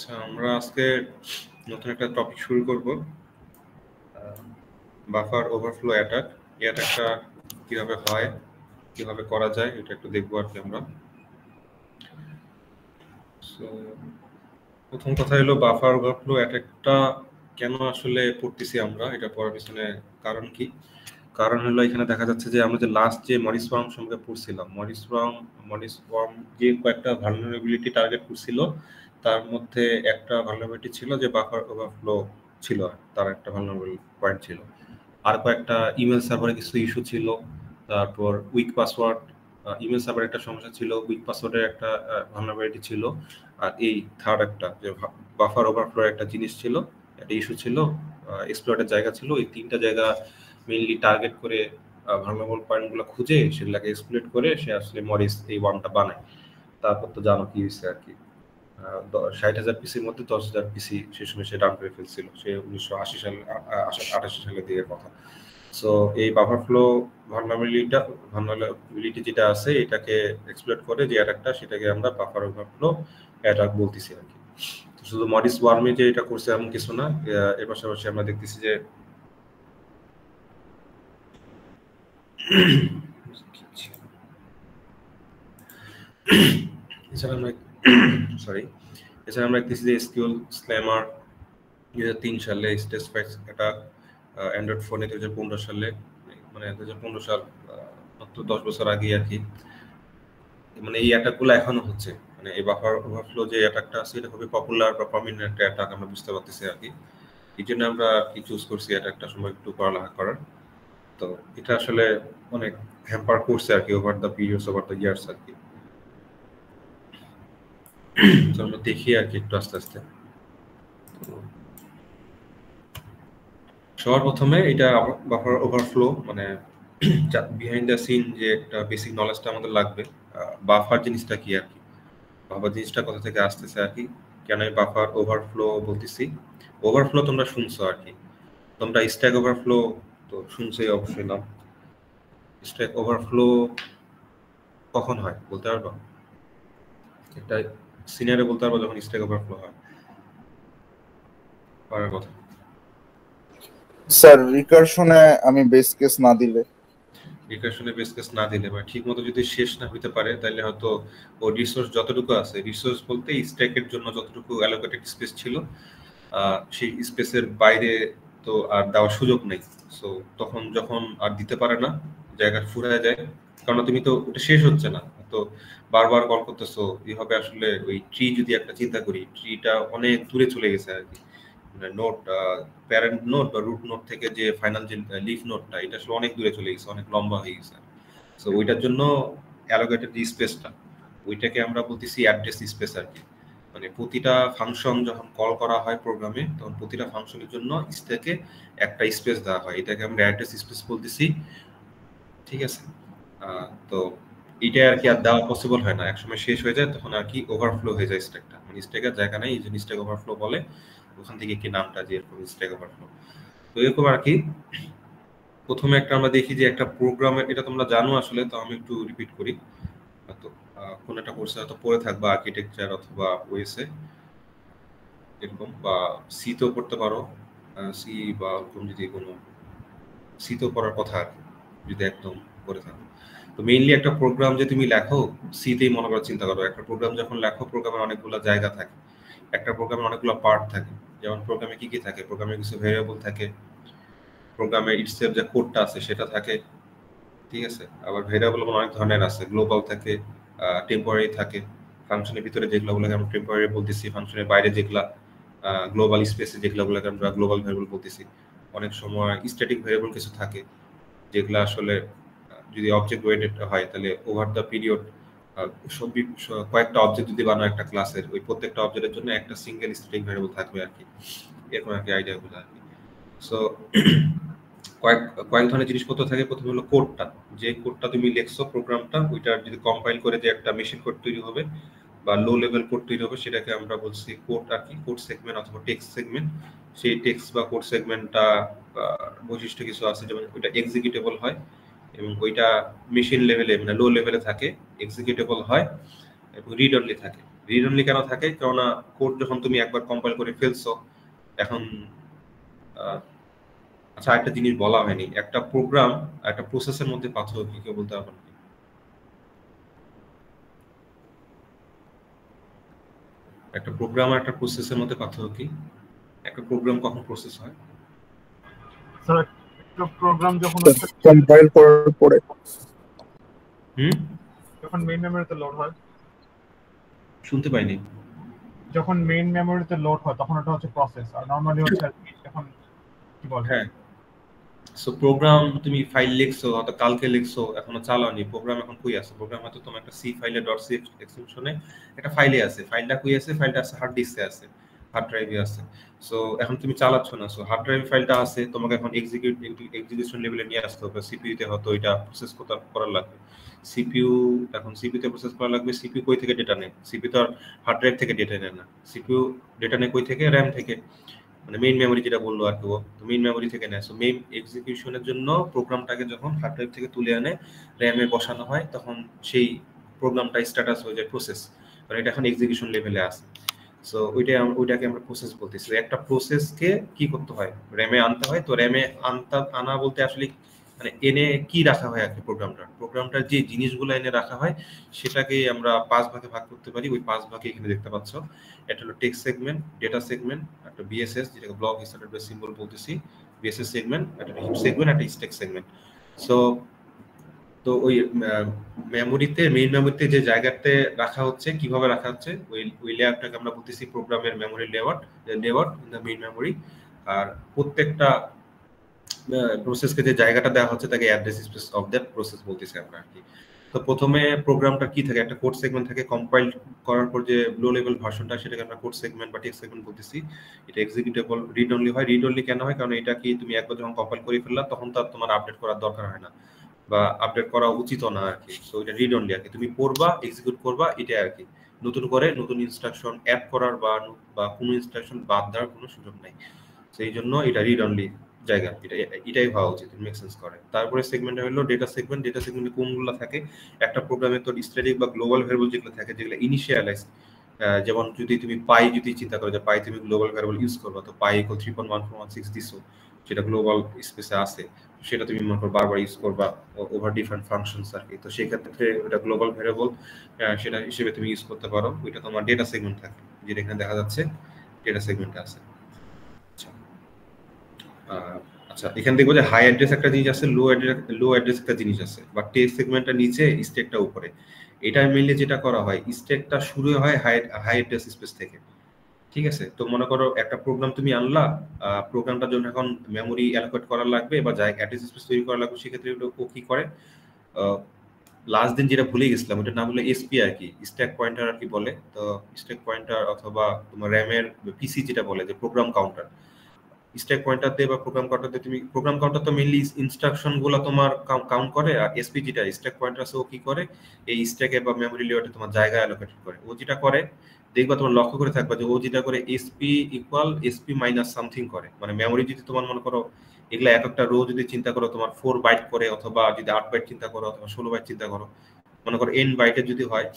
আচ্ছা, আমরা আজকে নতুন একটা টপিক শুরু করব, বাফার ওভারফ্লো অ্যাটাক। এই অ্যাটাকটা কিভাবে হয়, কিভাবে করা যায়, এটা একটু দেখবো আর কি আমরা। সো প্রথম কথা হলো বাফার ওভারফ্লো অ্যাটাকটা কেন আসলে পড়তেছি আমরা, এটা পড়ার পিছনে কারণ কি? কারণ হলো এখানে দেখা যাচ্ছে যে আমরা যে লাস্ট যে মরিস ওয়ার্ম সম্পর্কে পড়ছিলাম, মরিস ওয়ার্ম যে কয়েকটা ভালনারেবিলিটি টার্গেট করছিল, তার মধ্যে একটা ভালনারেবিলিটি ছিল যে বাফার ওভারফ্লো ছিল, তার একটা ভালনারেবল পয়েন্ট ছিল। আর কয়েকটা ইমেল সার্ভারে কিছু ইস্যু ছিল, তারপর উইক পাসওয়ার্ড, ইমেল সার্ভারে একটা সমস্যা ছিল, উইক পাসওয়ার্ডের একটা ভালনারেবিলিটি ছিল, আর এই থার্ড একটা যে বাফার ওভারফ্লোর একটা জিনিস ছিল, একটা ইস্যু ছিল, এক্সপ্লয়েটের জায়গা ছিল। এই তিনটা জায়গা মেইনলি টার্গেট করে ভালনারেবল পয়েন্টগুলো খুঁজে সেগুলোকে এক্সপ্লয়েট করে সে আসলে মরিস এই ওয়ার্মটা বানায়। তারপর তো জানো কি হয়েছে আর কি, 60,000 পিসির মধ্যে 10,000 পিসি সে সময় সে ডাউন করে ফেলছিল, সে 1980 সালে 88 সালের দিকের কথা। সো এই বাফারফ্লো ভালনারেবিলিটি যেটা আছে এটাকে এক্সপ্লয়েট করে যে অ্যাটাকটা, সেটাকে আমরা বাফার ওভারফ্লো অ্যাটাক বলতেছি আর কি। শুধু মরিস ওয়ার্মে যে এটা করছে এমন কিছু না, এর পাশাপাশি আমরা দেখতেছি যে এছাড়া আমরা দেখতেছি যে এসকিউএল স্ল্যামার 2003 সালে, স্টেজ ফাইট অ্যাটাক অ্যান্ড্রয়েড ফোনে 2015 সালে, মানে 2015 সাল, মাত্র 10 বছর আগে আর কি। মানে এই অ্যাটাকগুলো এখনো হচ্ছে, মানে এই বাফার ওভারফ্লো যে অ্যাটাকটা আছে এটা খুবই পপুলার বা প্রমিনেন্ট একটা অ্যাটাক আমরা বুঝতে পারতেছি আর কি। এই জন্য আমরা কি চুজ করছি অ্যাটাকটা সময় একটু পড়ালেখা করার। তো এটা আসলে অনেক হ্যাম্পার করছে আর কি over the periods, over the years আর কি। তো আমরা দেখি আর কি একটু আস্তে আস্তে। সবার প্রথমে এটা বাফার ওভারফ্লো মানে বিহাইন্ড দ্য সিন যে একটা বেসিক নলেজটা আমাদের লাগবে। বাফার জিনিসটা কি আর কি, বাফার জিনিসটা কোথা থেকে আসতেছে আর কি, কেন আমি বাফার ওভারফ্লো বলতেছি। ওভারফ্লো তোমরা শুনছো আর কি, তোমরা স্ট্যাক ওভারফ্লো তো শুনছোই অবশ্যই নাম। স্ট্যাক ওভারফ্লো কখন হয় বলতে পারবো? একটা সিনিয়রে বলতে পারবো যখন স্ট্যাক ওভারফ্লো হয়? পারার কথা। স্যার রিকারশনে আমি বেস কেস না দিলে, রিকারশনে বেস কেস না দিলে বা ঠিক মতো যদি শেষ না হইতে পারে, তাহলে হয়তো ও রিসোর্স যতটুকু আছে, রিসোর্স বলতে স্ট্যাকের জন্য যতটুকু অ্যালোকেটেড স্পেস ছিল, সেই স্পেসের বাইরে তো আর দেওয়ার সুযোগ নেই। সো তখন যখন আর দিতে পারে না, জায়গা ফুরায় যায়, কারণ তুমি তো ওটা শেষ হচ্ছে না, তো বারবার কল করতেছো। এইভাবে আসলে ওই ট্রি যদি একটা চিন্তা করি, ট্রিটা অনেক দূরে চলে গেছে আর কি, মানে নোট, প্যারেন্ট নোট বা রুট নোট থেকে যে ফাইনাল যে লিফ নোটটা, এটা আসলে অনেক দূরে চলে গেছে, অনেক লম্বা হয়ে গেছে। সো ওইটার জন্য অ্যালোকেটেড যে স্পেসটা, ওইটাকে আমরা বলতেছি অ্যাড্রেস স্পেস আর কি। মানে প্রতিটা ফাংশন যখন কল করা হয় প্রোগ্রামে, তখন প্রতিটা ফাংশনের জন্য স্ট্যাকে একটা স্পেস দেওয়া হয়, এটাকে আমরা অ্যাড্রেস স্পেস বলতেছি। ঠিক আছে, তো এটা আর কি আর দেওয়া পসিবল হয় না, একসময় শেষ হয়ে যায়, তখন আর কি ওভারফ্লো হয়ে যায় স্ট্যাকটা, মানে স্ট্যাকের জায়গা নেই, এই জন্য স্ট্যাক ওভারফ্লো বলে। ওখান থেকে কি নামটা যে এরকম স্ট্যাক ওভারফ্লো। তো এরকম আর কি। প্রথমে একটা আমরা দেখি যে একটা প্রোগ্রামের, এটা তোমরা জানো আসলে, তো আমি একটু রিপিট করি। তো কোন একটা কোর্সে হয়তো পড়ে থাকবা, আর্কিটেকচার অথবা ওএসএ এরকম, বা সি তেও পড়তে পারো, সি বা ওরকম যদি কোনো সি তেও পড়ার কথা আর কি, যদি একদম পড়ে থাকো। তো মেইনলি একটা প্রোগ্রাম যে তুমি লেখো, সিতেই মনে করো, চিন্তা করো একটা প্রোগ্রাম যখন লেখো, প্রোগ্রামের অনেকগুলো জায়গা থাকে, একটা প্রোগ্রামের অনেকগুলো পার্ট থাকে। যেমন প্রোগ্রামে কি কি থাকে, প্রোগ্রামে কিছু ভেরিয়েবল থাকে, প্রোগ্রামের ইটসেলফ যে কোডটা আছে সেটা থাকে, ঠিক আছে। আবার ভেরিয়েবল অনেক ধরনের আছে, গ্লোবাল থাকে, টেম্পোরারি থাকে। ফাংশনের ভিতরে যেগুলোকে আমরা টেম্পোরারি বলতেছি, ফাংশনের বাইরে যেগুলা গ্লোবাল স্পেসে যেগুলোকে আমরা গ্লোবাল ভেরিয়েবল বলতেছি। অনেক সময় স্ট্যাটিক ভেরিয়েবল কিছু থাকে, যেগুলো আসলে যদি অবজেক্ট ওরিয়েন্টেড হয়, তাহলে ওভার দ্য পিরিয়ড কয়েকটা অবজেক্ট যদি বানায় একটা ক্লাসের, ওই প্রত্যেকটা অবজেক্টের জন্য একটা সিঙ্গেল স্ট্যাটিক ভেরিয়েবল থাকবে আর কি। এরকম আর কি আইডিয়াগুলো আর কি। সো কয়েক কয়েক ধরনের জিনিসপত্র থাকে। প্রথমে হলো কোডটা, যে কোডটা তুমি লিখছো প্রোগ্রামটা, ওইটা যদি কম্পাইল করে যে একটা মেশিন কোড তৈরি হবে বা লো লেভেল কোড তৈরি হবে, সেটাকে আমরা বলছি কোড আর কি, কোড সেগমেন্ট অথবা টেক্সট সেগমেন্ট। সেই টেক্সট বা কোড সেগমেন্টটা বৈশিষ্ট্য কিছু আছে, যেমন ওইটা এক্সিকিউটেবল হয়, এবং ওইটা মেশিন লেভেলে মানে লো লেভেলে থাকে, এক্সিকিউটেবল হয় এবং রিড অনলি থাকে। রিড অনলি কেন থাকে? কেননা কোড যখন তুমি একবার কম্পাইল করে ফেলছো, এখন আচ্ছা একটা জিনিস বলা হয়নি, একটা প্রোগ্রাম একটা প্রসেসের মধ্যে পার্থক্য কি কেউ বলতে পারবেন? একটা প্রোগ্রাম আর একটা প্রসেসের মধ্যে পার্থক্য কি? একটা প্রোগ্রাম কখন প্রসেস হয়? স্যার একটা প্রোগ্রাম যখন কম্পাইল করার পরে যখন মেইন মেমরিতে লোড হয়, শুনতে পাইনি। যখন মেইন মেমরিতে লোড হয় তখন ওটা হচ্ছে প্রসেস, আর নরমালি হচ্ছে যখন কি বলে হ্যাঁ, সো প্রোগ্রাম তুমি ফাইল লিখছো অথবা কালকে লিখছো, এখনো চালাওনি, প্রোগ্রাম এখন কই আছে? প্রোগ্রাম হয়তো তোমার একটা সি ফাইলে .c এক্সটেনশনে একটা ফাইলে আছে, ফাইলটা কই আছে? ফাইলটা আছে হার্ড ডিস্কে আছে, হার্ড ড্রাইভে আছে। সো এখন তুমি চালাচ্ছ না, সো হার্ড ড্রাইভ ফাইলটা আছে, তোমাকে এখন এক্সিকিউশন লেভেলে নিয়ে আসতে হবে। সিপিইউ তে হয়তো এটা প্রসেস করা লাগবে, সিপিইউ এখন সিপিইউ তে প্রসেস করা লাগবে। সিপিইউ কই থেকে ডেটা নেয়? সিপিইউ তো আর হার্ড ড্রাইভ থেকে ডেটা নেয় না, সিপিইউ ডেটা নেয় কই থেকে? র্যাম থেকে, মানে মেইন মেমরি যেটা বললো আর কি, ও তো মেইন মেমরি থেকে নেয়। সো মেইন এক্সিকিউশনের জন্য প্রোগ্রামটাকে যখন হার্ড ড্রাইভ থেকে তুলে আনে র্যামে বসানো হয়, তখন সেই প্রোগ্রামটা স্ট্যাটাস হয়ে যায় প্রসেস, মানে এটা এখন এক্সিকিউশন লেভেলে আছে। সো ওইটাকে আমরা প্রসেস বলতেছি। একটা প্রসেসকে কি করতে হয়? র্যামে আনতে হয়। তো র্যামে আনা বলতে আসলে মানে এনে কি রাখা হয় আর কি? প্রোগ্রামটার যে জিনিসগুলো এনে রাখা হয় সেটাকে আমরা 5 ভাগে ভাগ করতে পারি। ওই 5 ভাগে এখানে দেখতে পাচ্ছ। এটা হলো টেক্সট সেগমেন্ট, ডেটা সেগমেন্ট, একটা বিএসএস যেটাকে ব্লক স্ট্যাটাস বেস সিম্বল বলতেছি, বিএসএস সেগমেন্ট, একটা হিপ সেগমেন্ট, একটা স্ট্যাক সেগমেন্ট। সো তো ওই মেমোরিতে, মেইন মেমোরিতে যে জায়গাতে রাখা হচ্ছে, কিভাবে রাখা হচ্ছে, ওই লেআউটটাকে আমরা বলতেছি প্রোগ্রামের memory layout in the main memory. আর প্রত্যেকটা প্রসেসকে যে জায়গাটা দেওয়া হচ্ছে তাকে address space of that process বলতেছি আমরা আর কি। তো প্রথমে প্রোগ্রামটা কি থাকে? একটা কোড সেগমেন্ট থাকে, কম্পাইল করার পর যে লো লেভেল ভার্সনটা সেটাকে আমরা কোড সেগমেন্ট বা টেক্সট সেগমেন্ট বলতেছি। এটা এক্সিকিউটেবল রিড অনলি হয়। রিড অনলি কেন হয়? কারণ এটা কি তুমি একবার যখন কম্পাইল করে ফেললা তখন তো তোমার আপডেট করার দরকার হয় না, বা আপডেট করা উচিত না আর কি। তো এটা রিড অনলি আর কি, তুমি পড়বা, এক্সিকিউট করবা, এটা আর কি। নতুন করে নতুন ইনস্ট্রাকশন অ্যাড করার বা কোনো ইনস্ট্রাকশন বাদ দেওয়ার কোনো সুযোগ নাই। সেই জন্য এটা রিড অনলি জায়গা, এটাই হওয়া উচিত, মেক সেন্স করে। তারপরে সেগমেন্ট হলো ডেটা সেগমেন্ট। ডেটা সেগমেন্টে কোনগুলো থাকে? একটা প্রোগ্রামে তো স্ট্যাটিক বা গ্লোবাল ভ্যারিয়েবল যেগুলো থাকে, যেগুলো ইনিশিয়ালাইজ, যেমন যদি তুমি পাই যদি চিন্তা করো যে পাই তুমি গ্লোবাল ভ্যারিয়েবল ইউজ করবা, তো পাই ইকুয়াল 3.1416 দিছো, সেটা গ্লোবাল স্পেসে আছে, সেটা তুমি মনে করো বারবার ইউজ করবা ওভার ডিফারেন্ট ফাংশনস আর কি। তো সেই ক্ষেত্রে ওটা গ্লোবাল ভ্যারিয়েবল, সেটা হিসেবে তুমি ইউজ করতে পারো। ওইটা তোমার ডেটা সেগমেন্ট থাকে, যেটা এখানে দেখা যাচ্ছে ডেটা সেগমেন্টে আছে। আচ্ছা, এখানে দেখবো যে হাই অ্যাড্রেস একটা জিনিস আছে, লো অ্যাড্রেস একটা জিনিস আছে, বা টেক্সট সেগমেন্টটা নিচে, স্ট্যাকটা উপরে। এটা মেইনলি যেটা করা হয়, স্ট্যাকটা শুরু হয় হাই অ্যাড্রেস স্পেস থেকে, ঠিক আছে? তো মনে করো একটা প্রোগ্রাম তুমি আনলা, প্রোগ্রামটার জন্য এখন মেমোরি অ্যালোকেট করা লাগবে বা অ্যাড্রেস স্পেস তৈরি করা লাগবে। সেক্ষেত্রে ও কি করে, লাস্ট দিন যেটা ভুলে গেছিলাম ওটা নাম হলো এসপি আর কি, স্ট্যাক পয়েন্টার আর কি বলে। তো স্ট্যাক পয়েন্টার অথবা তোমার র্যামের পিসি যেটা বলে যে প্রোগ্রাম কাউন্টার, স্ট্যাক পয়েন্টার দিয়ে বা প্রোগ্রাম কাউন্টার দিয়ে তুমি, প্রোগ্রাম কাউন্টার তো মেইনলি ইনস্ট্রাকশন গুলো তোমার কাউন্ট করে, আর এসপি যেটা স্ট্যাক পয়েন্টার আছে ও কি করে, এই স্ট্যাকে বা মেমোরি লেয়ারে তোমার জায়গা অ্যালোকেটেড করে। ও যেটা করে দেখবা, তোমার লক্ষ্য করে থাকবা যে ও যেটা করে SP equal SP minus something করে। মানে মেমোরি যদি তোমার মনে করো এগুলা এক একটা রো যদি চিন্তা করো তোমার 4 বাইট করে, অথবা যদি 8 বাইট চিন্তা করো, অথবা 16 বাইট চিন্তা করো, মনে করো n বাইটের যদি হয়,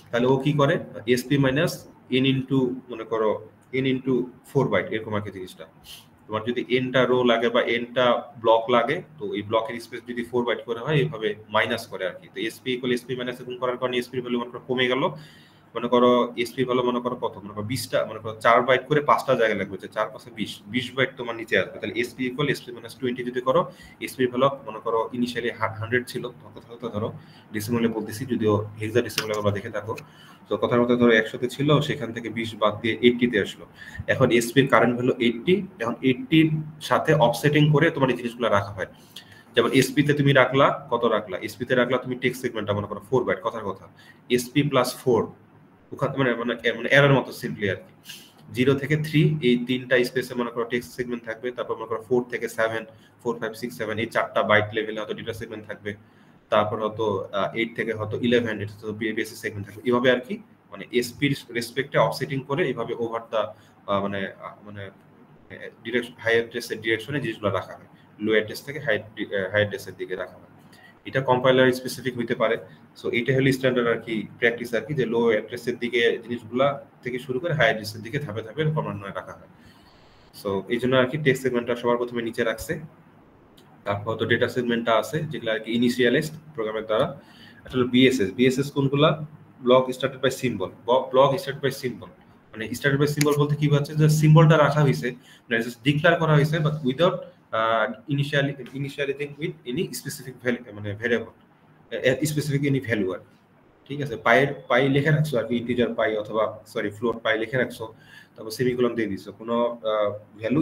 তাহলে ও কি করে এসপি মাইনাস n ইনটু মনে করো n ইনটু 4 বাইট, এরকম আর কি জিনিসটা। তোমার যদি এনটা রো লাগে বা এনটা ব্লক লাগে, তো এই ব্লকের স্পেস যদি 4 বাইট করে হয়, এইভাবে মাইনাস করে আর কি। তো এসপি ইকুয়াল এসপি মাইনাস এরকম করার কারণে এসপি ভ্যালু মনে করো কমে গেল। মনে করো এসপি ভ্যালু মনে করো কত, মনে করো 20টা, মনে করো 4 বাইট করে 5টা জায়গা লাগবে, 4 5 20 বাইট তোমার নিচে আসবে। তাহলে এসপি ইকুয়াল এসপি মাইনাস 20 যদি করো, এসপি ভ্যালু মনে করো ইনিশিয়ালি 100 ছিল, কথা ধরো ডেসিমালে বলতেছি, যদিও হেক্সাডেসিমালে আমরা দেখে থাকো। তো কথার মতো ধরো 100 ছিল, সেখান থেকে 20 বাদ দিয়ে 80 তে আসলো। এখন এসপির কারেন্ট ভ্যালু 80, এখন 80 এর সাথে অফসেটিং করে তোমার এই জিনিসগুলো রাখা হয়। যেমন এসপি তে তুমি রাখলা, কত রাখলা? এসপি তে রাখলা তুমি টেক্সট সেগমেন্টটা মনে করো 4 বাইট, কথার কথা, এসপি প্লাস 4, ওখানে মানে মানে এরর মতো সিম্পলি আর কি। 0 থেকে 3 এই তিনটা স্পেসে মনে করো টেক্সট সেগমেন্ট থাকবে। তারপর মনে করো 4 থেকে 7, 4 5 6 7 এই 4টা বাইট লেভেলে হয়তো ডেটা সেগমেন্ট থাকবে। তারপর হয়তো 8 থেকে হয়তো 11 এটা তো বেসিক সেগমেন্ট থাকবে। এইভাবে আর কি, মানে এসপির রেসপেক্টে অফসেটিং করে এইভাবে ওভার দা মানে মানে ডিরেকশন, হাই অ্যাড্রেসের ডিরেকশনে জিনিসগুলো রাখা হয়, লো অ্যাড্রেস থেকে হাই অ্যাড্রেসের দিকে রাখা হয়। এটা কম্পাইলার স্পেসিফিক হইতে পারে, সো এটা হলো স্ট্যান্ডার্ড আর কি প্র্যাকটিস আর কি, যে লো অ্যাড্রেসের দিকে জিনিসগুলা থেকে শুরু করে হাই অ্যাড্রেসের দিকে ধাপে ধাপে ক্রমান্বয়ে রাখা হয়। সো এই জন্য আর কি টেক্সট সেগমেন্টটা সবার প্রথমে নিচে রাখছে। তারপর তো ডেটা সেগমেন্টটা আছে যেগুলো আর কি ইনিশিয়ালিস্ট প্রোগ্রামের দ্বারা। আসলে বিএসএস কোনগুলা? Block started by symbol. Block started by symbol মানে স্টার্টেড বাই সিম্বল বলতে কি হচ্ছে, যে সিম্বলটা রাখা হয়েছে মানে জাস্ট ডিক্লেয়ার করা হয়েছে but without initializing with any specific মানে ভ্যারিয়েবল, স্পেসিফিক এনি ভ্যালু আর, ঠিক আছে। পাই লিখে রাখছো আর কি, ইন্টিজার পাই অথবা সরি ফ্লোট পাই লিখে রাখছো, তারপর সেমিকোলন দিয়ে দিছো, কোনো ভ্যালু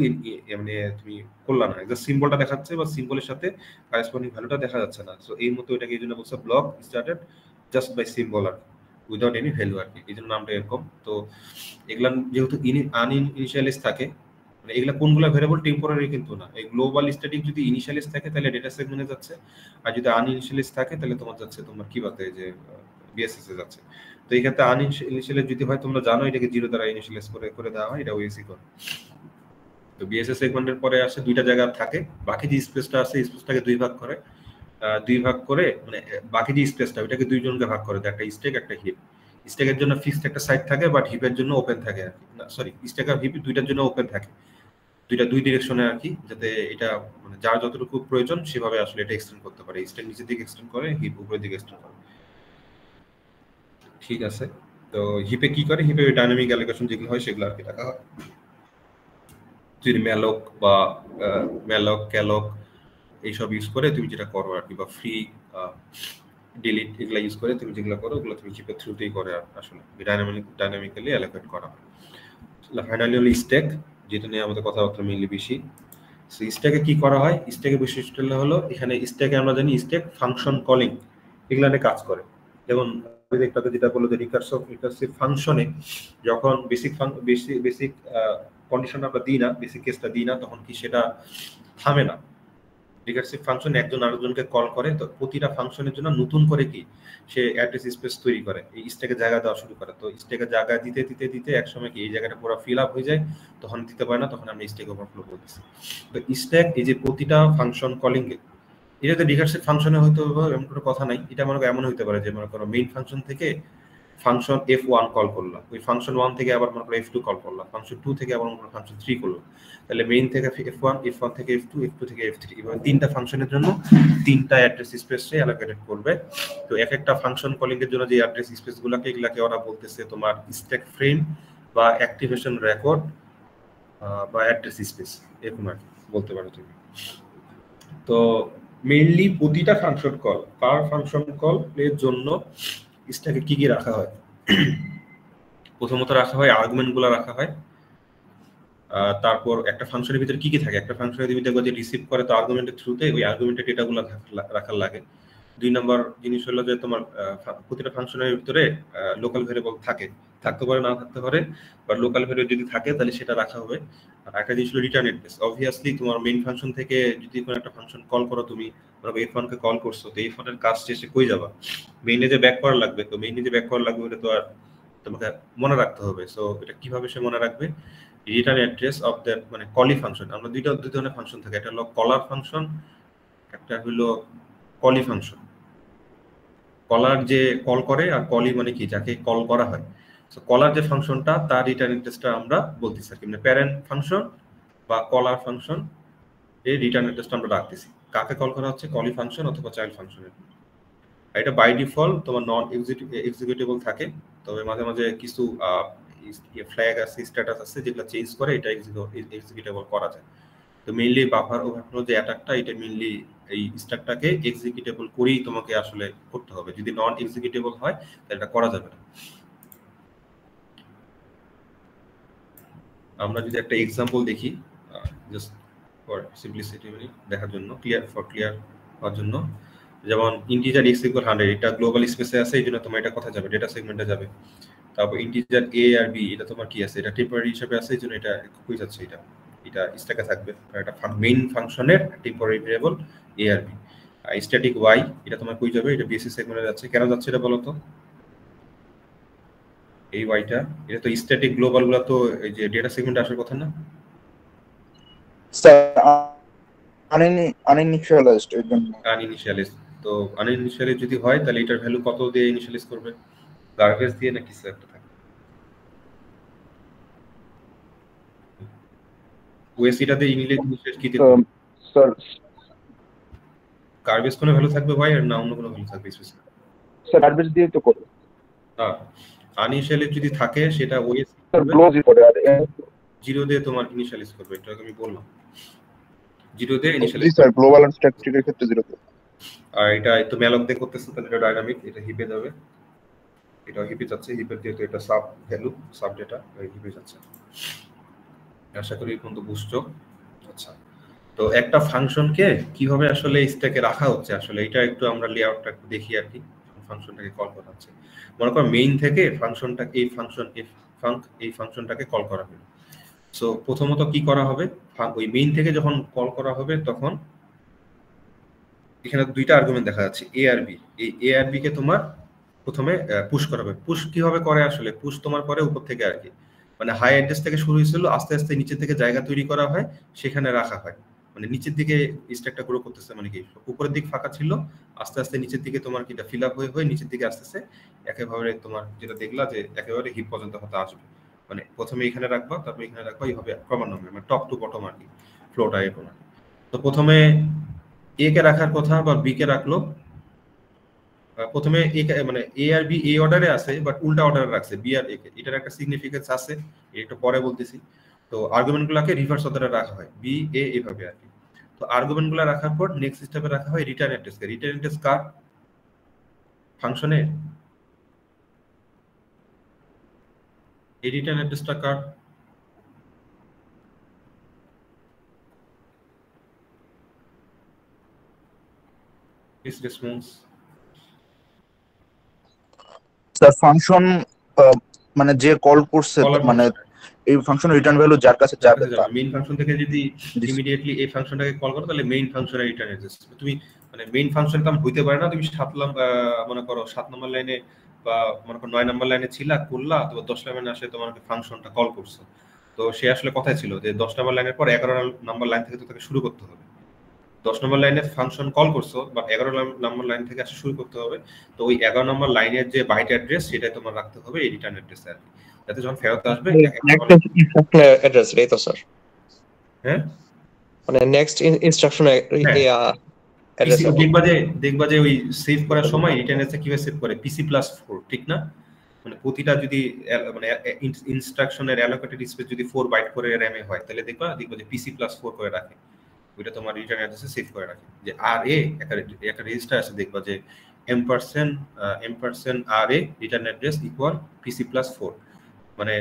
মানে তুমি করলা না, জাস্ট সিম্বলটা দেখাচ্ছে বা সিম্বলের সাথে কারেসপন্ডিং ভ্যালুটা দেখা যাচ্ছে না। সো এই মতো এটাকে এই জন্য বলছে block started just by symbol আর উইদাউট এনি ভ্যালু আর কি, এই জন্য নামটা এরকম। তো এগুলা যেহেতু আনইনিশিয়ালাইজ থাকে, মানে এগুলা কোনগুলা ভ্যারিয়েবল টেম্পোরারি কিন্তু না। এই গ্লোবাল স্ট্যাটিক যদি ইনিশিয়ালাইজ থাকে তাহলে ডেটা সেগমেন্টে যাচ্ছে, আর যদি আনইনিশিয়ালাইজ থাকে তাহলে তোমার যাচ্ছে তোমার কি বলতে যে বিএসএস এ যাচ্ছে। তো এই ক্ষেত্রে আনইনিশিয়ালাইজ যদি হয়, তোমরা জানো এটাকে জিরো দ্বারা ইনিশিয়ালাইজ করে দেওয়া হয়, এটা ওএসি করে। তো বিএসএস সেগমেন্টের পরে আসে দুইটা জায়গা থাকে, বাকি যে স্পেসটা আছে স্পেসটাকে দুই ভাগ করে মানে বাকি যে স্পেসটা ওইটাকে দুইজনকে ভাগ করে দেয়, একটা স্ট্যাক একটা হিপ। স্ট্যাকের জন্য ফিক্সড একটা সাইড থাকে বাট হিপের জন্য ওপেন থাকে আর কি, না সরি স্ট্যাক আর হিপ দুইটার জন্য ওপেন থাকে, দুই ডিরেকশনে আর কি, যাতে এটা মানে যার যতটুকু প্রয়োজন সেভাবে আসলে এটা এক্সটেন্ড করতে পারে। স্ট্যাক নিচের দিকে এক্সটেন্ড করে, হিপ উপরের দিকে এক্সটেন্ড করে, ঠিক আছে। তো হিপে কি করে, হিপে ডাইনামিক অ্যালোকেশন যেগুলো হয় সেগুলো আর কি রাখা হয়। যদি ম্যালক ক্যালক এইসব ইউজ করে তুমি যেটা করো আর কি, বা ফ্রি ডিলিট এগুলো ইউজ করে তুমি যেগুলো করো ওগুলো তুমি হিপের থ্রুতেই করে আসলে ডাইনামিক্যালি অ্যালোকেট করা হয়। ফাইনালি হলো স্ট্যাক, যেটা নিয়ে আমাদের কথাবার্তা মেইনলি বেশি। সো স্ট্যাকে কি করা হয়, স্ট্যাকের বৈশিষ্ট্য হলো এখানে স্ট্যাকে আমরা জানি স্ট্যাক ফাংশন কলিং এগুলো নিয়ে কাজ করে। যেমন একটাতে যেটা বললো যে রিকার্সিভ ফাংশনে যখন বেসিক কন্ডিশন আমরা দিই না, বেসিক কেসটা দিই না, তখন কি সেটা থামে না। রিকার্সিভ ফাংশন একজন আরেকজনকে কল করে, তো প্রতিটা ফাংশনের জন্য নতুন করে কি সে অ্যাড্রেস স্পেস তৈরি করে, এই স্ট্যাকে জায়গা দেওয়া শুরু করে। তো স্ট্যাকে জায়গা দিতে দিতে দিতে একসময় কি এই জায়গাটা পুরো ফিল আপ হয়ে যায়, তখন দিতে পারে না, তখন আমরা স্ট্যাক ওভারফ্লো বলতেছি। তো স্ট্যাক এই যে প্রতিটা ফাংশন কলিং এ, এটা তো রিকার্সিভ ফাংশনে হয়তো এমন কোনো কথা নাই, এটা মনে করো এমন হইতে পারে যে মনে করো মেইন ফাংশন থেকে ফাংশন f1 কল করলাম, ওই ফাংশন 1 থেকে আবার মনে করো f2 কল করলাম, ফাংশন 2 থেকে আবার মনে করো ফাংশন 3 করলাম, তাহলে মেইন থেকে f1 থেকে f2 থেকে f3, এভাবে তিনটা ফাংশনের জন্য তিনটা অ্যাড্রেস স্পেসে অ্যালোকেটেড করবে। তো এক একটা ফাংশন কলিং এর জন্য যে অ্যাড্রেস স্পেসগুলোকে এগুলাকে ওরা বলতেছে তোমার স্ট্যাক ফ্রেম বা অ্যাক্টিভেশন রেকর্ড বা অ্যাড্রেস স্পেস, এরকম আর বলতে পারো তুমি। তো মেইনলি প্রতিটা ফাংশন কল এর জন্য স্ট্যাকে কি কি রাখা হয়, প্রথমত রাখা হয় আর্গুমেন্ট গুলো রাখা হয়। তারপর একটা ফাংশনের ভিতরে কি কি থাকে, একটা ফাংশনের ভিতরে যে রিসিভ করে তো আর্গুমেন্টের থ্রুতে ওই আর্গুমেন্টের ডেটাগুলো রাখার লাগে। দুই নম্বর জিনিস হলো যে তোমার প্রতিটা ফাংশনের ভিতরে লোকাল ভেরিয়েবল থাকতে পারে না থাকতে পারে, বাট লোকাল ভেরিয়েবল যদি থাকে তাহলে সেটা রাখা হবে। আর একটা জিনিস হলো রিটার্ন অ্যাড্রেস। অবভিয়াসলি তোমার মেইন ফাংশন থেকে যদি কোনো একটা ফাংশন কল করো, তুমি ধরো f1 কে কল করছো, তো f1 এর কাজ শেষে কই যাবা, মেইনে যে ব্যাক করা লাগবে, তো মেইনে যে ব্যাক করা লাগবে ওটা তো আর তোমাকে মনে রাখতে হবে। সো এটা কিভাবে সে মনে রাখবে, রিটার্ন অ্যাড্রেস অফ দ্যাট মানে কলি ফাংশন। আমরা দুই ধরনের ফাংশন থাকে, একটা হলো কলার ফাংশন, একটা হলো কলি ফাংশন। কলার যে কল করে, আর কলি মানে কি যাকে কল করা হয়। সো কলার যে ফাংশনটা তার রিটার্ন অ্যাড্রেসটা আমরা বলতেছি আর কি, মানে প্যারেন্ট ফাংশন বা কলার ফাংশন এর রিটার্ন অ্যাড্রেসটা আমরা রাখতেছি। কাকে কল করা হচ্ছে, কলি ফাংশন অথবা চাইল্ড ফাংশনের। এটা বাই ডিফল্ট তোমার নন এক্সিকিউটেবল থাকে, তবে মাঝে মাঝে কিছু ফ্ল্যাগ আছে, স্ট্যাটাস আছে যেগুলো চেঞ্জ করে এটা এক্সিকিউটেবল করা যায়। তো মেইনলি বাফার ওভারফ্লো যে অ্যাটাকটা, এটা মেইনলি এই স্ট্যাকটাকে এক্সিকিউটেবল করেই তোমাকে আসলে করতে হবে। যদি নন এক্সিকিউটেবল হয় তাহলে এটা করা যাবে না। আমরা যদি একটা এক্সাম্পল দেখি জাস্ট ফর সিম্পলিসিটি দেখার জন্য, ক্লিয়ার হওয়ার জন্য, যেমন ইন্টিজার x = 100, এটা গ্লোবাল স্পেসে আছে, এই জন্য তোমার এটা কথা যাবে, ডেটা সেগমেন্টে যাবে। তারপর ইন্টিজার a আর b, এটা তোমার কি আছে, এটা টেম্পোরারি হিসেবে আছে, এই জন্য এটা কই যাচ্ছে, এটা স্ট্যাকে থাকবে। আর এটা মেইন ফাংশনের টেম্পোরারি ভেরিয়েবল a আর b। আর স্ট্যাটিক y, এটা তোমার কই যাবে, এটা বিএসসি সেগমেন্টে যাচ্ছে। কেন যাচ্ছে এটা বলো তো, এই y-টা, এটা তো স্ট্যাটিক গ্লোবাল গুলো তো এই যে ডেটা সেগমেন্টে আসার কথা না স্যার আনইনিশিয়ালাইজড এর জন্য। আনইনিশিয়ালাইজড, তো আনইনিশিয়ালি যদি হয় তাহলে এটার ভ্যালু কত দিয়ে ইনিশিয়ালাইজ করবে, গার্বেজ দিয়ে না কিছু একটা থাকে। ওএসিটা দিয়ে ইনিশিয়ালাইজ কি দিয়ে করবে? স্যার গার্বেজ কোনো ভ্যালু থাকবে ভাই, আর না অন্য কোনো ভ্যালু থাকবে স্পেসিফিক? স্যার গার্বেজ দিয়ে তো করবে হ্যাঁ, আনইনিশিয়ালি যদি থাকে সেটা ওএসি স্যার, ক্লোজই করে। আর জিরো দিয়ে তোমার ইনিশিয়ালাইজ করবে, এটা আমি বললাম, জিরো দিয়ে জি ইনিশিয়ালাইজ। স্যার, গ্লোবাল এন্ড স্ট্যাটিস্টিকের ক্ষেত্রে 0 তে। আর এটা একটু ম্যালক দিয়ে করতেছে, তাহলে এটা ডাইনামিক, এটা হিপে যাবে, এটা হিপে যাচ্ছে, হিপের যেহেতু এটা সাব ভ্যালু, সাব ডেটা হিপে যাচ্ছে। আশা করি কিন্তু বুঝছো। আচ্ছা, তো একটা ফাংশনকে কিভাবে আসলে স্ট্যাকে রাখা হচ্ছে, আসলে এটা একটু আমরা লেআউটটা একটু দেখি আর কি। ফাংশনটাকে কল করা হচ্ছে, মনে করো মেইন থেকে ফাংশনটা এই ফাংশন এই ফাংশনটাকে কল করা হলো। সো প্রথমত কি করা হবে, ওই মেইন থেকে যখন কল করা হবে তখন এখানে দুইটা আর্গুমেন্ট দেখা যাচ্ছে এ আর বি। এই এ আর বি কে তোমার প্রথমে পুশ করা হবে। পুশ কিভাবে করে আসলে, পুশ তোমার করে উপর থেকে আর কি, মানে হাই অ্যাড্রেস থেকে শুরু হয়েছিল, আস্তে আস্তে নিচের থেকে জায়গা তৈরি করা হয়, সেখানে রাখা হয়। মানে নিচের দিকে স্ট্যাকটা গ্রো করতেছে, মানে কি উপরের দিক ফাঁকা ছিল, আস্তে আস্তে নিচের দিকে তোমার কি ফিল আপ হয়ে হয়ে নিচের দিকে আস্তে আস্তে একেবারে তোমার যেটা দেখলা যে একেবারে হিপ পর্যন্ত হতে আসবে। মানে প্রথমে এখানে রাখবা, তারপর এখানে রাখবা, এইভাবে ক্রমান্বয়ে মানে টপ টু বটম আর কি, ফ্লোটা এরকম। তো প্রথমে এ কে রাখার কথা বা বি কে রাখলো, প্রথমে এ মানে এ আর বি এই অর্ডারে আছে, বাট উল্টা অর্ডারে রাখছে বি আর এ কে। এটার একটা সিগনিফিকেন্স আছে, এটা পরে বলতেছি। তো আর্গুমেন্ট গুলাকে রিভার্স অর্ডারে রাখা হয়, বি এ এভাবে আর কি। তো আর্গুমেন্ট গুলা রাখার পর নেক্সট স্টেপে রাখা হয় রিটার্ন অ্যাড্রেস কে। রিটার্ন অ্যাড্রেস কার ফাংশনে, এই রিটার্ন অ্যাড্রেসটা কার? Please response. স্যার ফাংশন মানে যে কল করছে, মানে এই ফাংশন রিটার্ন ভ্যালু যার কাছে যাবে, মেইন ফাংশন থেকে যদি ইমিডিয়েটলি এই ফাংশনটাকে কল করো তাহলে মেইন ফাংশনের রিটার্ন অ্যাড্রেস তুমি, মানে মেইন ফাংশন কাম হইতে পারে না, তুমি মনে করো 7 নম্বর লাইনে বা মনে করো 9 নম্বর লাইনে ছিলা, করলা, তো 10 লাইনে আসে তোমার ফাংশনটা কল করছো। তো সে আসলে কথাই ছিল যে 10 নম্বর লাইনের পর 11 নম্বর লাইন থেকে তো তাকে শুরু করতে হবে। 10 নম্বর লাইনে ফাংশন কল করছো, বা 11 নম্বর লাইন থেকে আসলে শুরু করতে হবে। তো ওই 11 নম্বর লাইনের যে বাইট অ্যাড্রেস সেটাই তোমার রাখতে হবে এই রিটার্ন অ্যাড্রেস আর কি, যাতে যখন ফেরত আসবে অ্যাড্রেস এটাই তো স্যার। হ্যাঁ, মানে নেক্সট ইনস্ট্রাকশন অ্যাড্রেস দেখবা যে ওই সেভ করার সময় রিটার্ন অ্যাড্রেস কিভাবে সেভ করে, PC+4, ঠিক না? মানে প্রতিটা যদি মানে ইনস্ট্রাকশনের অ্যালোকেটেড স্পেস যদি 4 বাইট করে র‍্যামে হয়, তাহলে দেখবা যে PC+4 করে রাখে, ওইটা তোমার রিটার্ন অ্যাড্রেসে সেভ করে রাখে। যে RA একটা রেজিস্টার আছে, দেখবা যে $RA return address equal PC+4। মানে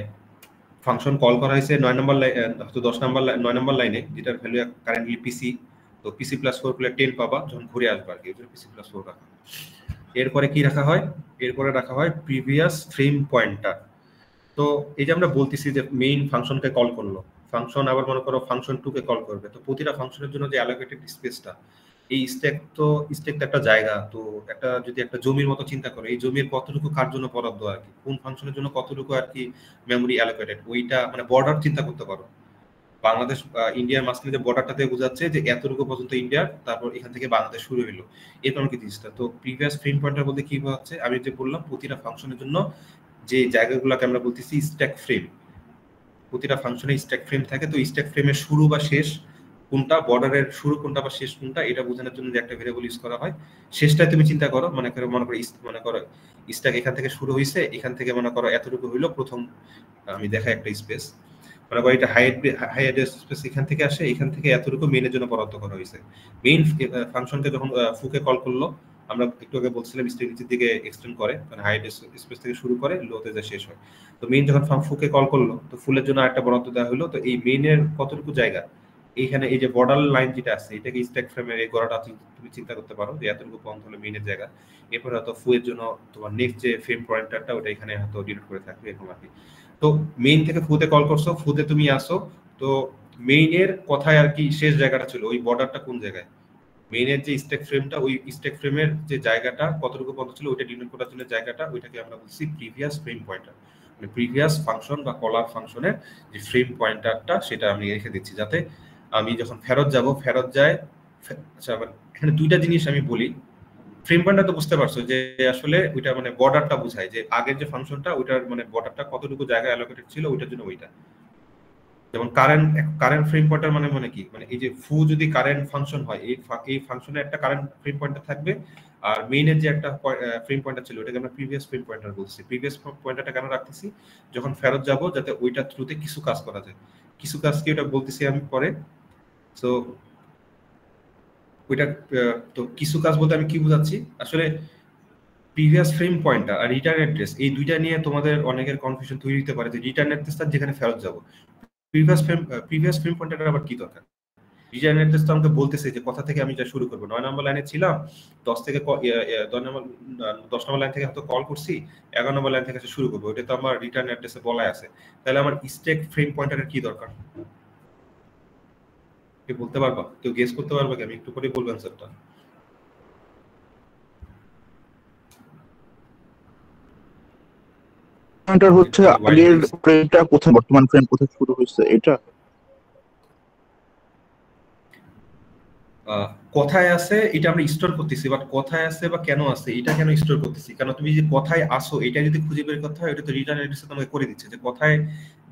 ফাংশন কল করা হয়েছে 9 নম্বর লাইন, তো 10 নম্বর 9 নম্বর লাইনে, যেটার ভ্যালু কারেন্টলি পিসি, তো PC+4 করলে 10 পাবা যখন ঘুরে আসবে আর কি, PC+4 রাখা। এরপরে কি রাখা হয়, এরপরে রাখা হয় প্রিভিয়াস ফ্রেম পয়েন্টার। তো এই যে আমরা বলতেছি যে মেইন ফাংশনকে কল করলো, ফাংশন আবার মনে করো ফাংশন 2 কে কল করবে, তো প্রতিটা ফাংশনের জন্য যে অ্যালোকেটেড স্পেসটা, এই স্ট্যাক তো একটা জায়গা, তো যদি একটা জমির মতো চিন্তা করো, এই জমির কতটুকু কার জন্য বরাদ্দ আর কি, কোন ফাংশনের জন্য কতটুকু আর কি মেমোরি অ্যালোকেটেড, ওইটা মানে বর্ডার চিন্তা করতে পারো। বাংলাদেশ ইন্ডিয়ার মাঝখানে যে বর্ডারটাতে বোঝাচ্ছে যে এতটুকু পর্যন্ত ইন্ডিয়ার, তারপর এখান থেকে বাংলাদেশ শুরু হলো, এরকম কি জিনিসটা। তো প্রিভিয়াস ফ্রেম পয়েন্টার বলতে কি হচ্ছে, আমি যে বললাম প্রতিটা ফাংশনের জন্য যে জায়গাগুলোকে আমরা বলতেছি স্ট্যাক ফ্রেম, প্রতিটা ফাংশনে স্ট্যাক ফ্রেম থাকে। তো স্ট্যাক ফ্রেমের শুরু বা শেষ কোনটা, বর্ডারের শুরু কোনটা বা শেষ কোনটা, এটা বোঝানোর জন্য যে একটা ভেরিয়েবল ইউজ করা হয়। শেষটায় তুমি চিন্তা করো, মনে করো স্ট্যাক এখান থেকে শুরু হয়েছে, এখান থেকে মনে করো এতটুকু হইলো প্রথম, আমি দেখাই একটা স্পেস, মনে করো এটা হাই অ্যাড্রেস স্পেস এখান থেকে আসে, এখান থেকে এতটুকু মেইনের জন্য বরাদ্দ করা হয়েছে। মেইন ফাংশনকে যখন ফুকে কল করলো, আমরা একটু আগে বলছিলাম স্ট্যাক নিচের দিকে এক্সটেন্ড করে, মানে হাই অ্যাড্রেস স্পেস থেকে শুরু করে লোতে যা শেষ হয়। তো মেইন যখন ফুকে কল করলো, তো ফুলের জন্য একটা বরাদ্দ দেওয়া হলো। তো এই মেইনের কতটুকু জায়গা, এইখানে এই যে বর্ডার লাইন যেটা আছে, এটাকে স্ট্যাক ফ্রেমের এই গড়াটা তুমি চিন্তা করতে পারো যে এতটুকু পয়েন্ট হলো মেইনের জায়গা। এরপর হয়তো ফুয়ের জন্য তোমার নেক্সট যে ফ্রেম পয়েন্টারটা ওটা এখানে হয়তো ডিনোট করে থাকবে, এরকম আর কি। তো মেইন থেকে ফুতে কল করছো, ফুতে তুমি আসো, তো মেইনের কথায় আর কি শেষ জায়গাটা ছিল ওই বর্ডারটা কোন জায়গায়, মেইনের যে স্ট্যাক ফ্রেমটা, ওই স্ট্যাক ফ্রেমের যে জায়গাটা কতটুকু পর্যন্ত ছিল ওইটা ডিনোট করার জন্য জায়গাটা, ওইটাকে আমরা বলছি প্রিভিয়াস ফ্রেম পয়েন্টার। মানে প্রিভিয়াস ফাংশন বা কলার ফাংশনের যে ফ্রেম পয়েন্টারটা সেটা আমি রেখে দিচ্ছি, যাতে আমি যখন ফেরত যায়। আচ্ছা, এখানে দুইটা জিনিস আমি বলি, ফ্রেম পয়েন্টটা তো বুঝতে পারছো যে আসলে ওইটা মানে বর্ডারটা বোঝায় যে আগের যে ফাংশনটা ওইটার মানে বর্ডারটা কতটুকু জায়গায় অ্যালোকেটেড ছিল ওইটার জন্য ওইটা। যেমন কারেন্ট ফ্রেম পয়েন্টার মানে কি, মানে এই যে ফু যদি কারেন্ট ফাংশন হয়, এই ফাংশনে একটা কারেন্ট ফ্রেম পয়েন্টার থাকবে, আর মেইনের যে একটা ফ্রেম পয়েন্টার ছিল ওটাকে আমরা প্রিভিয়াস ফ্রেম পয়েন্টার বলছি। প্রিভিয়াস পয়েন্টারটা কেন রাখতেছি, যখন ফেরত যাব যাতে ওইটা থ্রুতে কিছু কাজ করা যায়। কিছু কাজ কি ওটা বলতেছি আমি পরে। সো ওইটা তো কিছু কাজ বলতে আমি কি বোঝাচ্ছি, আসলে প্রিভিয়াস ফ্রেম পয়েন্টার আর রিটার্ন অ্যাড্রেস এই দুইটা নিয়ে তোমাদের অনেকের কনফিউশন তৈরি হতে পারে যে রিটার্ন অ্যাড্রেসটা যেখানে ফেরত যাব, প্রিভিয়াস ফ্রেম পয়েন্টারের আবার কি দরকার। রিটার্ন অ্যাড্রেস তো আমাকে বলতেছে যে কথা থেকে আমি যা শুরু করবো, 9 নম্বর লাইনে ছিলাম, 10 নম্বর লাইন থেকে হয়তো কল করছি, 11 নম্বর লাইন থেকে শুরু করবো, ওইটা তো আমার রিটার্ন অ্যাড্রেসে বলাই আছে। তাহলে আমার স্ট্যাক ফ্রেম পয়েন্টারের কি দরকার, কেউ বলতে পারবা, কেউ গেস করতে পারবা কি? আমি একটু পরে বলবো অ্যান্সারটা। পয়েন্টার হচ্ছে আগের ফ্রেমটা কোথায়, বর্তমান ফ্রেম কোথায় শুরু হয়েছে এটা। কোথায় আছে এটা আমরা স্টোর করতেছি, বাট কোথায় আছে বা কেন আছে এটা কেন স্টোর করতেছি, কারণ তুমি যে কোথায় আসো এটা যদি খুঁজে বের করতে হয়, এটা তো রিটার্ন অ্যাড্রেসে তোমাকে করে দিচ্ছে যে কোথায়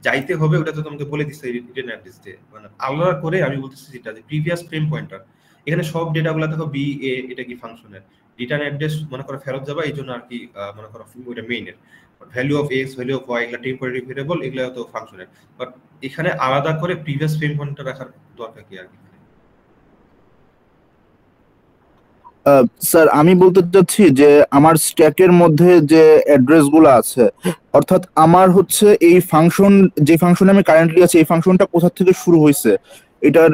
যাইতে হবে, ওটা তো তোমাকে বলে দিচ্ছে রিটার্ন অ্যাড্রেস দিয়ে। মানে আলাদা করে আমি বলতেছি যেটা যে প্রিভিয়াস ফ্রেম পয়েন্টার, এখানে সব ডেটাগুলো দেখো বি এ, এটা কি ফাংশনের রিটার্ন অ্যাড্রেস মনে করো ফেরত যাবা, এই জন্য আর কি মনে করো ওইটা মেইনের value of X, value of Y, এগুলো টেম্পোরারি ভেরিয়েবল, এগুলো তো ফাংশনের। বাট এখানে আলাদা করে প্রিভিয়াস ফ্রেম পয়েন্টার রাখার দরকার কি আর কি? স্যার আমি বলতে চাচ্ছি যে আমার স্ট্যাকের মধ্যে যে অ্যাড্রেস গুলো আছে, অর্থাৎ আমার হচ্ছে এই ফাংশন, যে ফাংশনে আমি কারেন্টলি আছি এই ফাংশনটা কোথা থেকে শুরু হয়েছে, এটার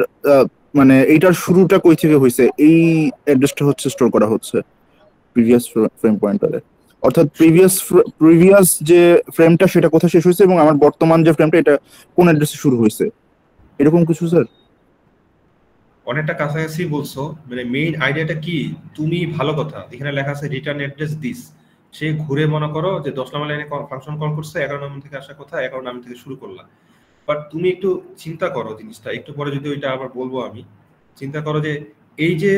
মানে এইটার শুরুটা কই থেকে হয়েছে, এই অ্যাড্রেসটা হচ্ছে স্টোর করা হচ্ছে প্রিভিয়াস ফ্রেম পয়েন্টারে। অর্থাৎ প্রিভিয়াস যে ফ্রেমটা সেটা কোথায় শেষ হয়েছে এবং আমার বর্তমান যে ফ্রেমটা এটা কোন অ্যাড্রেসে শুরু হয়েছে, এরকম কিছু স্যার। অনেকটা কাছাকাছি বলছো, মানে মেইন আইডিয়াটা কি, তুমি ভালো কথা এখানে লেখা আছে রিটার্ন অ্যাড্রেস দিস, সে ঘুরে মনে করো যে 10 নম্বর লাইনে ফাংশন কল করছে, 11 নম্বর থেকে আসা কথা, 11 নম্বর থেকে শুরু করলাম। বাট তুমি একটু চিন্তা করো জিনিসটা, একটু পরে যদি ওইটা আবার বলবো আমি, চিন্তা করো যে এই যে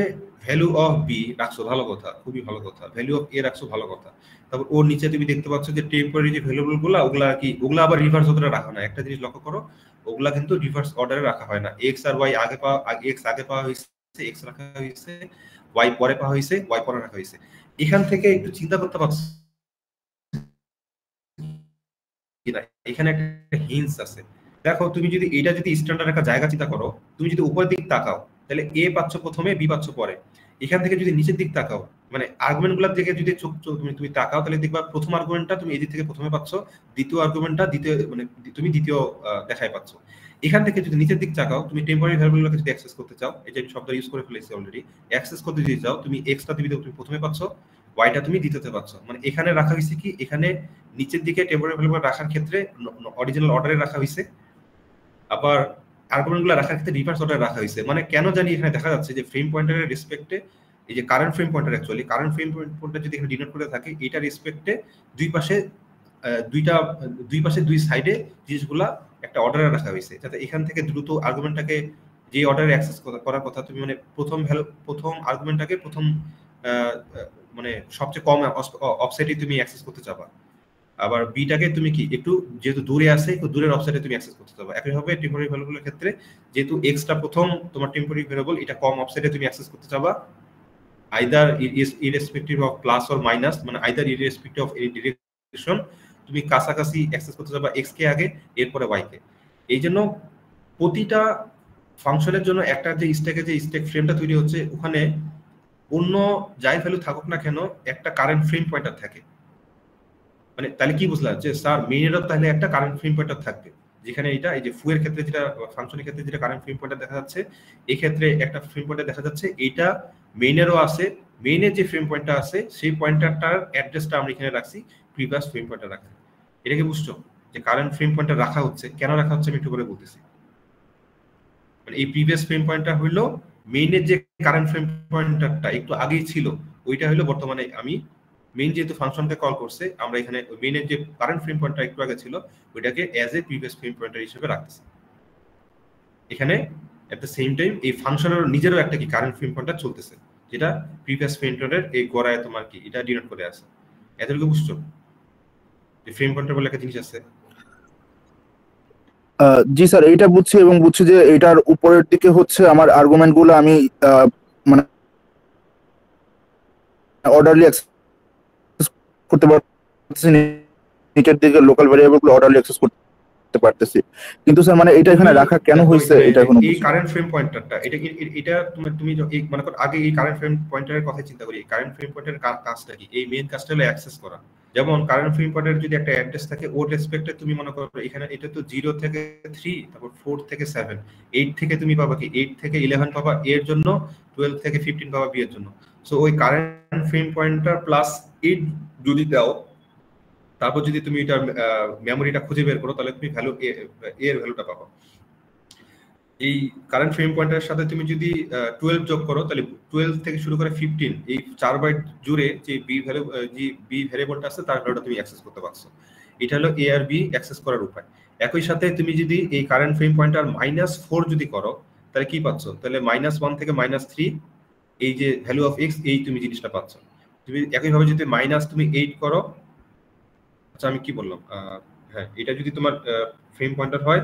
ভ্যালু অফ বি রাখছো, ভালো কথা, খুবই ভালো কথা, ভ্যালু অফ এ রাখছো, ভালো কথা। তারপর ওর নিচে তুমি দেখতে পাচ্ছ যে টেম্পোরারি যে ভ্যালুয়েবল গুলা, ওগুলা কি, ওগুলা আবার রিভার্স অর্ডারে রাখা না। একটা জিনিস লক্ষ্য করো, ওগুলা কিন্তু রিভার্স অর্ডারে রাখা হয় না। এক্স আর ওয়াই আগে পাওয়া, এক্স আগে পাওয়া হয়েছে, এক্স রাখা হয়েছে, ওয়াই পরে পাওয়া হয়েছে, ওয়াই পরে রাখা হয়েছে। এখান থেকে একটু চিন্তা করতে পারছো কিনা, এখানে একটা হিন্টস আছে। দেখো তুমি যদি এটা যদি স্ট্যান্ডার্ড একটা জায়গা চিন্তা করো, তুমি যদি উপরের দিক তাকাও তাহলে এ পাচ্ছ প্রথমে, বি পাচ্ছ পরে। এখান থেকে যদি নিচের দিক তাকাও, মানে আর্গুমেন্ট গুলোর দিকে যদি চোখ তুমি তাকাও, তাহলে দেখবা প্রথম আর্গুমেন্টটা তুমি এই দিক থেকে প্রথমে পাচ্ছ, দ্বিতীয় আর্গুমেন্টটা দ্বিতীয়, মানে তুমি দ্বিতীয় দেখায় পাচ্ছ। এখান থেকে যদি নিচের দিক তাকাও, তুমি টেম্পোরারি ভ্যারিয়েবলগুলোকে যদি অ্যাক্সেস করতে চাও, এই যে শব্দ ইউজ করে ফেলেছি অলরেডি, অ্যাক্সেস করতে যদি চাও, তুমি এক্সটা তুমি প্রথমে পাচ্ছ, ওয়াইটা তুমি দ্বিতীয়তে পাচ্ছ। মানে এখানে রাখা হয়েছে কি, এখানে নিচের দিকে টেম্পোরারি ভ্যারিয়েবল রাখার ক্ষেত্রে অরিজিনাল অর্ডারে রাখা হয়েছে, আবার আর্গুমেন্টগুলো রাখার ক্ষেত্রে রিভার্স অর্ডারে রাখা হয়েছে। মানে কেন জানি এখানে দেখা যাচ্ছে যে ফ্রেম পয়েন্টারের রেসপেক্টে, এই যে current frame pointer, actually current frame pointer যদি এখানে ডিনোট করে থাকে, এটা রেসপেক্টে দুই পাশে দুই সাইডে জিনিসগুলা একটা অর্ডারে রাখা হয়েছে, যাতে এখান থেকে দ্রুত আর্গুমেন্টটাকে যে অর্ডারে অ্যাক্সেস করার কথা, তুমি মানে প্রথম আর্গুমেন্টটাকে প্রথম মানে সবচেয়ে কম অফসেটে তুমি অ্যাক্সেস করতে চাবা। আবার বিটাকে তুমি কি একটু যেহেতু দূরে আছে, একটু দূরের অফসেটে তুমি অ্যাক্সেস করতে চাবা। একইভাবে টেম্পোরারি ভ্যারিয়েবলের ক্ষেত্রে যেহেতু এক্সটা প্রথম তোমার টেম্পোরারি ভ্যারিয়েবল, এটা কম অফসেটে তুমি অ্যাক্সেস করতে চাবা, either irrespective of plus or minus, মানে either irrespective of any direction, তুমি কাছাকাছি অ্যাক্সেস করতে চাবা এক্স কে আগে, এরপরে ওয়াই কে। এই জন্য প্রতিটা ফাংশনের জন্য একটা যে স্ট্যাকে যে স্ট্যাক ফ্রেমটা তৈরি হচ্ছে, ওখানে অন্য যাই ভ্যালু থাকুক না কেন একটা কারেন্ট ফ্রেম পয়েন্টার থাকে। মানে তাহলে কি বুঝলাম যে স্যার মেইনেরও তাহলে একটা কারেন্ট ফ্রেম পয়েন্টার থাকবে, যেখানে এটা এই যে ফুয়ের ক্ষেত্রে যেটা ফাংশনের ক্ষেত্রে যেটা কারেন্ট ফ্রেম পয়েন্টার দেখা যাচ্ছে, এই ক্ষেত্রে একটা ফ্রেম পয়েন্টার দেখা যাচ্ছে, এইটা মেইনেরও আছে। মেইনের যে ফ্রেম পয়েন্টার আছে সেই পয়েন্টারটার অ্যাড্রেসটা আমরা এখানে রাখছি প্রিভিয়াস ফ্রেম পয়েন্টার রাখছি। এটা কি বুঝছো যে কারেন্ট ফ্রেম পয়েন্টার রাখা হচ্ছে, কেন রাখা হচ্ছে আমি একটু করে বলতেছি। মানে এই প্রিভিয়াস ফ্রেম পয়েন্টার হইলো মেইনের যে কারেন্ট ফ্রেম পয়েন্টারটা একটু আগেই ছিল, ওইটা হলো বর্তমানে আমি মেইন যেহেতু ফাংশনকে কল করছে, আমরা এখানে মেইনের যে কারেন্ট ফ্রেম পয়েন্টার একটু আগে ছিল ওইটাকে as a previous frame pointer হিসেবে রাখতেছি। এখানে এট দ্য সেম টাইম এই ফাংশনের নিজেরও একটা কি কারেন্ট ফ্রেম পয়েন্টার চলতেছে, যেটা প্রিভিয়াস ফ্রেম পয়েন্টারের এই গোড়ায় তোমার কি এটা ডিনোট করে আছে। এতটুকু বুঝছো যে ফ্রেম পয়েন্টার বলে একটা জিনিস আছে? জি স্যার, এইটা বুঝছি, এবং বুঝছি যে এটার উপরের দিকে হচ্ছে আমার আর্গুমেন্ট গুলো আমি মানে অর্ডারলি অ্যাক্সেস করতে পারতেছি, নিচের দিকে লোকাল ভ্যারিয়েবল গুলো অর্ডারলি অ্যাক্সেস করতে পারতেছি। কিন্তু স্যার মানে এটা এখানে রাখা কেন হয়েছে এটা এখনো এই কারেন্ট ফ্রেম পয়েন্টারটা এটা তুমি মনে করো আগে এই কারেন্ট ফ্রেম পয়েন্টারের কথা চিন্তা করি। কারেন্ট ফ্রেম পয়েন্টারের কাজটা কি? এই মেইন কাজটা হলো অ্যাক্সেস করা। যেমন কারেন্ট ফ্রেম পয়েন্টারের যদি একটা অ্যাড্রেস থাকে ওর রেসপেক্টে তুমি মনে করো এখানে এটা তো 0 থেকে 3, তারপর 4 থেকে 7, 8 থেকে তুমি পাবা কি 8 থেকে 11 পাবা এর জন্য, 12 থেকে 15 পাবা বি এর জন্য। সো ওই কারেন্ট ফ্রেম পয়েন্টার প্লাস 8 যদি দাও, তারপর যদি তুমি এটা মেমোরিটা খুঁজে বের করো, তাহলে তুমি ভ্যালু এর ভ্যালুটা পাবো। এই কারেন্ট ফ্রেম পয়েন্টারের সাথে তুমি যদি 12 যোগ করো, তাহলে 12 থেকে শুরু করে 15 এই 4 বাইট জুড়ে যে বি ভ্যারিয়েবলটা আছে তার ভ্যালুটা তুমি অ্যাক্সেস করতে পারছো। এটা হলো এ আর বি অ্যাক্সেস করার উপায়। একই সাথে তুমি যদি এই কারেন্ট ফ্রেম পয়েন্টার -4 যদি করো, তাহলে কি পাচ্ছ? তাহলে -1 থেকে -3 এই যে ভ্যালু অফ এক্স, এই তুমি জিনিসটা পাচ্ছ। তুমি একইভাবে যদি তুমি 8 করো, আচ্ছা আমি কি বললাম, হ্যাঁ এটা যদি তোমার ফ্রেম পয়েন্টার হয়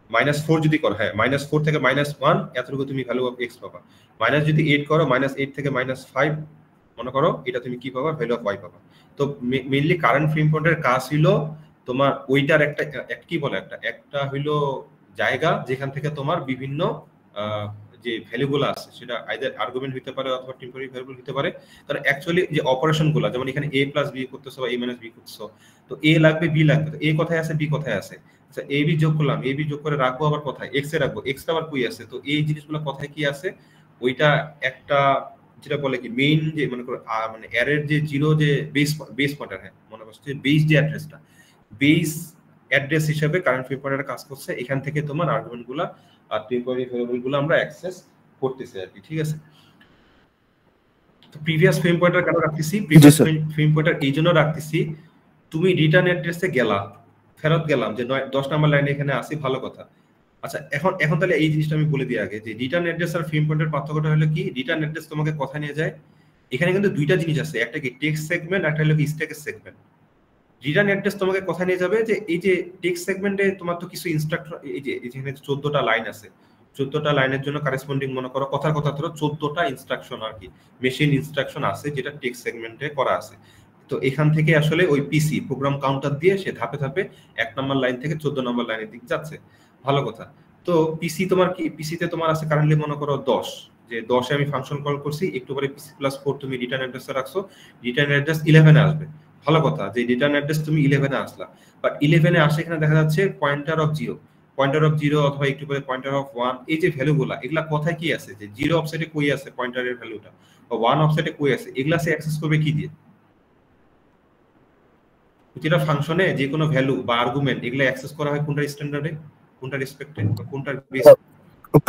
-4 যদি করো, হ্যাঁ -4 থেকে -1 এতটুকু তুমি ভ্যালু অফ এক্স পাবা। মাইনাস যদি 8 করো, -8 থেকে -5 মনে করো, এটা তুমি কি পাবা? ভ্যালু অফ ওয়াই পাবা। তো মেইনলি কারেন্ট ফ্রেম পয়েন্টারের কাজ হলো তোমার ওইটার একটা কি বলে একটা হইলো জায়গা যেখান থেকে তোমার বিভিন্ন যে ভ্যালুগুলো আছে সেটা আইদার আর্গুমেন্ট হতে পারে অথবা টেম্পোরারি ভ্যারিয়েবল হতে পারে। কারণ অ্যাকচুয়ালি যে অপারেশনগুলো, যেমন এখানে a প্লাস বি করতেছো বা a মাইনাস বি করতেছো, তো a লাগবে বি লাগবে, তো a কোথায় আছে বি কোথায় আছে? আচ্ছা এ বি যোগ করলাম, এ বি যোগ করে রাখবো আবার কোথায়? এক্স এ রাখবো, এক্স টা আবার কই আছে? তো এই জিনিসগুলো কোথায় কি আছে ওইটা একটা যেটা বলে কি মেইন যে মনে করো মানে অ্যারের যে জিরো যে বেস পয়েন্টার, হ্যাঁ মনে করছে বেস যে অ্যাড্রেসটা, বেস অ্যাড্রেস হিসেবে কারেন্ট ফ্রেম পয়েন্টার কাজ করছে। এখান থেকে তোমার আর্গুমেন্টগুলো আর টেম্পোরারি ভ্যারিয়েবলগুলো আমরা অ্যাক্সেস করতেছি আর কি, ঠিক আছে? তো প্রিভিয়াস ফ্রেম পয়েন্টার কেন রাখতেছি? প্রিভিয়াস ফ্রেম পয়েন্টার এই জন্য রাখতেছি, তুমি রিটার্ন অ্যাড্রেসে গেলা, ফেরত গেলাম যে 10 নম্বর লাইনে এখানে আসি, ভালো কথা। আচ্ছা এখন তাহলে এই জিনিসটা আমি বলে দিই আগে যে রিটার্ন অ্যাড্রেস আর ফ্রেম পয়েন্টার পার্থক্যটা হলো কি? রিটার্ন অ্যাড্রেস তোমাকে কোথায় নিয়ে যায়? এখানে কিন্তু দুইটা জিনিস আছে, একটা কি টেক্সট সেগমেন্ট, একটা হলো স্ট্যাকের সেগমেন্ট। রিটার্ন অ্যাড্রেস তোমাকে কোথায় নিয়ে যাবে? যে এই যে টেক্সট সেগমেন্টে তোমার তো কিছু ইনস্ট্রাকশন, এই যে এখানে 14টা লাইন আছে, 14টা লাইনের জন্য কারেসপন্ডিং মনে করো কথার কথা ধরো 14টা ইনস্ট্রাকশন আর কি মেশিন ইনস্ট্রাকশন আছে যেটা টেক্সট সেগমেন্টে করা আছে। তো এখান থেকে আসলে ওই পিসি প্রোগ্রাম কাউন্টার দিয়ে সে ধাপে ধাপে 1 নম্বর লাইন থেকে 14 নম্বর লাইনের দিকে যাচ্ছে, ভালো কথা। তো পিসি তোমার কি, পিসিতে তোমার আছে কারেন্টলি মনে করো 10, যে 10 এ আমি ফাংশন কল করছি, একটু পরে পিসি প্লাস 4 তুমি রিটার্ন অ্যাড্রেসে রাখছো, রিটার্ন অ্যাড্রেস 11 এ আসবে, ভালো কথা। যে রিটার্ন অ্যাড্রেস তুমি 11 এ আসলা, বাট 11 এ আসে এখানে দেখা যাচ্ছে পয়েন্টার অফ 0 অথবা একটু পরে পয়েন্টার অফ 1, এই যে ভ্যালুগুলা এগুলা কোথায় কি আছে? যে 0 অফসেটে কই আছে পয়েন্টারের ভ্যালুটা, বা 1 অফসেটে কই আছে, এগুলা সে অ্যাক্সেস করবে কি দিয়ে? প্রতিটা ফাংশনে যে কোনো ভ্যালু বা আর্গুমেন্ট এগুলা অ্যাক্সেস করা হয় কোনটা স্ট্যান্ডার্ডে, কোনটা রেসপেক্টে, বা কোনটার বেস?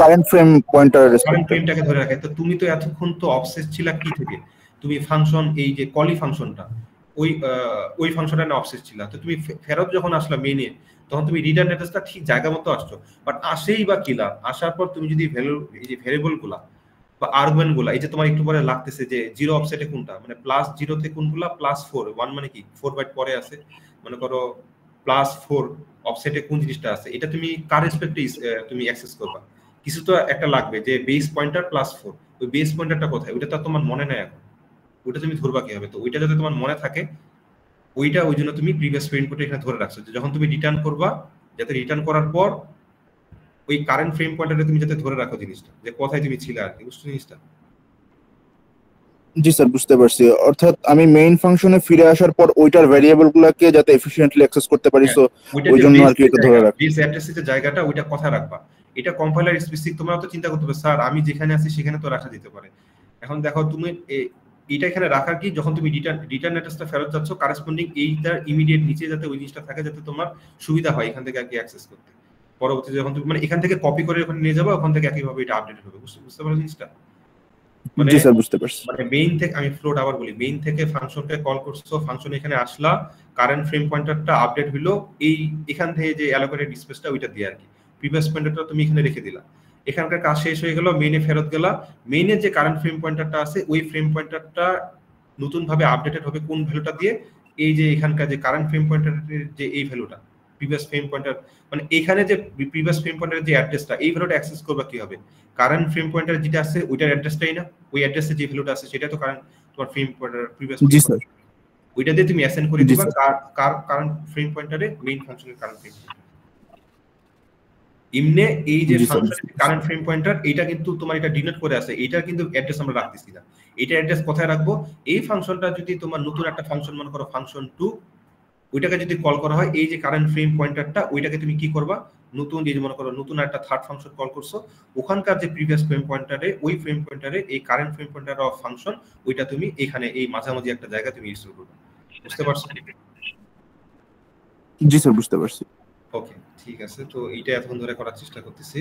কারেন্ট ফ্রেম পয়েন্টারের রেসপেক্টে, কারেন্ট ফ্রেমটাকে ধরে রাখে। তো তুমি তো এতক্ষণ তো অবসেস ছিলা কি থেকে? তুমি ফাংশন এই যে কলি ফাংশনটা, ওই ফাংশনটা না অবসেস ছিলা। তো তুমি ফেরত যখন আসলা মেইনে, তখন তুমি রিটার্ন অ্যাড্রেসটা ঠিক জায়গা মতো আসছো, বাট আসেই বা কিলা আসার পর তুমি যদি ভ্যালু এই যে ভ্যারিয়েবল গুলা বা আর্গুমেন্ট গুলা, এই যে তোমার একটু পরে লাগতেছে যে 0 অফসেটে কোনটা, মানে +0 তে কোনগুলা, +4 1 মানে কি 4 বাইট পরে আছে, মনে করো +4 অফসেটে কোন জিনিসটা আছে, এটা তুমি কার রেসপেক্টে তুমি অ্যাক্সেস করবা? কিছু তো একটা লাগবে যে বেস পয়েন্টার +4, ওই বেস পয়েন্টারটা কোথায়? ওইটা তো তোমার মনে নাই এখন, ওইটা তুমি ধরবা কিভাবে? তো ওইটা যাতে তোমার মনে থাকে, ওইটা ওই জন্য তুমি প্রিভিয়াস ফ্রেম পয়েন্টার এখানে ধরে রাখছো, যে যখন তুমি রিটার্ন করবা, যাতে রিটার্ন করার পর ওই কারেন্ট ফ্রেম পয়েন্টারে তুমি যাতে ধরে রাখো জিনিসটা, যে কোথায় তুমি ছিলে আর কি, বুঝছো জিনিসটা? জি স্যার বুঝতে পারছি। অর্থাৎ আমি মেইন ফাংশনে ফিরে আসার পর ওইটার ভ্যারিয়েবল গুলাকে যাতে এফিশিয়েন্টলি অ্যাক্সেস করতে পারি, সো ওই জন্য আর কি এটা ধরে রাখি। বেস অ্যাড্রেসের যে জায়গাটা ওইটা কোথায় রাখবা, এটা কম্পাইলার স্পেসিফিক। তোমরা তো চিন্তা করতে পারো স্যার আমি যেখানে আছি সেখানে তো রাখা যেতে পারে। এখন দেখো তুমি এটা এখানে রাখার কি, যখন তুমি রিটার্ন অ্যাড্রেসটা ফেরত যাচ্ছ, কারেসপন্ডিং এইটার ইমিডিয়েট নিচে যাতে ওই জিনিসটা থাকে, যাতে তোমার সুবিধা হয় এখান থেকে আর কি অ্যাক্সেস করতে। পরবর্তীতে যখন তুমি মানে এখান থেকে কপি করে ওখানে নিয়ে যাবো, ওখান থেকে একইভাবে এটা আপডেট হবে, বুঝতে পারো জিনিসটা? মানে জি স্যার বুঝতে পারছি। মানে মেইন থেকে আমি ফ্লোট আবার বলি, মেইন থেকে ফাংশনকে কল করছো, ফাংশন এখানে আসলা, কারেন্ট ফ্রেম পয়েন্টারটা আপডেট হলো এই এখান থেকে যে অ্যালোকেটেড স্পেসটা ওইটা দিয়ে আর কি, প্রিভিয়াস পয়েন্টারটা তুমি এখানে রেখে দিলা, এখানকার কাজ শেষ হয়ে গেল, মেইনে ফেরত গেলা। মেইনে যে কারেন্ট ফ্রেম পয়েন্টারটা আছে ওই ফ্রেম পয়েন্টারটা নতুন ভাবে আপডেটেড হবে কোন ভ্যালুটা দিয়ে, এই যে এখানকার যে কারেন্ট ফ্রেম পয়েন্টারের যে এই ভ্যালুটা, প্রিভিয়াস ফ্রেম পয়েন্টার মানে এখানে যে প্রিভিয়াস ফ্রেম পয়েন্টারের যে অ্যাড্রেসটা, এই ভ্যালুটা অ্যাক্সেস করবা কি হবে, কারেন্ট ফ্রেম পয়েন্টার যেটা আছে ওইটার অ্যাড্রেসটাই না, ওই অ্যাড্রেসে যে ভ্যালুটা আছে সেটা তো কারেন্ট তোমার ফ্রেম পয়েন্টার প্রিভিয়াস। জি স্যার। ওইটা দিয়ে তুমি অ্যাসাইন করে দিবা কারেন্ট ফ্রেম পয়েন্টারে মেইন ফাংশনের কারেন্ট ফ্রেম পয়েন্টার। এমনি এই যে ফাংশন কারেন্ট ফ্রেম পয়েন্টার এটা কিন্তু তোমার এটা ডিনোট করে আছে, এটা কিন্তু অ্যাড্রেস আমরা রাখতেছি না। এটা অ্যাড্রেস কোথায় রাখবো, এই ফাংশনটা যদি তোমার নতুন একটা ফাংশন মনে করো ফাংশন 2, ওইটাকে যদি কল করা হয় এই যে কারেন্ট ফ্রেম পয়েন্টারটা ওইটাকে তুমি কি করবা, নতুন যে মনে করো নতুন একটা থার্ড ফাংশন কল করছো, ওখানকার যে প্রিভিয়াস ফ্রেম পয়েন্টারে ওই ফ্রেম পয়েন্টারে এই current frame pointer of function ওইটা তুমি এখানে এই মাঝামাঝি একটা জায়গা তুমি ইনস্টল করবে। বুঝতে পারছো? জি স্যার বুঝতে পারছি। ওকে ঠিক আছে, তো এইটা এখন ধরে করার চেষ্টা করতেছি।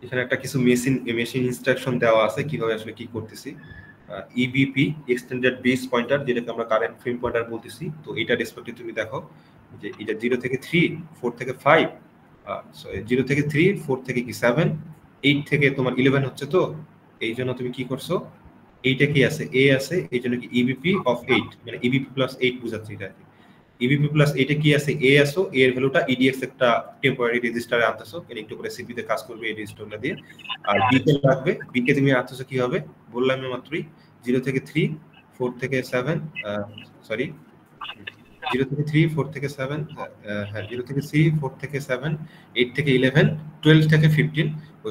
এখানে একটা কিছু মেশিন ইনস্ট্রাকশন দেওয়া আছে কিভাবে আসলে কি করতেছি। ইবিপি এক্সটেন্ডেড বেস পয়েন্টার যেটাকে আমরা কারেন্ট ফ্রেম পয়েন্টার বলতেছি, তো এটা রেসপেক্টিভ তুমি দেখো যে এটা 0 থেকে 3, 4 থেকে 5, 0 থেকে 3, 4 থেকে কি 7, 8 থেকে তোমার 11 হচ্ছে, তো এই জন্য তুমি কি করছো, এইটা কি আছে এ আছে, এই জন্য কি ইবিপি অফ 8 মানে ইবিপি প্লাস 8 বুঝাচ্ছে এটা। ইবিপি প্লাস 8 এ কি আছে এ আসো, এ এর ভ্যালুটা ইডিএক্স একটা টেম্পোরারি রেজিস্টারে আনতেছো, এর একটু করে সিপি তে কাজ করবে এই রেজিস্টারটা দিয়ে। আর বি কে রাখবে, বি কে তুমি আনতেছো কি হবে বললাম আমি মাত্রই, 0 থেকে 3, 4 থেকে 7, সরি 0 থেকে 3, 4 থেকে 7, হ্যাঁ 0 থেকে 3, 4 থেকে 7, 8 থেকে 11, 12 থেকে 15।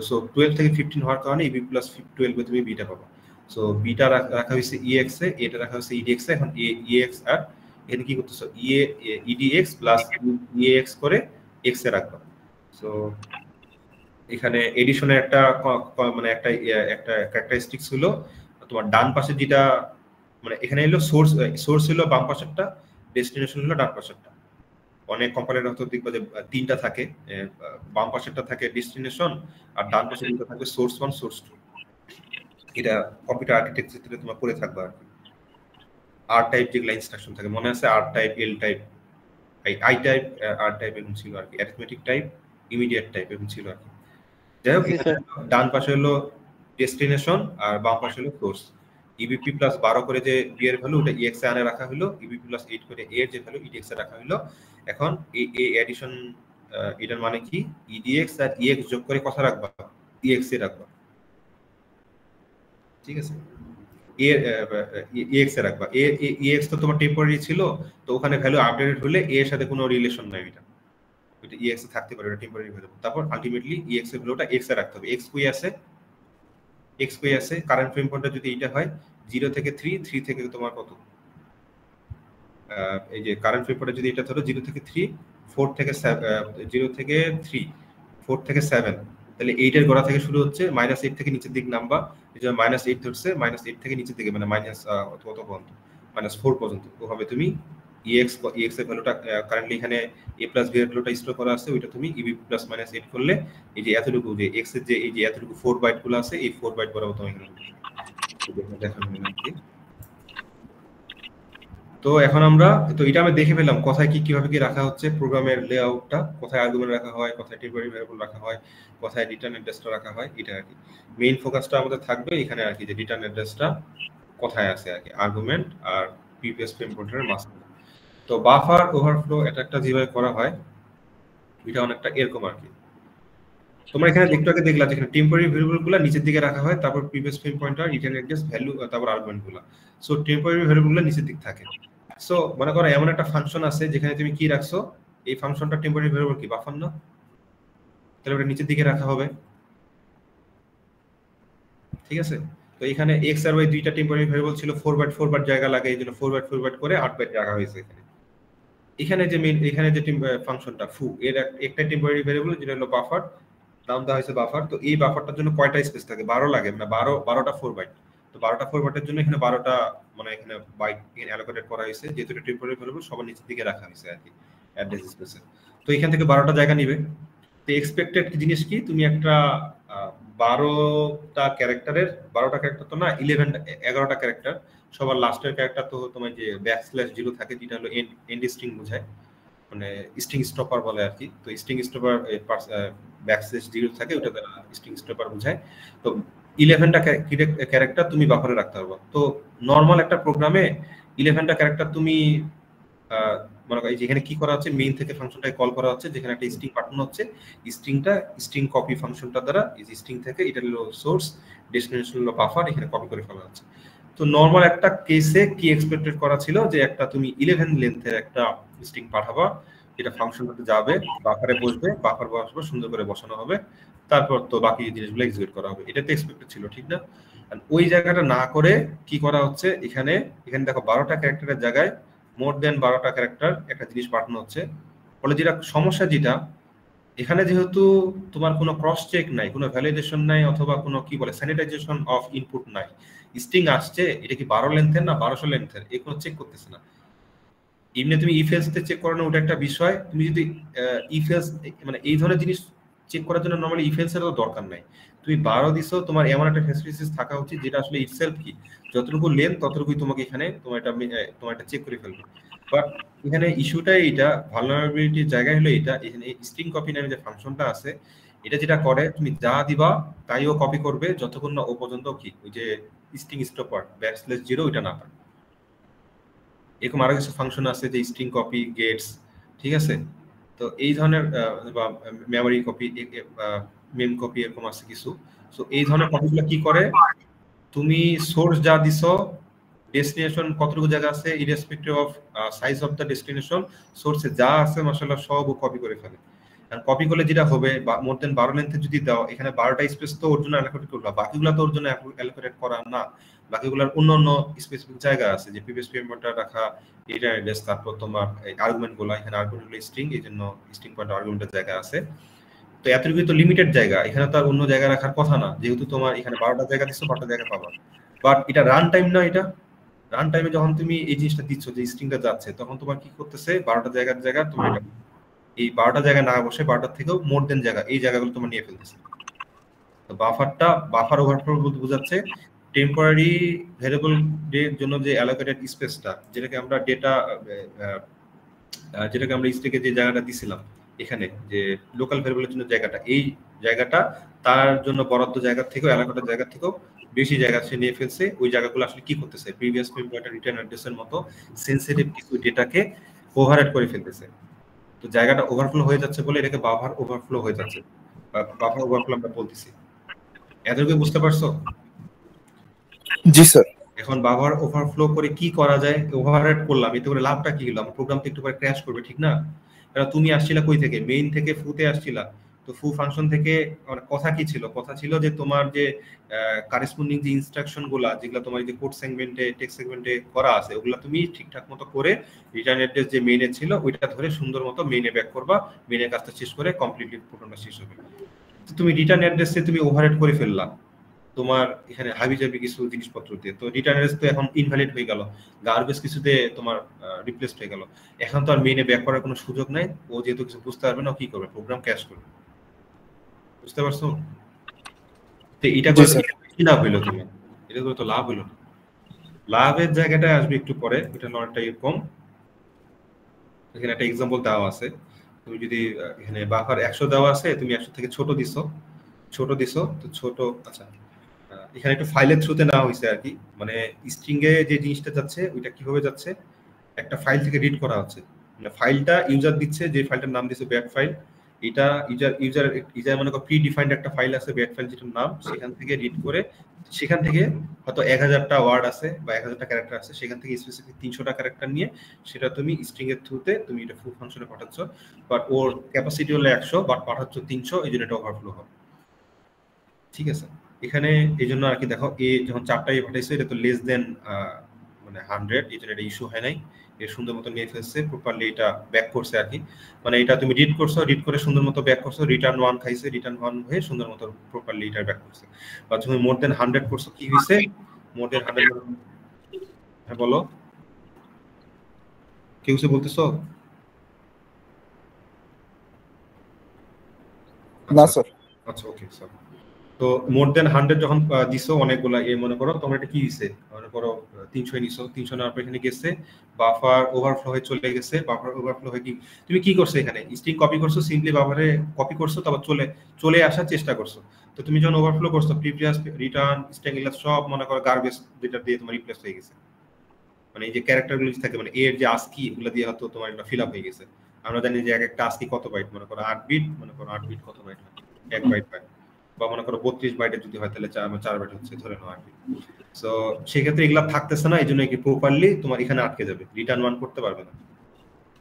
সো 12 থেকে 15 হওয়ার কারণে ইবি প্লাস 12 এ তুমি বিটা পাবা। সো বিটা রাখা হয়েছে ইএক্স এ, এটা রাখা হয়েছে ইডিএক্স এ। এখন ইএক্স আর এখানে কি করতেছো ইডিএক্স প্লাস ইএক্স করে এক্স এ রাখবা। সো এখানে এডিশনের একটা মানে একটা ক্যারেক্টারিস্টিক ছিল তোমার ডান পাশে যেটা মানে এখানে হলো সোর্স হলো বাম পাশেরটা, ডেস্টিনেশন হলো ডান পাশেরটা। অনেক কোম্পানির হয়তো দেখবা যে তিনটা থাকে, বাম পাশেরটা থাকে ডেস্টিনেশন আর ডান পাশে যেটা থাকে সোর্স 1 সোর্স 2। এটা কম্পিউটার আর্কিটেকচারে তোমরা পড়ে থাকবা আর কি। আর টাইপ যেগুলো ইনস্ট্রাকশন থাকে মনে আছে, R type, L type, I type, R type এরকম ছিল আর কি, অ্যারিথমেটিক টাইপ, ইমিডিয়েট টাইপ এরকম ছিল আর কি। যাই হোক ডান পাশে হলো ডেস্টিনেশন আর বাম পাশে হলো সোর্স। ইবিপি প্লাস 12 করে যে বি এর ভ্যালু ওটা ইএক্স এ আনে রাখা হলো, ইবিপি প্লাস 8 করে এ এর যে ভ্যালু ইডিএক্স এ রাখা হলো। এখন এই এডিশন এটার মানে কি ইডিএক্স আর ইএক্স যোগ করে কথা রাখবা, ইএক্স এ রাখবা, ঠিক আছে, ইএক্স এ রাখবা। ইএক্স তো তোমার টেম্পোরারি ছিল, তো ওখানে ভ্যালু আপডেটেড হলে এ এর সাথে কোনো রিলেশন নাই, ওইটা ইএক্স এ থাকতে পারে, ওটা টেম্পোরারি ভ্যালু। তারপর আলটিমেটলি ইএক্স এর ভ্যালুটা এক্স এ রাখতে হবে। এক্স কই আছে, এক্স কই আছে, কারেন্ট ফ্রেম পয়েন্টার যদি এইটা হয় 0 থেকে 3, 3 থেকে তোমার কত, এই যে কারেন্ট ফ্রেম পয়েন্টার যদি এটা ধরো 0 থেকে 3, 4 থেকে 0 থেকে 3, 4 থেকে 7, তাহলে 8 এর গোড়া থেকে শুরু হচ্ছে, -8 থেকে নিচের দিক নামবা, এই যে -8 ধরছে, -8 থেকে নিচের দিকে মানে মাইনাস কত পর্যন্ত, -4 পর্যন্ত। ওভাবে তুমি ইএক্স এর ভ্যালুটা কারেন্টলি এখানে a প্লাস b এর ভ্যালুটা স্টোর করা আছে, ওইটা তুমি ইবি প্লাস -8 করলে এই যে এতটুকু যে x এর যে এই যে এতটুকু 4 বাইট গুলো আছে, এই 4 বাইট বরাবর তুমি এখানে দেখানো হলো আর কি। তো এখন আমরা তো এটা আমি দেখে পেলাম কোথায় কি কিভাবে কি রাখা হচ্ছে প্রোগ্রামের লেআউটটা, কোথায় আর্গুমেন্ট রাখা হয়, কোথায় টেম্পোরারি ভ্যারিয়েবল রাখা হয়, কোথায় রিটার্ন অ্যাড্রেসটা রাখা হয়, এটা আর কি মেইন ফোকাসটা আমাদের থাকবে এখানে আর কি, যে রিটার্ন অ্যাড্রেসটা কোথায় আছে আর কি, আর্গুমেন্ট আর প্রিভিয়াস ফ্রেম পয়েন্টারের মাঝখানে। তো বাফার ওভারফ্লো এটা যেভাবে করা হয় এটা অনেকটা এরকম আর কি। তোমরা এখানে একটু আগে দেখলা যেখানে টেম্পোরারি ভ্যারিয়েবলগুলো নিচের দিকে রাখা হয়, তারপর previous frame pointer, return address, value, তারপর আর্গুমেন্টগুলো। সো টেম্পোরারি ভ্যারিয়েবলগুলো নিচের দিকে থাকে। সো মনে করো এমন একটা ফাংশন আছে যেখানে তুমি কি রাখছো, এই ফাংশনটা টেম্পোরারি ভ্যারিয়েবল কি বাফার না, তাহলে ওটা নিচের দিকে রাখা হবে, ঠিক আছে। তো এখানে x আর y দুইটা টেম্পোরারি ভ্যারিয়েবল ছিল, 4 বাইট জায়গা লাগে, এই জন্য 4 বাইট করে 8 বাইট রাখা হয়েছে এখানে। এখানে যে ফাংশনটা ফু এর একটা টেম্পোরারি ভ্যারিয়েবল যেটা হলো বাফার, নাম দেওয়া হয়েছে বাফার। তো এই বাফারটার জন্য কয়টা স্পেস থাকে, 12 লাগে, মানে 12টা 4 বাইট। তো 12টা 4 বাইটের জন্য এখানে 12টা মানে এখানে বাইট এখানে অ্যালোকেটেড করা হয়েছে, যেহেতু এটা টেম্পোরারি ভ্যারিয়েবল সবার নিচের দিকে রাখা হয়েছে আর কি অ্যাড্রেস স্পেসে। তো এখান থেকে 12টা জায়গা নিবে। তো এক্সপেক্টেড জিনিস কি, তুমি একটা 12টা ক্যারেক্টারের, 12টা ক্যারেক্টার তো না, 11টা ক্যারেক্টার, সবার লাস্টের ক্যারেক্টার তো তোমার যে \0 থাকে যেটা হলো এন্ড স্ট্রিং বোঝায়, মানে স্ট্রিং স্টপার বলে আর কি। তো স্ট্রিং স্টপার ব্যাকস্ল্যাশ 0 থাকে, ওটা দ্বারা স্ট্রিং স্টপার বোঝায়। তো 11টা ক্যারেক্টার তুমি বাফারে রাখতে পারবে। তো নর্মাল একটা প্রোগ্রামে 11টা ক্যারেক্টার তুমি মনে করো যেখানে কি করা হচ্ছে, মেইন থেকে ফাংশনটাকে কল করা হচ্ছে, যেখানে একটা স্ট্রিং পাঠানো হচ্ছে, স্ট্রিংটা স্ট্রিং কপি ফাংশনটা দ্বারা এই স্ট্রিং থেকে এটা হলো সোর্স, ডেস্টিনেশন হলো বাফার, এখানে কপি করে ফেলা হচ্ছে। তো নর্মাল একটা কেসে কি এক্সপেক্টেড করা ছিল যে একটা তুমি 11 লেন্থের একটা স্ট্রিং পাঠাবা, এটা ফাংশনটাতে যাবে, বাফারে বসবে, বাফার বসবে, সুন্দর করে বসানো হবে, তারপর তো বাকি জিনিসগুলো এক্সিকিউট করা হবে। এটা তো এক্সপেক্টেড ছিল, ঠিক না? ওই জায়গাটা না করে কি করা হচ্ছে, এখানে দেখো 12টা ক্যারেক্টারের জায়গায় মোর দেন 12টা ক্যারেক্টার একটা জিনিস পাঠানো হচ্ছে। ফলে যেটা সমস্যা, যেটা এখানে যেহেতু তোমার কোনো ক্রস চেক নাই, কোনো ভ্যালিডেশন নাই, অথবা কোনো কি বলে স্যানিটাইজেশন অফ ইনপুট নাই, স্ট্রিং আসছে এটা কি 12 লেন্থের না 1200 লেন্থের, এই কোনো চেক করতেছে না। এমনি তুমি ইফ এলস তে চেক করানো ওটা একটা বিষয়, তুমি যদি ইফ এলস মানে এই ধরনের জিনিস চেক করার জন্য নরমালি ইফ এলস এর দরকার নাই। তুমি 12 দিছো, তোমার এমন একটা ফ্যাসিলিটিস থাকা উচিত যেটা আসলে ইটসেলফ কি যতটুকু লেন্থ ততটুকুই তোমাকে এখানে তোমার এটা চেক করে ফেলবে। বাট এখানে ইস্যুটা এইটা, ভালনারেবিলিটির জায়গায় হলো এটা, এখানে স্ট্রিং কপি নামে যে ফাংশনটা আছে, এটা যেটা করে তুমি যা দিবা তাই ও কপি করবে যতক্ষণ না ও পর্যন্ত কি ওই যে স্ট্রিং স্টপার \0 ওইটা না পায়। এরকম আরো কিছু ফাংশন আছে যে স্ট্রিং কপি, গেটস, ঠিক আছে? তো এই ধরনের বা মেমরি কপি, মেম কপি, এরকম আছে কিছু। সো এই ধরনের কপিগুলো কি করে, তুমি সোর্স যা দিছো, ডেস্টিনেশন কতটুকু জায়গা আছে irrespective of size of the destination, সোর্সে যা আছে মাশাআল্লাহ সব কপি করে ফেলে। আর কপি করলে যেটা হবে, মোর দেন 12 লেন্থে যদি দাও, এখানে 12টা স্পেস তো ওর জন্য অ্যালোকেট করবা, বাকিগুলো তো ওর জন্য অ্যালোকেট করা না, বাকিগুলোর অন্য স্পেসিফিক জায়গা আছে, যে প্রিভিয়াস পয়েন্টার রাখা, এটা অ্যাড্রেস, তারপর তোমার আর্গুমেন্ট গুলো, এখানে আর্গুমেন্ট হলো স্ট্রিং, এই জন্য স্ট্রিং পয়েন্টার আর্গুমেন্টের জায়গা আছে। তো এতটুকু তো লিমিটেড জায়গা, এখানে তো আর অন্য জায়গা রাখার কথা না, যেহেতু তোমার এখানে 12টা জায়গা দিচ্ছ, 12টা জায়গা পাবা। বাট এটা রান টাইম না, এটা রান টাইমে যখন তুমি এই জিনিসটা দিচ্ছ, যে স্ট্রিংটা যাচ্ছে, তখন তোমার কি করতেছে, 12টা জায়গা তোমার এটা এই 12টা জায়গা না বসে 12টার থেকেও মোর দেন জায়গা, এই জায়গাগুলো তোমার নিয়ে ফেলতেছে। তো বাফার ওভারফ্লো বলতে বোঝাচ্ছে টেম্পোরারি ভেরিয়েবল এর জন্য যে অ্যালোকেটেড স্পেসটা, যেটাকে আমরা স্ট্যাকে যে জায়গাটা দিছিলাম, এখানে যে লোকাল ভেরিয়েবলের জন্য জায়গাটা, এই জায়গাটা তার জন্য বরাদ্দ জায়গা থেকেও, অ্যালোকেটেড জায়গা থেকেও বেশি জায়গা সে নিয়ে ফেলছে। ওই জায়গাগুলো আসলে কি করতেছে, প্রিভিয়াস পয়েন্টার রিটার্ন অ্যাড্রেসের মতো সেনসিটিভ কিছু ডেটাকে ওভাররাইড করে ফেলতেছে। তো জায়গাটা ওভারফ্লো হয়ে যাচ্ছে বলে এটাকে বাফার ওভারফ্লো হয়ে যাচ্ছে, বাফার ওভারফ্লো আমরা বলতেছি। এতটুকু বুঝতে পারছো? জি স্যার। এখন বাফার ওভারফ্লো করে কি করা যায়, ওভাররাইড করলাম, এতে করে লাভটা কি হলো, আমার প্রোগ্রাম তো একটু পরে ক্র্যাশ করবে, ঠিক না? কারণ তুমি আসছিলা কই থেকে, মেইন থেকে ফুতে আসছিলা। তো ফু ফাংশন থেকে কথা কি ছিল, কথা ছিল যে তোমার যে কারেসপন্ডিং যে ইনস্ট্রাকশন গুলা, যেগুলো তোমার যে কোড সেগমেন্টে, টেক্সট সেগমেন্টে করা আছে, ওগুলা তুমি ঠিকঠাক মতো করে রিটার্ন অ্যাড্রেস যে মেইনে ছিল ওইটা ধরে সুন্দর মতো মেইনে ব্যাক করবা, মেইনের কাজটা শেষ করে কমপ্লিটলি প্রোগ্রামটা শেষ হবে। তো তুমি রিটার্ন অ্যাড্রেসে তুমি ওভাররাইড করে ফেললা তোমার এখানে হাবিজাবি কিছু জিনিসপত্র দিয়ে। তো রিটার্ন অ্যাড্রেস তো এখন ইনভ্যালিড হয়ে গেল, গার্বেজ কিছুতে তোমার রিপ্লেসড হয়ে গেল। এখন তো আর মেইনে ব্যাক করার কোনো সুযোগ নাই, ও যেহেতু কিছু বুঝতে পারবে না, কি করবে, প্রোগ্রাম ক্র্যাশ করবে। বুঝতে পারছো? তো এটা করে কি লাভ হইলো তোমার, এটা করে তো লাভ হইলো না। লাভের জায়গাটা আসবে একটু পরে, এটা অনেকটা কম। এখানে একটা এক্সাম্পল দেওয়া আছে, তুমি যদি এখানে বাফার 100 দেওয়া আছে, তুমি 100 থেকে ছোট দিছো, তো ছোট, আচ্ছা এখানে একটু ফাইলের থ্রুতে নেওয়া হয়েছে আর কি, মানে স্ট্রিং এ যে জিনিসটা যাচ্ছে ওইটা কিভাবে যাচ্ছে, একটা ফাইল থেকে রিড করা হচ্ছে, মানে ফাইলটা ইউজার দিচ্ছে, যে ফাইলটার নাম দিচ্ছে ব্যাট ফাইল, এটা ইউজার মনে করো প্রি ডিফাইন্ড একটা ফাইল আছে ব্যাট ফাইল যেটার নাম, সেখান থেকে রিড করে, সেখান থেকে হয়তো 1000টা ওয়ার্ড আছে বা 1000টা ক্যারেক্টার আছে, সেখান থেকে স্পেসিফিক 300টা ক্যারেক্টার নিয়ে সেটা তুমি স্ট্রিং এর থ্রুতে তুমি এটা ফুল ফাংশনে পাঠাচ্ছ, বাট ওর ক্যাপাসিটি হলো 100 বাট পাঠাচ্ছ 300, এই জন্য এটা ওভারফ্লো হবে। ঠিক আছে, এখানে এই জন্য আর কি দেখো, এ যখন 4টা পাঠাইছে, এটা তো লেস দেন মানে 100, এই জন্য এটা ইস্যু হয় নাই, এর সুন্দর মতো নিয়ে ফেলছে, প্রপারলি এটা ব্যাক করছে আর কি, মানে এটা তুমি রিড করছো, রিড করে সুন্দর মতো ব্যাক করছো, রিটার্ন 1 খাইছে, রিটার্ন 1 হয়ে সুন্দর মতো প্রপারলি এটা ব্যাক করছে। বা তুমি মোর দেন 100 করছো, কি হইছে, মোর দেন 100, হ্যাঁ বলো, কি হইছে বলতেছো? না স্যার। আচ্ছা ওকে স্যার। তো মোর দেন 100 যখন দিছো অনেকগুলা মনে করো তোমরা এটা কি দিছে, মনে করো 300 নিছো, 300 নেওয়ার পর এখানে গেছে বাফার ওভারফ্লো হয়ে চলে গেছে। বাফার ওভারফ্লো হয়ে কি তুমি কি করছো, এখানে স্ট্রিং কপি করছো, সিম্পলি বাফারে কপি করছো, তারপর চলে আসার চেষ্টা করছো। তো তুমি যখন ওভারফ্লো করছো প্রিভিয়াস রিটার্ন স্ট্রিং এগুলো সব মনে করো গার্বেজ ডেটা দিয়ে তোমার রিপ্লেস হয়ে গেছে। মানে এই যে ক্যারেক্টারগুলো থাকে, মানে এর যে আস্কি এগুলো দিয়ে হয়তো তোমার এটা ফিল আপ হয়ে গেছে। আমরা জানি যে এক একটা আস্কি কত বাইট, মনে করো 8 বিট, মনে করো 8 বিট কত বাইট হয়, 1 বাইট পায়, বা মনে করো 32 বাইটের যদি হয় তাহলে 4 বাইট হচ্ছে, ধরে নাও 8 বিট। সো সেক্ষেত্রে এগুলা থাকতেছে না, এই জন্য কি প্রপারলি তোমার এখানে আটকে যাবে, রিটার্ন 1 করতে পারবে না,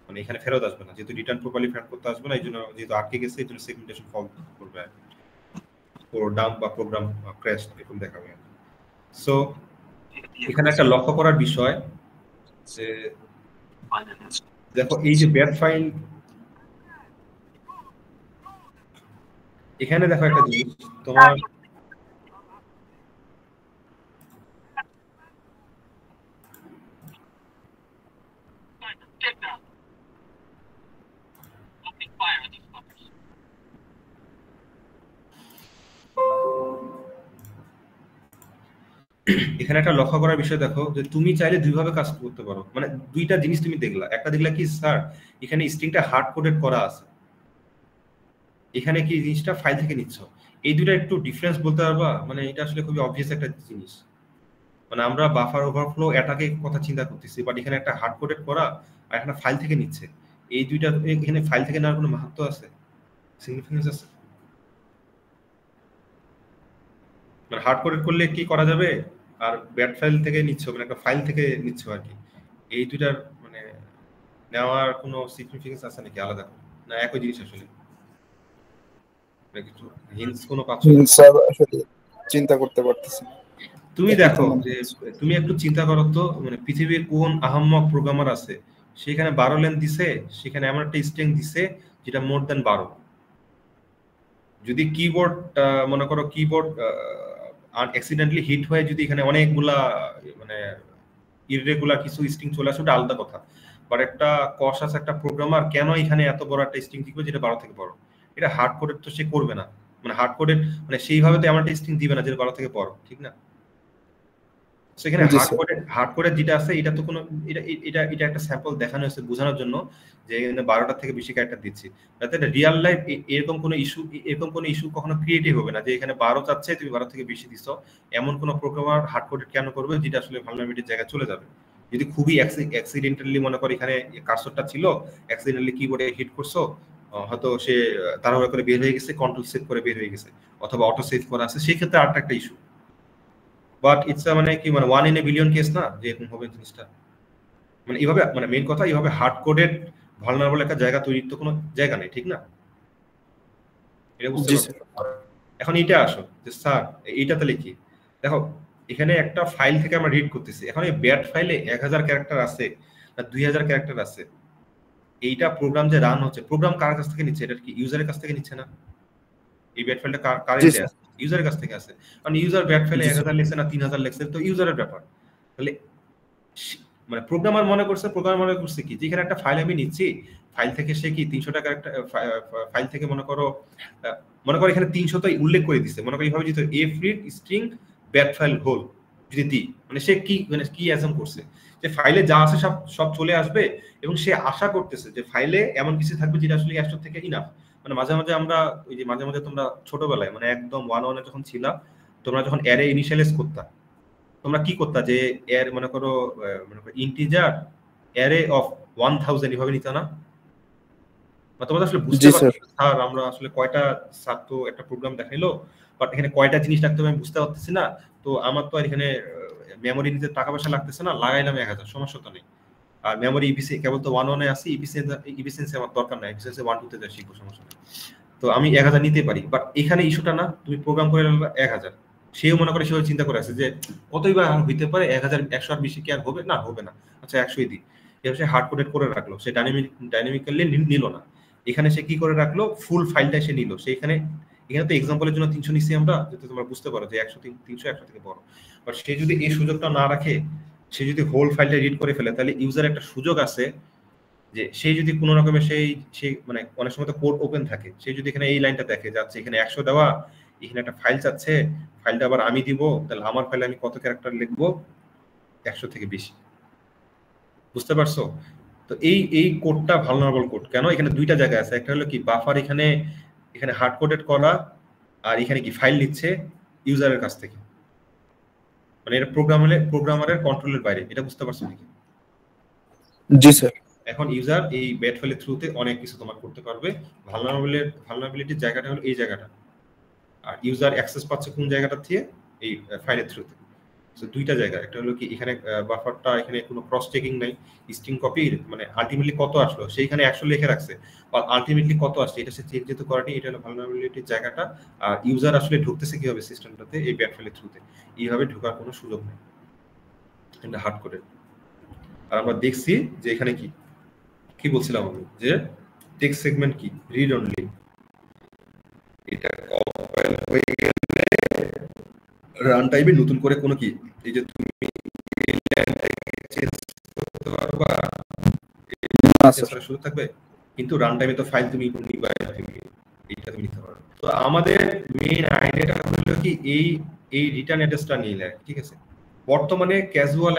মানে এখানে ফেরত আসবে না, যেহেতু রিটার্ন প্রপারলি ফেরত করতে আসবে না, এই জন্য যেহেতু আটকে গেছে এই জন্য সেগমেন্টেশন ফল করবে, পুরো ডাম্প বা প্রোগ্রাম ক্র্যাশ এরকম দেখাবে। সো এখানে একটা লক্ষ্য করার বিষয় যে দেখো এই যে ব্যাট ফাইল, এখানে দেখো একটা জিনিস তোমার এখানে একটা লক্ষ্য করার বিষয় দেখো যে তুমি চাইলে দুইভাবে কাজ করতে পারো, মানে দুইটা জিনিস তুমি দেখলা। একটা দেখলা কি স্যার এখানে স্ট্রিংটা হার্ড কোডেড করা আছে, এখানে কি জিনিসটা ফাইল থেকে নিচ্ছ, এই দুইটা একটু ডিফারেন্স বলতে পারবা? মানে এটা আসলে খুবই অবভিয়াস একটা জিনিস, মানে আমরা বাফার ওভারফ্লো অ্যাটাকের কথা চিন্তা করতেছি, বাট এখানে একটা হার্ড কোডেড করা আর একটা ফাইল থেকে নিচ্ছে, এই দুইটা এখানে ফাইল থেকে নেওয়ার কোনো মাহাত্ম্য আছে, সিগনিফিকেন্স আছে? মানে হার্ড কোডেড করলে কি করা যাবে, আর ব্যাট ফাইল থেকে নিচ্ছ, মানে একটা ফাইল থেকে নিচ্ছ আর কি, এই দুইটার মানে নেওয়ার কোনো সিগনিফিকেন্স আছে নাকি আলাদা, না একই জিনিস আসলে? কিছু হিন্টস কোনো পাচ্ছ? স্যার আসলে চিন্তা করতে পারতেছি। তুমি দেখো যে তুমি একটু চিন্তা করো তো, মানে পৃথিবীর কোন আহাম্মক প্রোগ্রামার আছে সেখানে 12 লেন দিছে, সেখানে এমন একটা স্ট্রিং দিছে যেটা মোর দেন 12। যদি কিবোর্ড মনে করো কিবোর্ড অ্যাক্সিডেন্টলি হিট হয়ে যদি এখানে অনেকগুলা মানে ইররেগুলার কিছু স্ট্রিং চলে আসে ওটা আলাদা কথা, বাট একটা কশাস একটা প্রোগ্রামার কেন এখানে এত বড় একটা স্ট্রিং দিবে যেটা 12 থেকে বড়? এটা হার্ড কোডেড তো সে করবে না, মানে হার্ড কোডেড মানে সেইভাবে তো এমন একটা স্ট্রিং দিবে না যেটা 12 থেকে বড়, ঠিক না? সেখানে হার্ড কোডের যেটা আছে এটা তো কোনো এটা একটা স্যাম্পল দেখানো হয়েছে বোঝানোর জন্য যে এখানে 12টা থেকে বেশি ক্যারেক্টার দিচ্ছি, যাতে রিয়েল লাইফ এরকম কোনো ইস্যু কখনো ক্রিয়েটিভ হবে না যে এখানে 12 চাচ্ছে তুমি 12 থেকে বেশি দিছো, এমন কোনো প্রোগ্রামার হার্ড কোডেড কেন করবে যেটা আসলে ভালনারেবিলিটির জায়গায় চলে যাবে। যদি খুবই অ্যাক্সিডেন্টালি মনে করো এখানে কার্সরটা ছিল, অ্যাক্সিডেন্টালি কিবোর্ডে হিট করছো, হয়তো সে তাড়াহুড়া করে বের হয়ে গেছে, কন্ট্রোল সেভ করে বের হয়ে গেছে, অথবা অটো সেভ করা আছে, সেই ক্ষেত্রে আরেকটা একটা ইস্যু। বাট ইটস মানে কি মানে 1 in a billion কেস না যে এরকম হবে জিনিসটা, মানে এইভাবে মানে মেইন কথা এইভাবে হার্ড কোডেড ভালনারেবল একটা জায়গা তৈরির তো কোনো জায়গা নেই, ঠিক না? এটা বুঝতে পারছো? এখন এইটা আসো যে স্যার এইটা তাহলে কি, দেখো এখানে একটা ফাইল থেকে আমরা রিড করতেছি, এখন এই ব্যাট ফাইলে 1000 ক্যারেক্টার আছে না 2000 ক্যারেক্টার আছে, এইটা প্রোগ্রাম যে রান হচ্ছে প্রোগ্রাম কার কাছ থেকে নিচ্ছে? এটা কি ইউজারের কাছ থেকে নিচ্ছে না? এই ব্যাট ফাইলটা কার কাছে আছে? ইউজারের কাছ থেকে আছে, কারণ ইউজার ব্যাট ফাইলে 1000 লিখছে না 3000 লিখছে, তো ইউজারের ব্যাপার। তাহলে মানে প্রোগ্রামার মনে করছে কি যেখানে একটা ফাইল আমি নিচ্ছি, ফাইল থেকে সে কি 300 টাকা একটা ফাইল থেকে মনে করো এখানে 300 তো উল্লেখ করে দিচ্ছে, মনে করো এইভাবে যদি F read string bat file whole যদি দিই, মানে সে কি অ্যাসাম করছে যে ফাইলে যা আছে সব চলে আসবে, এবং সে আশা করতেছে যে ফাইলে এমন কিছু থাকবে যেটা আসলে 100 থেকে ইনাফ। মানে মাঝে মাঝে আমরা ওই যে মাঝে মাঝে তোমরা ছোটবেলায় মানে একদম 1-1 যখন ছিলা, তোমরা যখন অ্যারে ইনিশিয়ালাইজ করতা, তোমরা কি করতা যে এর মনে করো ইন্টিজার অ্যারে অফ 1000 এইভাবে নিতা না? তোমরা আসলে বুঝতে পারছো স্যার আমরা আসলে কয়টা স্যার তো একটা প্রোগ্রাম দেখাইলো, বাট এখানে কয়টা জিনিস রাখতে হবে আমি বুঝতে পারতেছি না, তো আমার তো আর এখানে মেমোরি নিতে টাকা পয়সা লাগতেছে না, লাগাইলাম 1000, সমস্যা তো নেই। আর মেমোরি ইপিসি কেবল তো 1-1 আছে, ইপিসি আমার দরকার নাই, ইপিসি 1-2 তে শিখবো, সমস্যা নেই, তো আমি 1000 নিতে পারি। বাট এখানে ইস্যুটা না, তুমি প্রোগ্রাম করে 1000, সেও মনে করে সেও চিন্তা করে আছে যে কতই বা হইতে পারে, 1000 100 আর বেশি কি আর হবে না, হবে না, আচ্ছা 100ই দিই, এবার সে হার্ড কোডেড করে রাখলো, সে ডাইনামিক্যালি নিল না, এখানে সে কি করে রাখলো ফুল ফাইলটা সে নিল, এখানে তো এক্সাম্পলের জন্য 300 নিচ্ছি আমরা, যাতে তোমরা বুঝতে পারো যে 100 300 100 থেকে বড়। বাট সে যদি এই সুযোগটা না রাখে, সে যদি হোল ফাইলটা রিড করে ফেলে, তাহলে ইউজার একটা সুযোগ আছে যে সে যদি কোনো রকমের সেই মানে অনেক সময় তো কোড ওপেন থাকে, সে যদি এখানে এই লাইনটা দেখে যাচ্ছে এখানে 100 দেওয়া, এখানে একটা ফাইল চাচ্ছে, ফাইলটা আবার আমি দিব, তাহলে আমার ফাইলে আমি কত ক্যারেক্টার লিখবো? 100 থেকে বেশি। বুঝতে পারছো? তো এই কোডটা ভালনারেবল কোড। কেন? এখানে দুইটা জায়গা আছে, একটা হলো কি বাফার এখানে হার্ড কোডেড করা, আর এখানে কি ফাইল নিচ্ছে ইউজারের কাছ থেকে, মানে এটা প্রোগ্রামারের কন্ট্রোলের বাইরে। এটা বুঝতে পারছো নাকি? জি স্যার। এখন ইউজার এই ব্যাট ফাইলের থ্রুতে অনেক কিছু তোমার করতে পারবে। ভালনারেবিলিটির জায়গাটা হলো এই জায়গাটা, আর ইউজার অ্যাক্সেস পাচ্ছে কোন জায়গাটা থেকে? এই ফাইলের থ্রুতে। সো দুইটা জায়গা, একটা হলো কি এখানে বাফারটা এখানে কোনো ক্রস চেকিং নাই, স্ট্রিং কপি মানে আলটিমেটলি কত আসলো সেইখানে 100 লিখে রাখছে, আর আলটিমেটলি কত আসছে এটা সে চেক যেতে করেনি। এটা হলো ভালনারেবিলিটির জায়গাটা। আর ইউজার আসলে ঢুকতেছে কিভাবে সিস্টেমটাতে? এই ব্যাট ফাইলের থ্রুতে। এইভাবে ঢোকার কোনো সুযোগ নেই এটা হার্ড কোডে। আর আমরা দেখছি যে এখানে কি বলছিলাম আমি, যে টেক্সট সেগমেন্ট কি রিড অনলি, এটা কম্পাইল হয়ে গেলে রান টাইমে নতুন করে কোনো কি এই যে তুমি চেঞ্জ করতে পারবা, শুরু থাকবে, কিন্তু রান টাইমে তো ফাইল তুমি নিবা, এইটা তুমি নিতে পারো। তো আমাদের মেইন আইডিয়াটা হলো কি এই রিটার্ন অ্যাড্রেসটা নিলে, ঠিক আছে? বর্তমানে ক্যাজুয়াল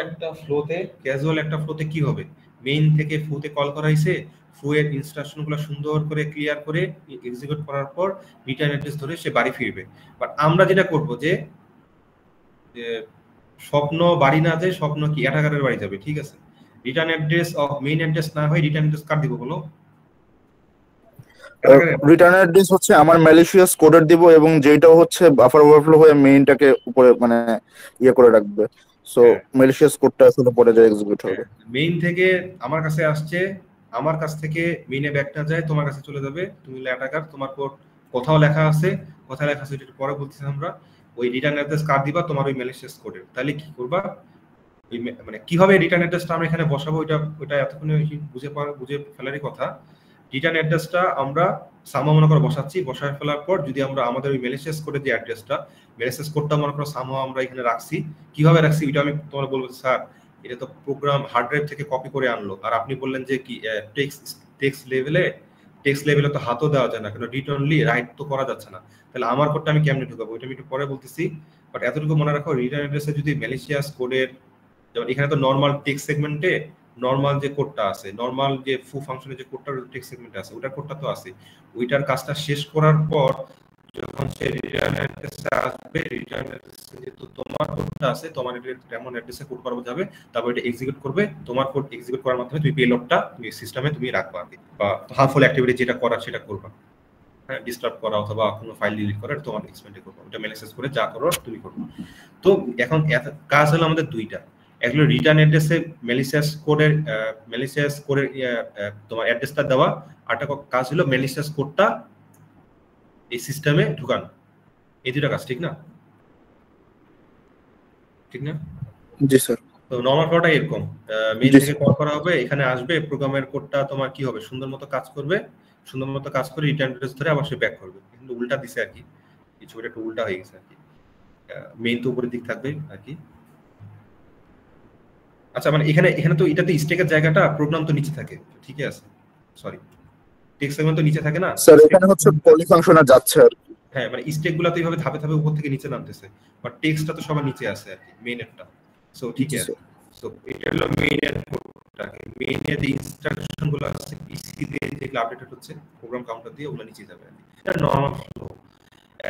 একটা ফ্লোতে কি হবে, মেইন থেকে ফ্লোতে কল করা হয়েছে, ফ্লো এর ইনস্ট্রাকশনগুলো সুন্দর করে ক্লিয়ার করে এক্সিকিউট করার পর রিটার্ন অ্যাড্রেস ধরে সে বাড়ি ফিরবে। বাট আমরা যেটা করব যে স্বপ্ন বাড়ি না যায়, স্বপ্ন কি অ্যাটাকারের বাড়ি যাবে, ঠিক আছে? Return address of main address না হয় রিটার্ন অ্যাড্রেস কার দিব বলো? রিটার্ন অ্যাড্রেস হচ্ছে আমার ম্যালিশিয়াস কোডের দিব, এবং যেটা হচ্ছে বাফার ওভারফ্লো হয়ে মেইনটাকে উপরে মানে ইয়ে করে রাখবে। সো ম্যালিশিয়াস কোডটা আসলে পরে যায় এক্সিকিউট হবে। মেইন থেকে আমার কাছে আসছে, আমার কাছ থেকে মেইনে ব্যাক না যায়, তোমার কাছে চলে যাবে, তুমি অ্যাটাকার, তোমার কোড কোথাও লেখা আছে এটা পরে বলতেছি আমরা। ওই রিটার্ন অ্যাড্রেস কার দিবা তোমার ওই ম্যালিশিয়াস কোডের। তাহলে কি করবা, ওই মানে কিভাবে রিটার্ন অ্যাড্রেসটা আমরা এখানে বসাবো, ওটা এতক্ষণে বুঝে ফেলারই কথা। রিটার্ন অ্যাড্রেসটা আমরা সামহাও মনে করে বসায় ফেলার পর যদি আমরা আমাদের ওই ম্যালিশিয়াস কোডের যে অ্যাড্রেসটা, ম্যালিশিয়াস কোডটা মনে করো সামহাও আমরা এখানে রাখছি। কিভাবে রাখছি এটা আমি তোমার বলবো, স্যার এটা তো প্রোগ্রাম হার্ড ড্রাইভ থেকে কপি করে আনলো, আর আপনি বললেন যে কি টেক্সট লেভেলে তো হাতও দেওয়া যায় না, কারণ রিড অনলি রাইট তো করা যাচ্ছে না। তাহলে আমার কোডটা আমি কেমনে ঢুকাবো, এটা আমি একটু পরে বলতেছি। বাট এতটুকু মনে রাখো, রিটার্ন অ্যাড্রেসে যদি ম্যালিশিয়াস কোডের, যেমন এখানে তো নর্মাল টেক্সট সেগমেন্টে নর্মাল যে কোডটা আছে, নর্মাল যে ফু ফাংশনের যে কোডটা টেক্সট সেগমেন্টে আছে, ওটার কোডটা তো আছে। ওইটার কাজটা শেষ করার পর যখন সে রিটার্ন অ্যাড্রেসে আসবে, রিটার্ন অ্যাড্রেসে যেহেতু তোমার কোডটা আছে, তোমার এমন অ্যাড্রেসে কোড করানো যাবে, তারপর এটা এক্সিকিউট করবে। তোমার কোড এক্সিকিউট করার মাধ্যমে তুমি পেলোডটা তুমি সিস্টেমে তুমি রাখবা, বা হার্মফুল অ্যাক্টিভিটি যেটা করার সেটা করবা। হ্যাঁ, ডিস্টার্ব করা অথবা কোনো ফাইল ডিলিট করা তোমার এক্সপেন্ডে করবা, ওটা ম্যানেজ করে যা করো তুমি করবে। তো এখন কাজ হলো আমাদের দুইটা, এগুলো রিটার্ন অ্যাড্রেসে ম্যালিশিয়াস কোডের তোমার অ্যাড্রেসটা দেওয়া, আরেকটা কাজ হলো ম্যালিশিয়াস কোডটা এই সিস্টেমে ঢুকানো। এই দুটো কাজ, ঠিক না? জি স্যার। তো নরমাল কোডটা এরকম, মেইন থেকে কল করা হবে, এখানে আসবে, প্রোগ্রামের কোডটা তোমার কি হবে, সুন্দর মতো কাজ করে রিটার্ন অ্যাড্রেস ধরে আবার সে ব্যাক করবে। কিন্তু উল্টা দিছে আর কি, কিছু একটা উল্টা হয়ে গেছে আর কি। মেইন তো উপরের দিক থাকবে আর কি। আচ্ছা, মানে এখানে তো এটাতে স্ট্যাকের জায়গাটা প্রোগ্রাম তো নিচে থাকে, ঠিক আছে? সরি, টেক্সট সেগমেন্ট তো নিচে থাকে না স্যার, এখানে হচ্ছে পলি ফাংশনে যাচ্ছে আর কি। হ্যাঁ, মানে স্ট্যাকগুলো তো এইভাবে ধাপে ধাপে উপর থেকে নিচে নামতেছে, বাট টেক্সটটা তো সবার নিচে আছে আর কি, মেইনেরটা। সো ঠিক আছে, সো এটা হলো মেইনের কোডটা। মেইনের যে ইনস্ট্রাকশনগুলো আছে পিসি তে যেগুলো আপডেটেড হচ্ছে প্রোগ্রাম কাউন্টার দিয়ে, ওগুলো নিচে যাবে আর কি। এটা নরমাল ফ্লো।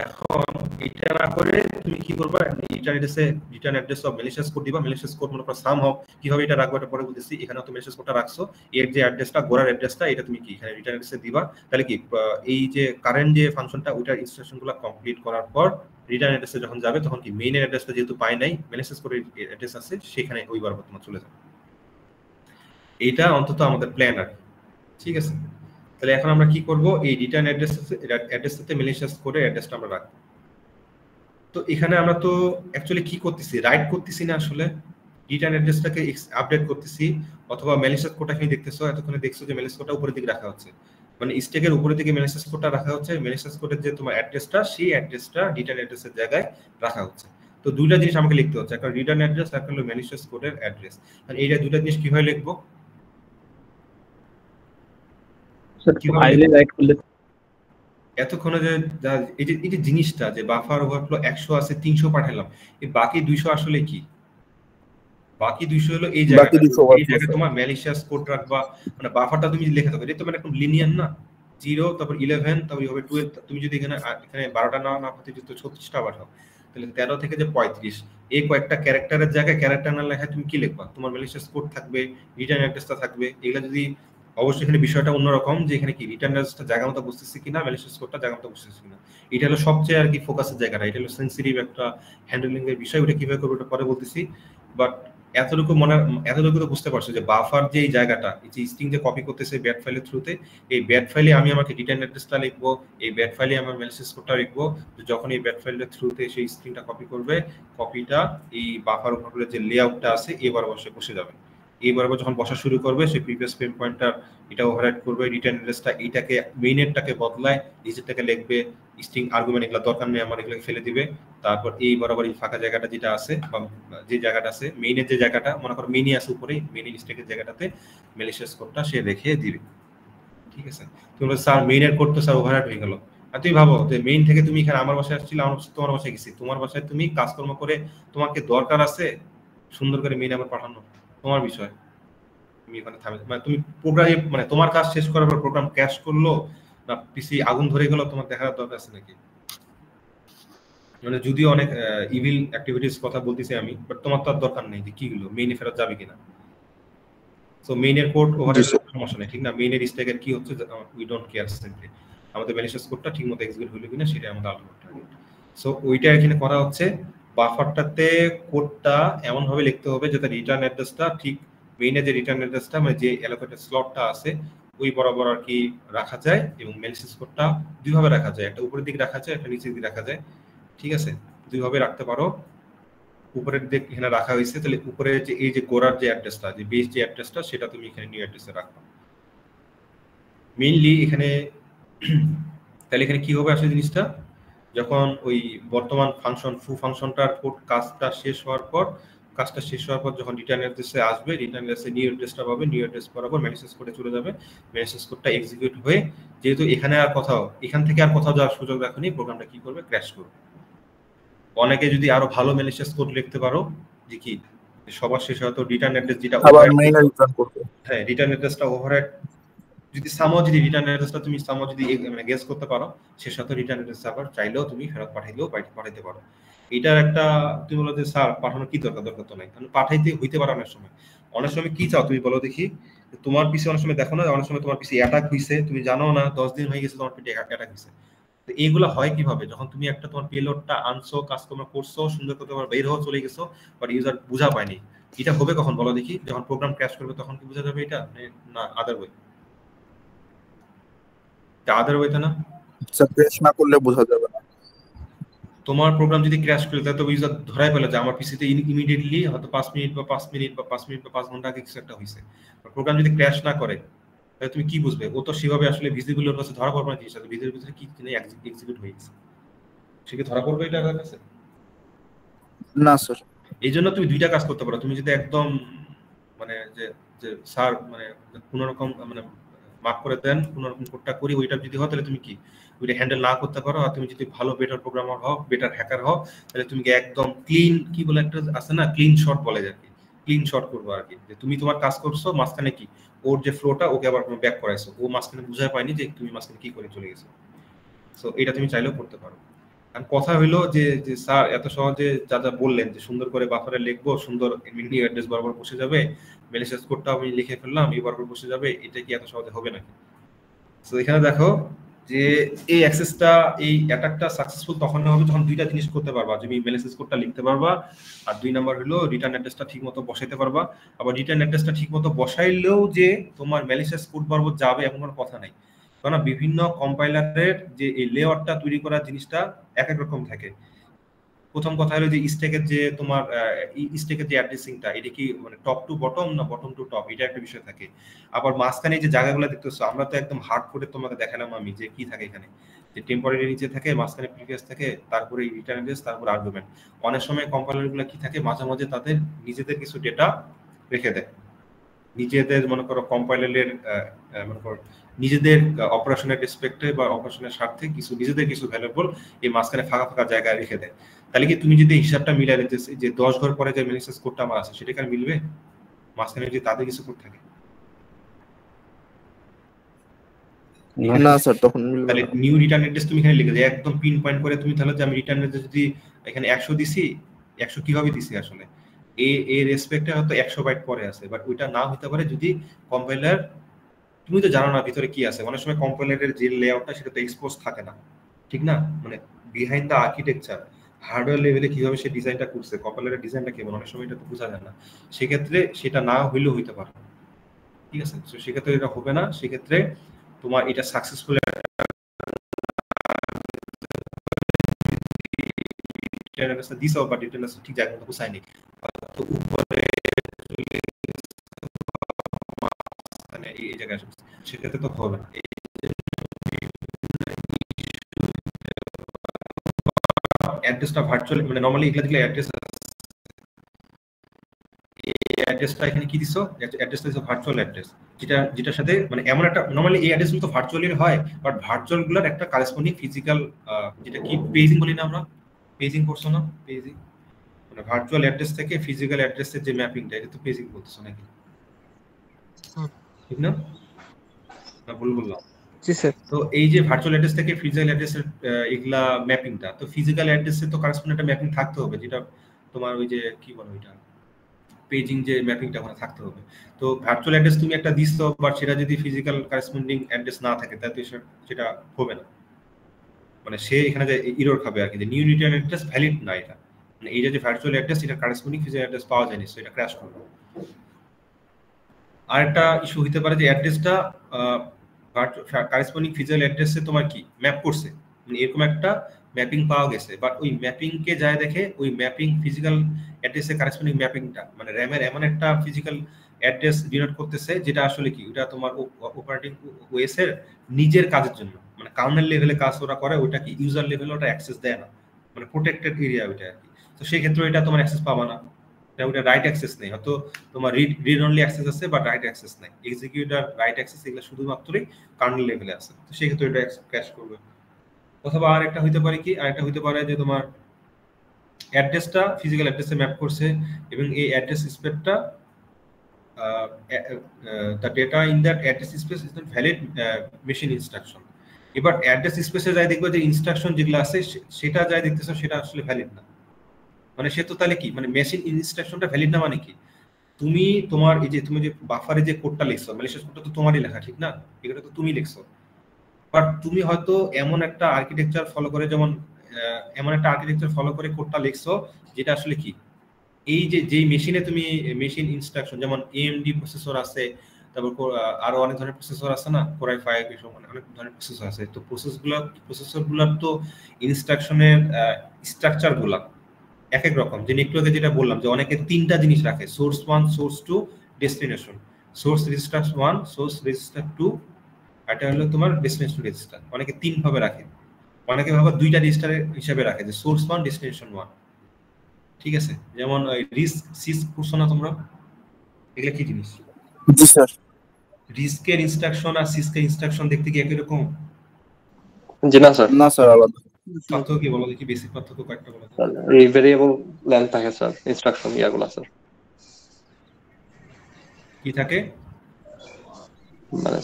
এখন এটা না করে তুমি কি করবা, return address of malicious code দিবা। ম্যালিশিয়াস কোড মনে করো সামহাও কিভাবে এটা রাখবো এটা পরে বলতেছি। এখানে তো ম্যালিশিয়াস কোডটা রাখছো, এর যে অ্যাড্রেসটা গোড়ার অ্যাড্রেসটা এটা তুমি কি এখানে রিটার্ন অ্যাড্রেসে দিবা। তাহলে কি এই যে কারেন্ট যে ফাংশনটা ওইটার ইনস্ট্রাকশনগুলো কমপ্লিট করার পর রিটার্ন অ্যাড্রেসে যখন যাবে, তখন কি মেইন অ্যাড্রেসটা যেহেতু পাই নাই, ম্যালিশিয়াস কোডের অ্যাড্রেস আছে, সেখানে ওইবার তোমার চলে যাবে। এটা অন্তত আমাদের প্ল্যান আর, ঠিক আছে? তাহলে এখন আমরা কি করব, এই রিটার্ন অ্যাড্রেসটাতে ম্যালিশিয়াস কোডের অ্যাড্রেসটা আমরা রাখবো। তো এখানে আমরা তো অ্যাকচুয়ালি কি করতেছি, রাইট করতেছি না, আসলে রিটার্ন অ্যাড্রেসটাকে আপডেট করতেছি, অথবা ম্যালিশিয়াস কোডটা কি দেখতেছো, এতক্ষণে দেখছো যে ম্যালিশিয়াস কোডটা উপরের দিকে রাখা হচ্ছে, মানে স্ট্যাকের উপরের দিকে ম্যালিশিয়াস কোডটা রাখা হচ্ছে। ম্যালিশিয়াস কোডের যে তোমার অ্যাড্রেসটা, সেই অ্যাড্রেসটা রিটার্ন অ্যাড্রেসের জায়গায় রাখা হচ্ছে। তো দুইটা জিনিস আমাকে লিখতে হচ্ছে, একটা রিটার্ন অ্যাড্রেস, একটা হলো ম্যালিশিয়াস কোডের অ্যাড্রেস। আর এইটা দুইটা জিনিস কিভাবে লিখবো, ফাইলে রাইট করলে এতক্ষণে যে এই যে জিনিসটা যে বাফার ওভারফ্লো 100 আছে 300 পাঠালাম, এই বাকি 200 আসলে কি? বাকি 200 হলো এই বাকি জায়গাটা, 200 এই ওভারফ্লো জায়গায় স্যার। তোমার ম্যালিশিয়াস কোড রাখবা, মানে বাফারটা তুমি লিখে থাকো, এটা তো মানে একদম লিনিয়ার না, 0 তারপর 11 তারপর হবে 12, তুমি যদি এখানে 12টা না হতে যদি 36টা পাঠাও, তাহলে 13 থেকে যে 35, এই কয়েকটা ক্যারেক্টারের জায়গায় ক্যারেক্টার না লেখা তুমি কি লিখবা? তোমার ম্যালিশিয়াস কোড থাকবে, রিটার্ন অ্যাড্রেসটা থাকবে, এগুলা যদি অবশ্যই এখানে বিষয়টা অন্যরকম যে এখানে কি রিটার্ন অ্যাড্রেসটা জায়গা মতো বুঝতেছি কিনা, ম্যালিশিয়াস কোডটা জায়গা মতো বুঝতেছি কিনা, এটা হলো সবচেয়ে আর কি ফোকাসের জায়গাটা, এটা হলো সেন্সিটিভ একটা হ্যান্ডলিং এর বিষয়, ওটা কিভাবে করবো ওটা পরে বলতেছি। বাট এতটুকু তো বুঝতে পারছো যে বাফার যে এই জায়গাটা, এই যে স্ট্রিং যে কপি করতেছে ব্যাট ফাইলের থ্রুতে, এই ব্যাট ফাইলে আমি আমাকে রিটার্ন অ্যাড্রেসটা লিখবো, এই ব্যাট ফাইলে আমার ম্যালিশিয়াস কোডটা লিখবো, যখন এই ব্যাট ফাইলের থ্রুতে সেই স্ট্রিংটা কপি করবে, কপিটা এই বাফার ওভারফ্লোর যে লেআউটটা আছে এবার বসে যাবে, এইবার যখন বসা শুরু করবে সেই প্রিভিয়াস ফ্রেম পয়েন্টার এটা ওভাররাইট করবে, রিটার্ন অ্যাড্রেসটা এইটাকে মেইনেরটাকে বদলায়, নিজেরটাকে লিখবে, স্ট্রিং আর্গুমেন্ট এগুলো দরকার নেই আমার, এগুলো ফেলে দিবে, তারপর এই বরাবর এই ফাঁকা জায়গাটা যেটা আছে বা যে জায়গাটা আছে মেইনের যে জায়গাটা, মনে করো মেইনই আছে উপরে, মেইনের স্ট্যাকের জায়গাটাতে ম্যালিশিয়াস কোডটা সে রেখে দিবে। ঠিক আছে, তুমি বলো স্যার মেইনের কোড তো স্যার ওভাররাইট হয়ে গেল, আর তুমি ভাবো যে মেইন থেকে তুমি এখানে আমার বাসায় আসছিলে, আমার তোমার বাসায় গেছি, তোমার বাসায় তুমি কাজকর্ম করে তোমাকে দরকার আছে সুন্দর করে মেইন আবার পাঠানো, তোমার বিষয়, তুমি এখানে থামে, মানে তুমি প্রোগ্রাম মানে তোমার কাজ শেষ করার পর প্রোগ্রাম ক্র্যাশ করলো না পিসি আগুন ধরে গেল, তোমার দেখার দরকার আছে নাকি? মানে যদিও অনেক ইভিল অ্যাক্টিভিটিস কথা বলতেছি আমি, বাট তোমার তো আর দরকার নেই যে কিগুলো মেইনে ফেরত যাবে কিনা। সো মেইনের কোড ওভাররাইড সমস্যা নেই, ঠিক না, মেইনের স্ট্যাকের কি হচ্ছে উই ডোন্ট কেয়ার, সিম্পলি আমাদের ম্যালিশিয়াস কোডটা ঠিকমতো এক্সিকিউট হলো কিনা সেটা আমাদের আলটিমেট টার্গেট। সো ওইটা এখানে করা হচ্ছে, বাফারটাতে কোডটা এমন ভাবে লিখতে হবে যাতে রিটার্ন অ্যাড্রেসটা ঠিক মেইনে যে রিটার্ন অ্যাড্রেসটা মানে যে অ্যালোকেটেড স্লটটা আছে ওই বরাবর আর কি রাখা যায়, এবং ম্যালিশিয়াস কোডটা দুইভাবে রাখা যায়, একটা উপরের দিকে রাখা যায়, একটা নিচের দিকে রাখা যায়, ঠিক আছে, দুইভাবে রাখতে পারো। উপরের দিকে এখানে রাখা হয়েছে, তাহলে উপরে যে এই যে গোড়ার যে অ্যাড্রেসটা, যে বেস যে অ্যাড্রেসটা সেটা তুমি এখানে নিউ অ্যাড্রেসে রাখবা মেইনলি এখানে। তাহলে এখানে কি হবে আসলে জিনিসটা, যখন ওই বর্তমান ফাংশন ফাংশনটার কোড কাজটা শেষ হওয়ার পর যখন রিটার্ন অ্যাড্রেসে আসবে, রিটার্ন অ্যাড্রেসে নিউ অ্যাড্রেসটা পাবে, নিউ অ্যাড্রেস বরাবর ম্যালিশিয়াস কোডে চলে যাবে, ম্যালিশিয়াস কোডটা এক্সিকিউট হয়ে যেহেতু এখান থেকে আর কোথাও যাওয়ার সুযোগ রাখেনি, প্রোগ্রামটা কি করবে, ক্র্যাশ করবে। অনেকে যদি আরো ভালো ম্যালিশিয়াস কোড লিখতে পারো যে কি সবার শেষে হয়তো রিটার্ন অ্যাড্রেস যেটা আবার মেইনে রিটার্ন করবে, হ্যাঁ রিটার্ন অ্যাড্রেসটা ওভাররাইট যদি রিটার্ন অ্যাড্রেসটা তুমি যদি মানে গেস করতে পারো, সে সাথে রিটার্ন অ্যাড্রেস আবার চাইলেও তুমি ফেরত পাঠাইলেও পাঠাইতে পারো। এটার একটা তুমি বলো যে স্যার পাঠানো কি দরকার তো নাই, কারণ পাঠাইতে হইতে পারে অনেক সময় কি চাও তুমি বলো দেখি, তোমার পিছে অনেক সময় দেখো না, অনেক সময় তোমার পিছে অ্যাটাক হইছে, তুমি জানো না 10 দিন হয়ে গেছে তোমার পিছে অ্যাটাক হইছে। তো এইগুলো হয় কিভাবে, যখন তুমি একটা তোমার পেলোডটা আনছো, কাজকর্ম করছো, সুন্দর করে তোমার বের হওয়া চলে গেছো, বাট ইউজার বুঝা পায়নি, এটা হবে কখন বলো দেখি, যখন প্রোগ্রাম ক্র্যাশ করবে তখন কি বোঝা যাবে এটা, না আদার ওয়ে, আদার ওয়েতে না, স্যার ক্র্যাশ না করলে বোঝা যাবে না। তোমার প্রোগ্রাম যদি ক্র্যাশ করে তাহলে তো ইউজার ধরাই পেল যে আমার পিসিতে ইমিডিয়েটলি হয়তো 5 মিনিট বা 5 ঘন্টা আগে কিছু একটা হয়েছে। প্রোগ্রাম যদি ক্র্যাশ না করে তাহলে তুমি কি বুঝবে, ও তো সেভাবে আসলে ভিজিবল ওর কাছে ধরা পড়বে না জিনিসটা, ভিজিবল ভিতরে কি এক্সিকিউট হয়ে গেছে, সে কি ধরা পড়বে এটা আমার কাছে? না স্যার। এই জন্য তুমি দুইটা কাজ করতে পারো, তুমি যদি একদম মানে যে যে স্যার মানে কোনো রকম মানে মাফ করে দেন, কোনো রকম কোডটা করি, ওইটা যদি হয় তাহলে তুমি কি ওইটা হ্যান্ডেল না করতে পারো, আর তুমি যদি ভালো বেটার প্রোগ্রামার হও, বেটার হ্যাকার হও, তাহলে তুমি একদম ক্লিন কি বলে একটা আছে না, ক্লিন শট বলে আর কি, ক্লিন শট করবো আর কি, যে তুমি তোমার কাজ করছো, মাঝখানে কি ওর যে ফ্লোটা ওকে আবার ব্যাক করাইছো, ও মাঝখানে বুঝাই পায়নি যে তুমি মাঝখানে কি করে চলে গেছো। সো এটা তুমি চাইলেও করতে পারো। আর কথা হইলো যে যে স্যার এত সহজে যা যা বললেন যে সুন্দর করে বাফারে লিখবো, সুন্দর নিউ অ্যাড্রেস বরাবর বসে যাবে, ম্যালিশিয়াস কোডটা আমি লিখে ফেললাম, এই বরাবর বসে যাবে, এটা কি এত সহজে হবে নাকি? সো এখানে দেখো যে এই অ্যাক্সেসটা, এই অ্যাটাকটা সাকসেসফুল তখন হবে যখন দুইটা জিনিস করতে পারবা, তুমি ম্যালিশিয়াস কোডটা লিখতে পারবা, আর 2 নাম্বার হলো রিটার্ন অ্যাড্রেসটা ঠিকমতো বসাইতে পারবা। আবার রিটার্ন অ্যাড্রেসটা ঠিকমতো বসাইলেও যে তোমার ম্যালিশিয়াস কোড বরাবর যাবে এমন কোনো কথা নাই, কারণ বিভিন্ন কম্পাইলারের যে এই লেআউটটা তৈরি করার জিনিসটা এক এক রকম থাকে। প্রথম কথা হলো যে স্ট্যাকের যে তোমার স্ট্যাকের যে অ্যাড্রেসিংটা, এটা কি মানে টপ টু বটম না বটম টু টপ, এটা একটা বিষয় থাকে। আবার মাঝখানে যে জায়গাগুলো দেখতেছো, আমরা তো একদম হার্ড করে তোমাকে দেখালাম আমি যে কি থাকে এখানে, যে টেম্পোরারি নিচে থাকে, মাঝখানে প্রিভিয়াস থাকে, তারপরে রিটার্ন অ্যাড্রেস, তারপর আর্গুমেন্ট। অনেক সময় কম্পাইলারগুলো কি থাকে, মাঝে মাঝে তাদের নিজেদের কিছু ডেটা রেখে দেয়, নিজেদের মনে করো কম্পাইলারের মনে করো নিজেদের অপারেশনের রেসপেক্টে বা অপারেশনের স্বার্থে কিছু নিজেদের কিছু ভ্যালুয়েবল এই মাঝখানে ফাঁকা ফাঁকা জায়গায় রেখে দেয়। তাহলে কি তুমি যদি হিসাবটা মিলাই দিতে যে 10 ঘর পরে যে ম্যালিশিয়াস কোডটা আমার আছে সেটা কি আর মিলবে মাঝখানে যদি তাদের কিছু কোড থাকে? না স্যার, তখন মিলবে তাহলে না। নিউ রিটার্ন অ্যাড্রেস তুমি এখানে লিখে দাও একদম পিন পয়েন্ট করে তুমি, তাহলে যে আমি রিটার্ন অ্যাড্রেস যদি এখানে 100 দিছি, 100 কিভাবে দিছি আসলে এর রেসপেক্টে হয়তো 100 বাইট পরে আছে, বাট ওইটা না হতে পারে যদি কম্পাইলার, তুমি তো জানো না ভিতরে কি আছে, অনেক সময় কম্পাইলারের যে লেআউটটা সেটা তো এক্সপোজ থাকে না, ঠিক না? মানে বিহাইন্ড দ্য আর্কিটেকচার হার্ডওয়্যার লেভেলে কিভাবে সে ডিজাইনটা করছে, কম্পাইলারের ডিজাইনটা কেমন, অনেক সময় এটা তো বোঝা যায় না। সেক্ষেত্রে সেটা না হইলেও হইতে পারে, ঠিক আছে? তো সেক্ষেত্রে এটা হবে না, সেক্ষেত্রে তোমার এটা সাকসেসফুল দিস বা ডিটেলস ঠিক জায়গা মতো বুঝায়নি, তো উপরে মানে এই জায়গায় সেক্ষেত্রে তো হবে না। অ্যাড্রেসটা ভার্চুয়াল মানে নরমালি এগুলা দিলে অ্যাড্রেস, অ্যাড্রেসটা এখানে কি দিছো, অ্যাড্রেসটা দিছো ভার্চুয়াল অ্যাড্রেস, যেটার সাথে মানে এমন একটা নরমালি এই অ্যাড্রেসগুলো তো ভার্চুয়ালি হয়, বাট ভার্চুয়ালগুলোর একটা কারেসপন্ডিং ফিজিক্যাল যেটা কি পেজিং বলি না আমরা, পেজিং করছো না, পেজিং মানে ভার্চুয়াল অ্যাড্রেস থেকে ফিজিক্যাল অ্যাড্রেসের যে ম্যাপিংটা, এটা তো পেজিং বলতেছো নাকি, ঠিক না? না ভুল বললাম? জি স্যার। তো এই যে ভার্চুয়াল অ্যাড্রেস থেকে ফিজিক্যাল অ্যাড্রেসের এগুলা ম্যাপিংটা, তো ফিজিক্যাল অ্যাড্রেসে তো কারেসপন্ডিং একটা ম্যাপিং থাকতে হবে, যেটা তোমার ওই যে কি বলো ওইটা পেজিং যে ম্যাপিংটা ওখানে থাকতে হবে। তো ভার্চুয়াল অ্যাড্রেস তুমি একটা দিছো, বাট সেটা যদি ফিজিক্যাল কারেসপন্ডিং অ্যাড্রেস না থাকে তাহলে সেটা হবে না, মানে সে এখানে যে এরর খাবে আর কি, যে নিউ রিটার্ন অ্যাড্রেস ভ্যালিড না, এটা মানে এই যে ভার্চুয়াল অ্যাড্রেস এটা কারেসপন্ডিং ফিজিক্যাল অ্যাড্রেস পাওয়া যায়নি, সো এটা ক্র্যাশ করবে। আরেকটা ইস্যু হতে পারে যে অ্যাড্রেসটা কারেসপন্ডিং ফিজিক্যাল অ্যাড্রেসে তোমার কি ম্যাপ করছে, মানে এরকম একটা ম্যাপিং পাওয়া গেছে, বাট ওই ম্যাপিংকে যায় দেখে ওই ম্যাপিং ফিজিক্যাল অ্যাড্রেসের কারেসপন্ডিং ম্যাপিংটা মানে র্যামের এমন একটা ফিজিক্যাল অ্যাড্রেস ডিনোট করতেছে যেটা আসলে কি ওটা তোমার অপারেটিং ওএস এর নিজের কাজের জন্য, মানে কার্নেল লেভেলে কাজ ওরা করে, ওটা কি ইউজার লেভেলে ওটা অ্যাক্সেস দেয় না, মানে প্রোটেক্টেড এরিয়া ওইটা আর কি। তো সেই ক্ষেত্রে এটা তোমার অ্যাক্সেস পাবা না, ওটা রাইট অ্যাক্সেস নেই, হয়তো তোমার রিড অনলি অ্যাক্সেস আছে বাট রাইট অ্যাক্সেস নাই, এক্সিকিউটর রাইট অ্যাক্সেস এগুলো শুধুমাত্রই কার্নেল লেভেলে আছে, তো সেই ক্ষেত্রে এটা ক্র্যাশ করবে। অথবা আরেকটা হইতে পারে কি, আরেকটা হইতে পারে যে তোমার অ্যাড্রেসটা ফিজিক্যাল অ্যাড্রেসে ম্যাপ করছে এবং এই অ্যাড্রেস স্পেসটা the data in that address space is not valid machine instruction। এবার অ্যাড্রেস স্পেসে যাই দেখবে যে ইনস্ট্রাকশন যেগুলো আছে সেটা যাই দেখতেছো সেটা আসলে ভ্যালিড না, মানে সে তো তাহলে কি মানে মেশিন ইনস্ট্রাকশনটা ভ্যালিড না মানে কি, তুমি তোমার এই যে তুমি যে বাফারে যে কোডটা লিখছো ম্যালিশিয়াস কোডটা তো তোমারই লেখা, ঠিক না? এটা তো তুমি লিখছো, বাট তুমি হয়তো এমন একটা আর্কিটেকচার ফলো করে, যেমন এমন একটা আর্কিটেকচার ফলো করে কোডটা লিখছো যেটা আসলে কি এই যে যেই মেশিনে তুমি মেশিন ইনস্ট্রাকশন, যেমন AMD প্রসেসর আছে, তারপর আরো অনেক ধরনের প্রসেসর আছে না, Core i5 এসব অনেক ধরনের প্রসেসর আছে, তো প্রসেসরগুলোর তো ইনস্ট্রাকশনের স্ট্রাকচারগুলো এক এক রকম, যে একটু আগে যেটা বললাম যে অনেকে তিনটা জিনিস রাখে, source 1, source 2, destination, source register 1, source register 2, এটা হলো তোমার ডেস্টিনেশন রেজিস্টার, অনেকে তিন ভাবে রাখে, অনেকে ভাবে দুইটা রেজিস্টারের হিসাবে রাখে যে সোর্স 1, ডেস্টিনেশন 1, ঠিক আছে? যেমন সিস করছো না তোমরা, এগুলা কি জিনিস? জি স্যার। রিস্কের ইনস্ট্রাকশন আর সিসকের ইনস্ট্রাকশন দেখতে কি একই রকম? জি না স্যার। না স্যার, আলাদা। পার্থক্য কি বলো দেখি, বেসিক পার্থক্য কয়েকটা বলো। এই ভেরিয়েবল লেন্থ থাকে স্যার ইনস্ট্রাকশন ইয়াগুলো স্যার। কি থাকে? মানে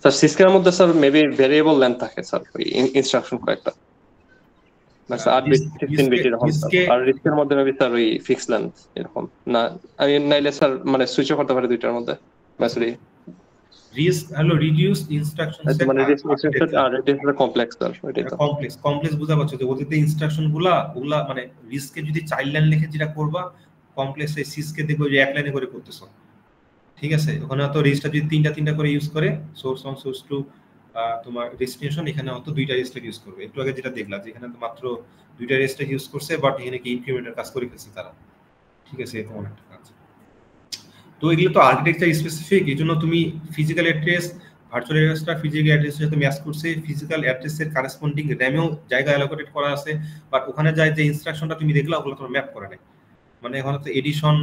স্যার সিসকের মধ্যে স্যার মেবি ভেরিয়েবল লেন্থ থাকে স্যার, ওই ইনস্ট্রাকশন কয়েকটা, মানে 8 বিট 16 বিট এরকম, আর রিস্কের মধ্যে মেবি স্যার ওই ফিক্স লেন্থ এরকম না, আমি নাইলে স্যার মানে সুইচও করতে পারি দুইটার মধ্যে মেসরি। রিস্ক হলো রিডিউসড ইনস্ট্রাকশন সেট, মানে এটা কমপ্লেক্স স্যার, এটা কমপ্লেক্স বুঝা পাচ্ছ যে ওদের ইনস্ট্রাকশনগুলা ওগুলা মানে রিস্কে যদি 4 লাইন লিখে যেটা করবা, কমপ্লেক্স এই সিসকে দেখো যে এক লাইনে করে করতেছো, ঠিক আছে? ওখানে তো রেজিস্টার যদি তিনটা করে ইউজ করে, সোর্স 1, সোর্স 2, তোমার ডেস্টিনেশন, এখানে হয়তো দুইটা রেজিস্টার ইউজ করবে। একটু আগে যেটা দেখলাম যে এখানে তো মাত্র দুইটা রেজিস্টার ইউজ করছে, বাট এখানে কি ইনক্রিমেন্টের কাজ করে ফেলছে তারা, ঠিক আছে? এরকম একটা কাজ। তো এগুলো তো আর্কিটেকচার স্পেসিফিক, এই জন্য তুমি ফিজিক্যাল অ্যাড্রেস ভার্চুয়াল অ্যাড্রেসটা ফিজিক্যাল অ্যাড্রেসের সাথে ম্যাচ করছে, ফিজিক্যাল অ্যাড্রেসের কারেসপন্ডিং র্যামেও জায়গা অ্যালোকেটেড করা আছে, বাট ওখানে যায় যে ইনস্ট্রাকশনটা তুমি দেখলা ওগুলো তোমার ম্যাপ করে নাই, মানে এখন তো এডিশন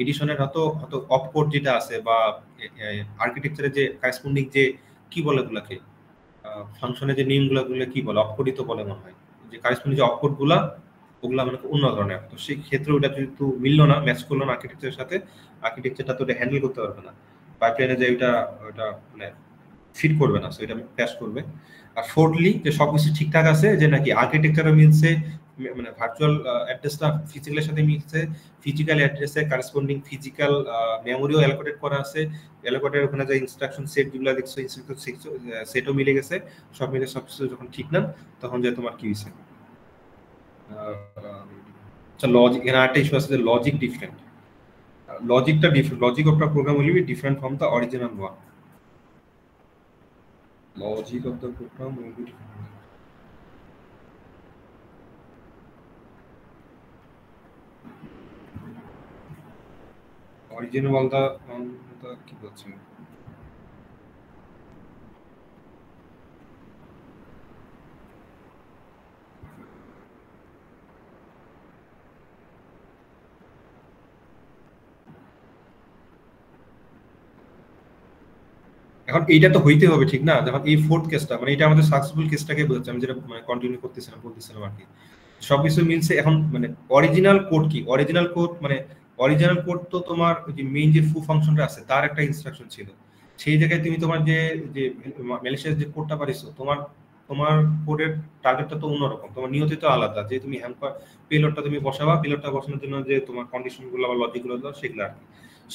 এডিশনের হয়তো অপকোড যেটা আছে বা আর্কিটেকচারের যে কারেসপন্ডিং যে কি বলে ওগুলাকে ফাংশনের যে নেমগুলো কি বলে অপকোডই তো বলে মনে হয়, যে কারেসপন্ডিং যে অপকোড গুলা ওগুলা মানে অন্য ধরনের। তো সেই ক্ষেত্রে ওটা যেহেতু মিললো না, ম্যাচ করলো না আর্কিটেকচারের সাথে, আর্কিটেকচারটা তো ওটা হ্যান্ডেল করতে পারবে না, পাইপলাইনে যে ওটা মানে ফিট করবে না, সো এটা ক্র্যাশ করবে। আর ফোর্থলি যে সবকিছু ঠিকঠাক আছে, যে নাকি আর্কিটেকচারও মিলছে, মানে ভার্চুয়াল অ্যাড্রেসটা ফিজিক্যালের সাথে মিলছে, ফিজিক্যাল অ্যাড্রেসে কারেসপন্ডিং ফিজিক্যাল মেমোরিও অ্যালোকেটেড করা আছে, অ্যালোকেটেড ওখানে যে ইনস্ট্রাকশন সেট যেগুলো দেখছো ইনস্ট্রাকশন সেটও মিলে গেছে, সব মিলে সবকিছু যখন ঠিক না তখন যে তোমার কি হয়েছে লজিক, এখানে একটা ইস্যু আছে যে লজিক ডিফারেন্ট, লজিকটা different, logic of the program will be different from the original one, logic of the program will be different. Original the কি বলছি এখন এইটা তো হইতে হবে ঠিক না, যখন এই ফোর্থ কেসটা মানে এটা আমাদের সাকসেসফুল কেসটাকে বোঝাচ্ছে, আমি যেটা মানে কন্টিনিউ করতেছিলাম বলতেছিলাম আর কি, সবকিছু মিলছে। এখন মানে অরিজিনাল কোড কি, অরিজিনাল কোড মানে অরিজিনাল কোড তো তোমার যে মেইন যে ফু ফাংশনটা আছে তার একটা ইনস্ট্রাকশন ছিল, সেই জায়গায় তুমি তোমার যে ম্যালিশিয়াস যে কোডটা পারিছো, তোমার কোডের টার্গেটটা তো অন্যরকম, তোমার নিয়তি তো আলাদা, যে তুমি পেলোডটা তুমি বসাবা, পেলোডটা বসানোর জন্য যে তোমার কন্ডিশনগুলো বা লজিকগুলো দাও সেগুলো আর কি,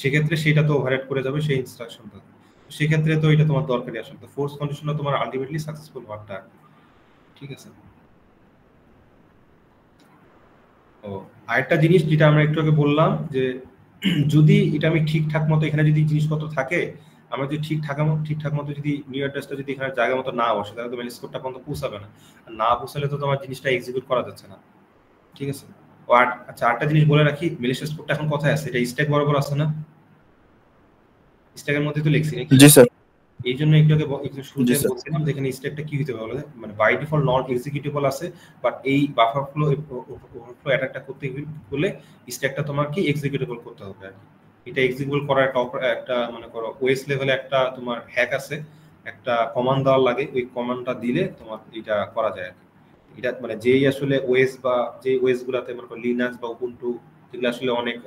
সেক্ষেত্রে সেটা তো ওভাররাইড করে যাবে সেই ইনস্ট্রাকশনটা, সেক্ষেত্রে তো এটা তোমার দরকারি আসলে, তো ফোর্স কন্ডিশনটা তোমার আলটিমেটলি সাকসেসফুল হওয়াটা, ঠিক আছে। ও আরেকটা জিনিস যেটা আমরা একটু আগে বললাম, যে যদি এটা আমি ঠিকঠাক মতো এখানে যদি জিনিসপত্র থাকে, আমরা যদি ঠিকঠাক মতো যদি নিউ অ্যাড্রেসটা যদি এখানে জায়গা মতো না বসে, তাহলে তো মেলিস কোডটা পর্যন্ত পৌঁছাবে না, আর না পৌঁছালে তো তোমার জিনিসটা এক্সিকিউট করা যাচ্ছে না, ঠিক আছে। ও আচ্ছা আরেকটা জিনিস বলে রাখি, মেলিশিয়াস কোডটা এখন কোথায় আছে, এটা স্ট্যাক বরাবর আছে না, স্ট্যাকের মধ্যে তো লিখছি নাকি? জি স্যার, এই জন্য একটু আগে শুরুতে বলছিলাম যে এখানে স্ট্যাকটা কি হতে পারে, মানে বাই ডিফল্ট নট এক্সিকিউটেবল আছে, বাট এই বাফার ফ্লো ওভারফ্লো অ্যাটাকটা করতে গেলে স্ট্যাকটা তোমার কি এক্সিকিউটেবল করতে হবে আর কি। এটা এক্সিকিউটেবল করার একটা মনে করো ওএস লেভেলে একটা তোমার হ্যাক আছে, একটা কমান্ড দেওয়া লাগে, ওই কমান্ডটা দিলে তোমার এটা করা যায় আর কি। এটা মানে যেই আসলে ওএস বা যে ওএস গুলাতে মনে করো লিনাক্স বা উবুন্টু যেগুলো আসলে অনেক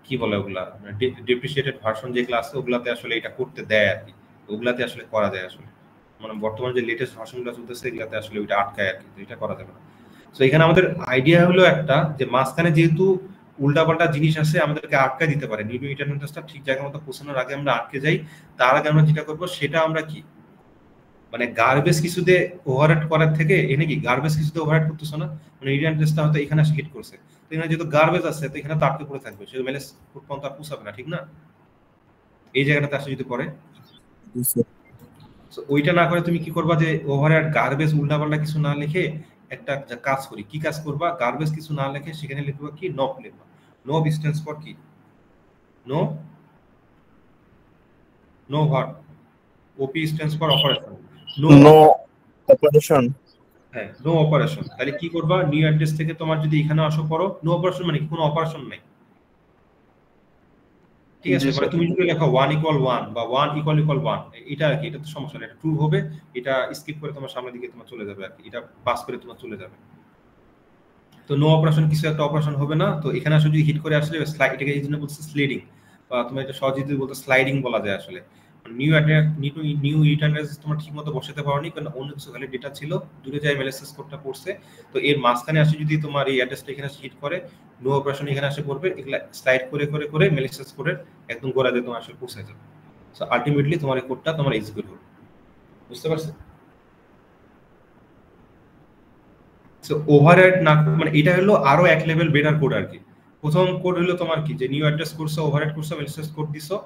কি বলে ওগুলা ডেপ্রিসিয়েটেড ভার্সন যেগুলো আছে ওগুলাতে আসলে এটা করতে দেয় আর কি, ওগুলাতে আসলে করা যায় আসলে, মানে বর্তমানে যে লেটেস্ট ভার্সনগুলো চলতেছে এগুলাতে আসলে ওইটা আটকায় আর কি, এটা করা যাবে না। তো এখানে আমাদের আইডিয়া হলো একটা, যে মাঝখানে যেহেতু উল্টাপাল্টা জিনিস আছে আমাদেরকে আটকায় দিতে পারে, নিউ ইন্টারনেটটা ঠিক জায়গা মতো পৌঁছানোর আগে আমরা আটকে যাই, তার আগে আমরা যেটা করবো সেটা আমরা কি মানে গার্বেজ কিছুতে ওভারহেড করার থেকে এনে কি গার্বেজ কিছুতে ওভারহেড করতেছো না, মানে ইন্টারনেটটা হয়তো এখানে এসে হিট করছে, তো এখানে যেহেতু গার্বেজ আছে তো এখানে তো আটকে পড়ে থাকবে, সে মেলেস পর্যন্ত আর পৌঁছাবে না, ঠিক না? এই জায়গাটাতে আসলে যদি পড়ে ওইটা না করে তুমি কি করবা, যে ওভারহেড গার্বেজ উল্টাপাল্টা কিছু না লিখে একটা কাজ করি, কি কাজ করবা, গার্বেজ কিছু না লিখে সেখানে লিখবা কি নব লিখবা, নব স্ট্যান্ডস ফর কি know what, OP stands for operation, no operation, হ্যাঁ নো অপারেশন। তাহলে কি করবা, নিউ অ্যাড্রেস থেকে তোমার যদি এখানে আসো পড়ো নো অপারেশন মানে কোনো অপারেশন নাই, ঠিক আছে। মানে তুমি যদি লেখো 1 = 1 বা 1 = 1 এটা আর কি, এটা তো সমস্যা নেই, এটা ট্রু হবে, এটা স্কিপ করে তোমার সামনের দিকে তোমার চলে যাবে আর কি, এটা পাস করে তোমার চলে যাবে। তো নো অপারেশন কিছু একটা অপারেশন হবে না, তো এখানে আসলে যদি হিট করে আসলে স্লাইড, এটাকে এই জন্য বলছে স্লাইডিং, বা তুমি এটা সহজে যদি বলতে স্লাইডিং বলা যায় আসলে। নিউ রিটার্ন অ্যাড্রেস তোমার ঠিকমতো বসাতে পারোনি, কারণ অন্য কিছু খালি ডেটা ছিল, দূরে যায় মেলিশিয়াস কোডটা পড়ছে, তো এর মাঝখানে আসে যদি তোমার এই অ্যাড্রেসটা এখানে হিট করে নো অপারেশন এখানে আসে পড়বে, এগুলা স্লাইড করে করে করে মেলিশিয়াস কোডের একদম গোড়াতে তোমার আসলে পৌঁছে যাবে, সো আলটিমেটলি তোমার এই কোডটা তোমার এক্সিকিউট হবে, বুঝতে পারছো? সো ওভারহেড না মানে এটা হলো আরো এক লেভেল বেটার কোড আর কি। প্রথম কোড হলো তোমার কি, যে নিউ অ্যাড্রেস করছো, ওভারহেড করছো, মেলিশিয়াস কোড দিছো,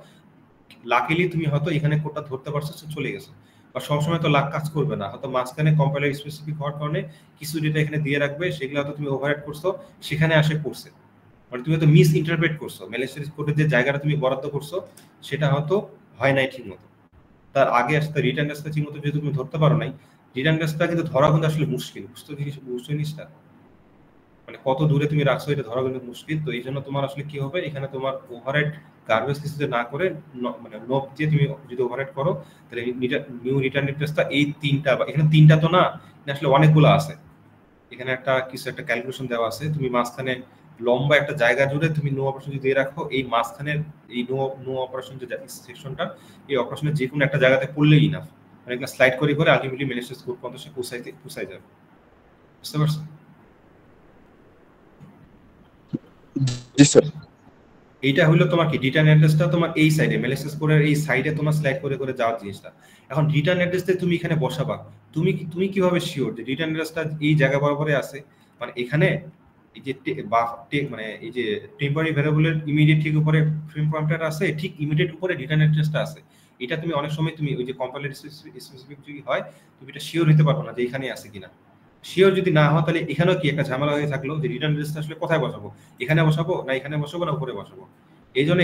লাকিলি তুমি হয়তো এখানে কোডটা ধরতে পারছো, চলে গেছো, বা সবসময় তো লাক কাজ করবে না, হয়তো মাঝখানে কম্পাইলার স্পেসিফিক হওয়ার কারণে কিছু ডেটা এখানে দিয়ে রাখবে, সেগুলো হয়তো তুমি ওভারহেড করছো, সেখানে আসে পড়ছে, মানে তুমি হয়তো মিস ইন্টারপ্রেট করছো, মেলিশিয়াস কোডের যে জায়গাটা তুমি বরাদ্দ করছো সেটা হয়তো হয় নাই ঠিক মতো, তার আগে আসতে রিটার্ন অ্যাড্রেসটা ঠিক মতো যেহেতু তুমি ধরতে পারো নাই, রিটার্ন অ্যাড্রেসটা কিন্তু ধরা কিন্তু আসলে মুশকিল, বুঝতে জিনিসটা, মানে কত দূরে তুমি রাখছো এটা ধরা কিন্তু মুশকিল। তো এই জন্য তোমার আসলে কি হবে, এখানে তোমার ওভারহেড গার্বেজ কিছুতে না করে মানে নব দিয়ে তুমি যদি ওভারহেড করো তাহলে নিউ রিটার্ন অ্যাড্রেসটা এই তিনটা, বা এখানে তিনটা তো না, আসলে অনেকগুলো আছে। এখানে একটা কিছু একটা ক্যালকুলেশন দেওয়া আছে, তুমি মাঝখানে লম্বা একটা জায়গা জুড়ে তুমি নো অপারেশন যদি রাখো, এই মাঝখানে এই নো অপারেশন যে সেকশনটা, এই অপারেশনের যে কোনো একটা জায়গাতে পড়লেই ইনাফ, মানে এগুলো স্লাইড করে করে আলটিমেটলি ম্যালিশিয়াস কোড পর্যন্ত সে পৌঁছাই যাবে। বুঝতে পারছো? জি স্যার। এইটা হলো তোমার কি রিটার্ন অ্যাড্রেসটা তোমার এই সাইডে ম্যালিশিয়াস কোডের এই সাইডে তোমার স্লাইড করে করে যাওয়ার জিনিসটা। এখন রিটার্ন অ্যাড্রেসটা তুমি এখানে বসাবা, তুমি কিভাবে শিওর যে রিটার্ন অ্যাড্রেসটা এই জায়গা বরাবরে আছে? মানে এখানে এই যে মানে এই যে টেম্পোরারি ভ্যারিয়েবলের ইমিডিয়েট ঠিক উপরে ফ্রেম পয়েন্টার আছে, ঠিক ইমিডিয়েট উপরে রিটার্ন অ্যাড্রেসটা আছে। এটা তুমি অনেক সময় তুমি ওই যে কম্পাইলার স্পেসিফিক যদি হয় তুমি এটা শিওর হতে পারবে না যে এখানে আছে কিনা। শিওর যদি না হয় তাহলে এখানেও কি একটা ঝামেলা হয়ে থাকলো যে রিটার্ন অ্যাড্রেসটা আসলে কোথায় বসাবো, এখানে বসাবো না এখানে বসাবো না উপরে বসাবো। এই জন্য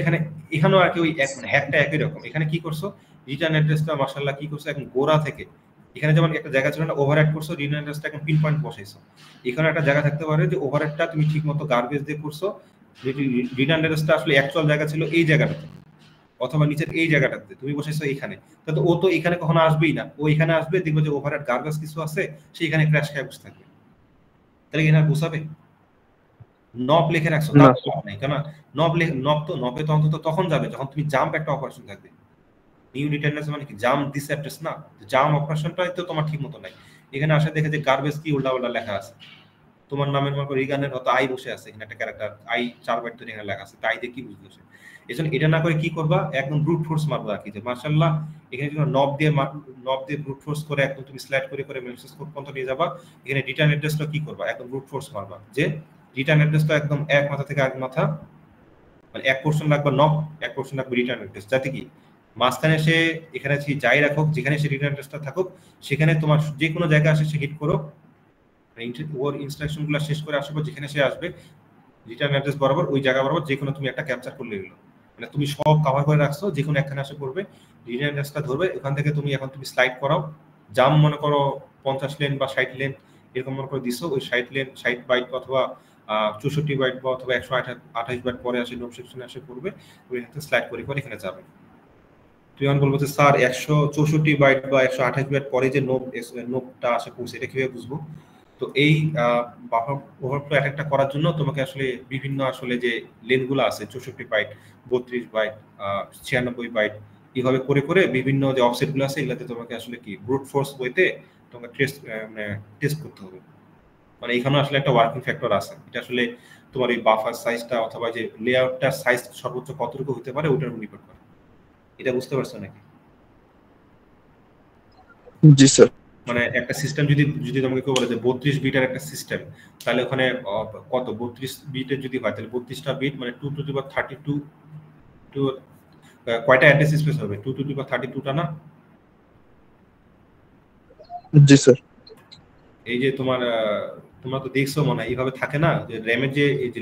এখানেও আর কি ওই হ্যাকটা একই রকম। এখানে কি করছো, রিটার্ন অ্যাড্রেসটা মাশাআল্লাহ কি করছো, এখন গোড়া থেকে এখানে যেমন একটা জায়গা ছিল না ওভারহেড করছো, রিটার্ন অ্যাড্রেসটা এখন পিন পয়েন্ট বসাইছো। এখানে একটা জায়গা থাকতে পারে যে ওভারহেডটা তুমি ঠিকমতো গার্বেজ দিয়ে করছো, রিটার্ন অ্যাড্রেসটা আসলে অ্যাকচুয়াল জায়গা ছিল এই জায়গাটাতে অথবা নিচের এই জায়গাটাতে, তুমি বসাইছো এখানে, তাহলে ও তো এখানে কখনো আসবেই না, ও এখানে আসবে দেখবে যে ওভারহেড গার্বেজ কিছু আছে, সে এখানে ক্র্যাশ খেয়ে বসে থাকবে। তাহলে এখানে বুঝাবে নব লিখে রাখছো না নাই, কারণ নবে তো অন্তত তখন যাবে যখন তুমি জাম্প একটা অপারেশন থাকবে। নিউ রিটার্ন অ্যাড্রেস মানে কি জাম্প দিস অ্যাড্রেস না, জাম্প অপারেশনটাই তো তোমার ঠিক মতো নাই। এখানে আসে দেখে যে গার্বেজ কি উল্টা উল্টা লেখা আছে, তোমার নামের মতো রিগানের হয়তো আই বসে আছে, এখানে একটা ক্যারেক্টার আই 4 বাইট ধরে এখানে লেখা আছে, তাই দিয়ে কি বুঝলো সে? এজন্য এটা না করে কি করবা, একদম ব্রুট ফোর্স মারবা আর কি, যে মাশাআল্লাহ এখানে যদি নব দিয়ে ব্রুট ফোর্স করে একদম তুমি স্লাইড করে করে ম্যালিশিয়াস কোড পর্যন্ত নিয়ে যাবা। এখানে রিটার্ন অ্যাড্রেসটা কি করবা, একদম ব্রুট ফোর্স মারবা যে রিটার্ন অ্যাড্রেসটা একদম এক মাথা থেকে আরেক মাথা, মানে এক পোর্শন লাগবে নব, এক পোর্শন লাগবে রিটার্ন অ্যাড্রেস, যাতে কি মাঝখানে সে এখানে যাই রাখুক, যেখানে সে রিটার্ন অ্যাড্রেসটা থাকুক, সেখানে তোমার যে কোনো জায়গায় আসে সে হিট করো, ওর ইনস্ট্রাকশনগুলো শেষ করে আসবে, যেখানে সে আসবে রিটার্ন অ্যাড্রেস বরাবর ওই জায়গা বরাবর যে কোনো তুমি একটা ক্যাপচার করলে গেলো, মানে তুমি সব কভার করে রাখছো, যে কোনো একখানে আসে করবে, রিটার্ন অ্যাড্রেসটা ধরবে, ওখান থেকে তুমি এখন তুমি স্লাইড করাও, জাম মনে করো 50 লেন বা 60 লেন এরকম মনে করে দিছো, ওই 60 বাইট অথবা 64 বাইট বা অথবা 128 বাইট পরে আসে নোট সেকশনে আসে করবে, ওই স্লাইড করে করে এখানে যাবে। তুই আমি বলবো যে স্যার 164 বাইট বা 128 বাইট পরে যে নোটটা আসে পৌঁছে, এটা কিভাবে বুঝবো? তো এই বাফার ওভারফ্লো অ্যাটাকটা করার জন্য তোমাকে আসলে বিভিন্ন আসলে যে লেনগুলো আছে 64 বাইট, 32 বাইট, 96 বাইট, এইভাবে করে করে বিভিন্ন যে অফসেটগুলো আছে এগুলোতে তোমাকে আসলে কি ব্রুট ফোর্স বইতে তোমাকে টেস্ট করতে হবে। মানে এখানে আসলে একটা ওয়ার্কিং ফ্যাক্টর আছে, এটা আসলে তোমার এই বাফার সাইজটা অথবা যে লেআউটটার সাইজ সর্বোচ্চ কতটুকু হতে পারে ওটার উপর নির্ভর করে। এটা বুঝতে পারছো নাকি? জি স্যার। মানে একটা সিস্টেম যদি তোমাকে কেউ বলে যে 32 বিটের একটা সিস্টেম, তাহলে ওখানে কত 32 বিটের যদি হয় তাহলে 32টা বিট মানে 2 টু দি পাওয়ার 32 টু কয়টা অ্যাড্রেস স্পেস হবে? 2 টু দি পাওয়ার 32টা না? জি স্যার। এই যে তোমরা তো দেখছো মনে হয় এইভাবে থাকে না যে র্যামের যে এই যে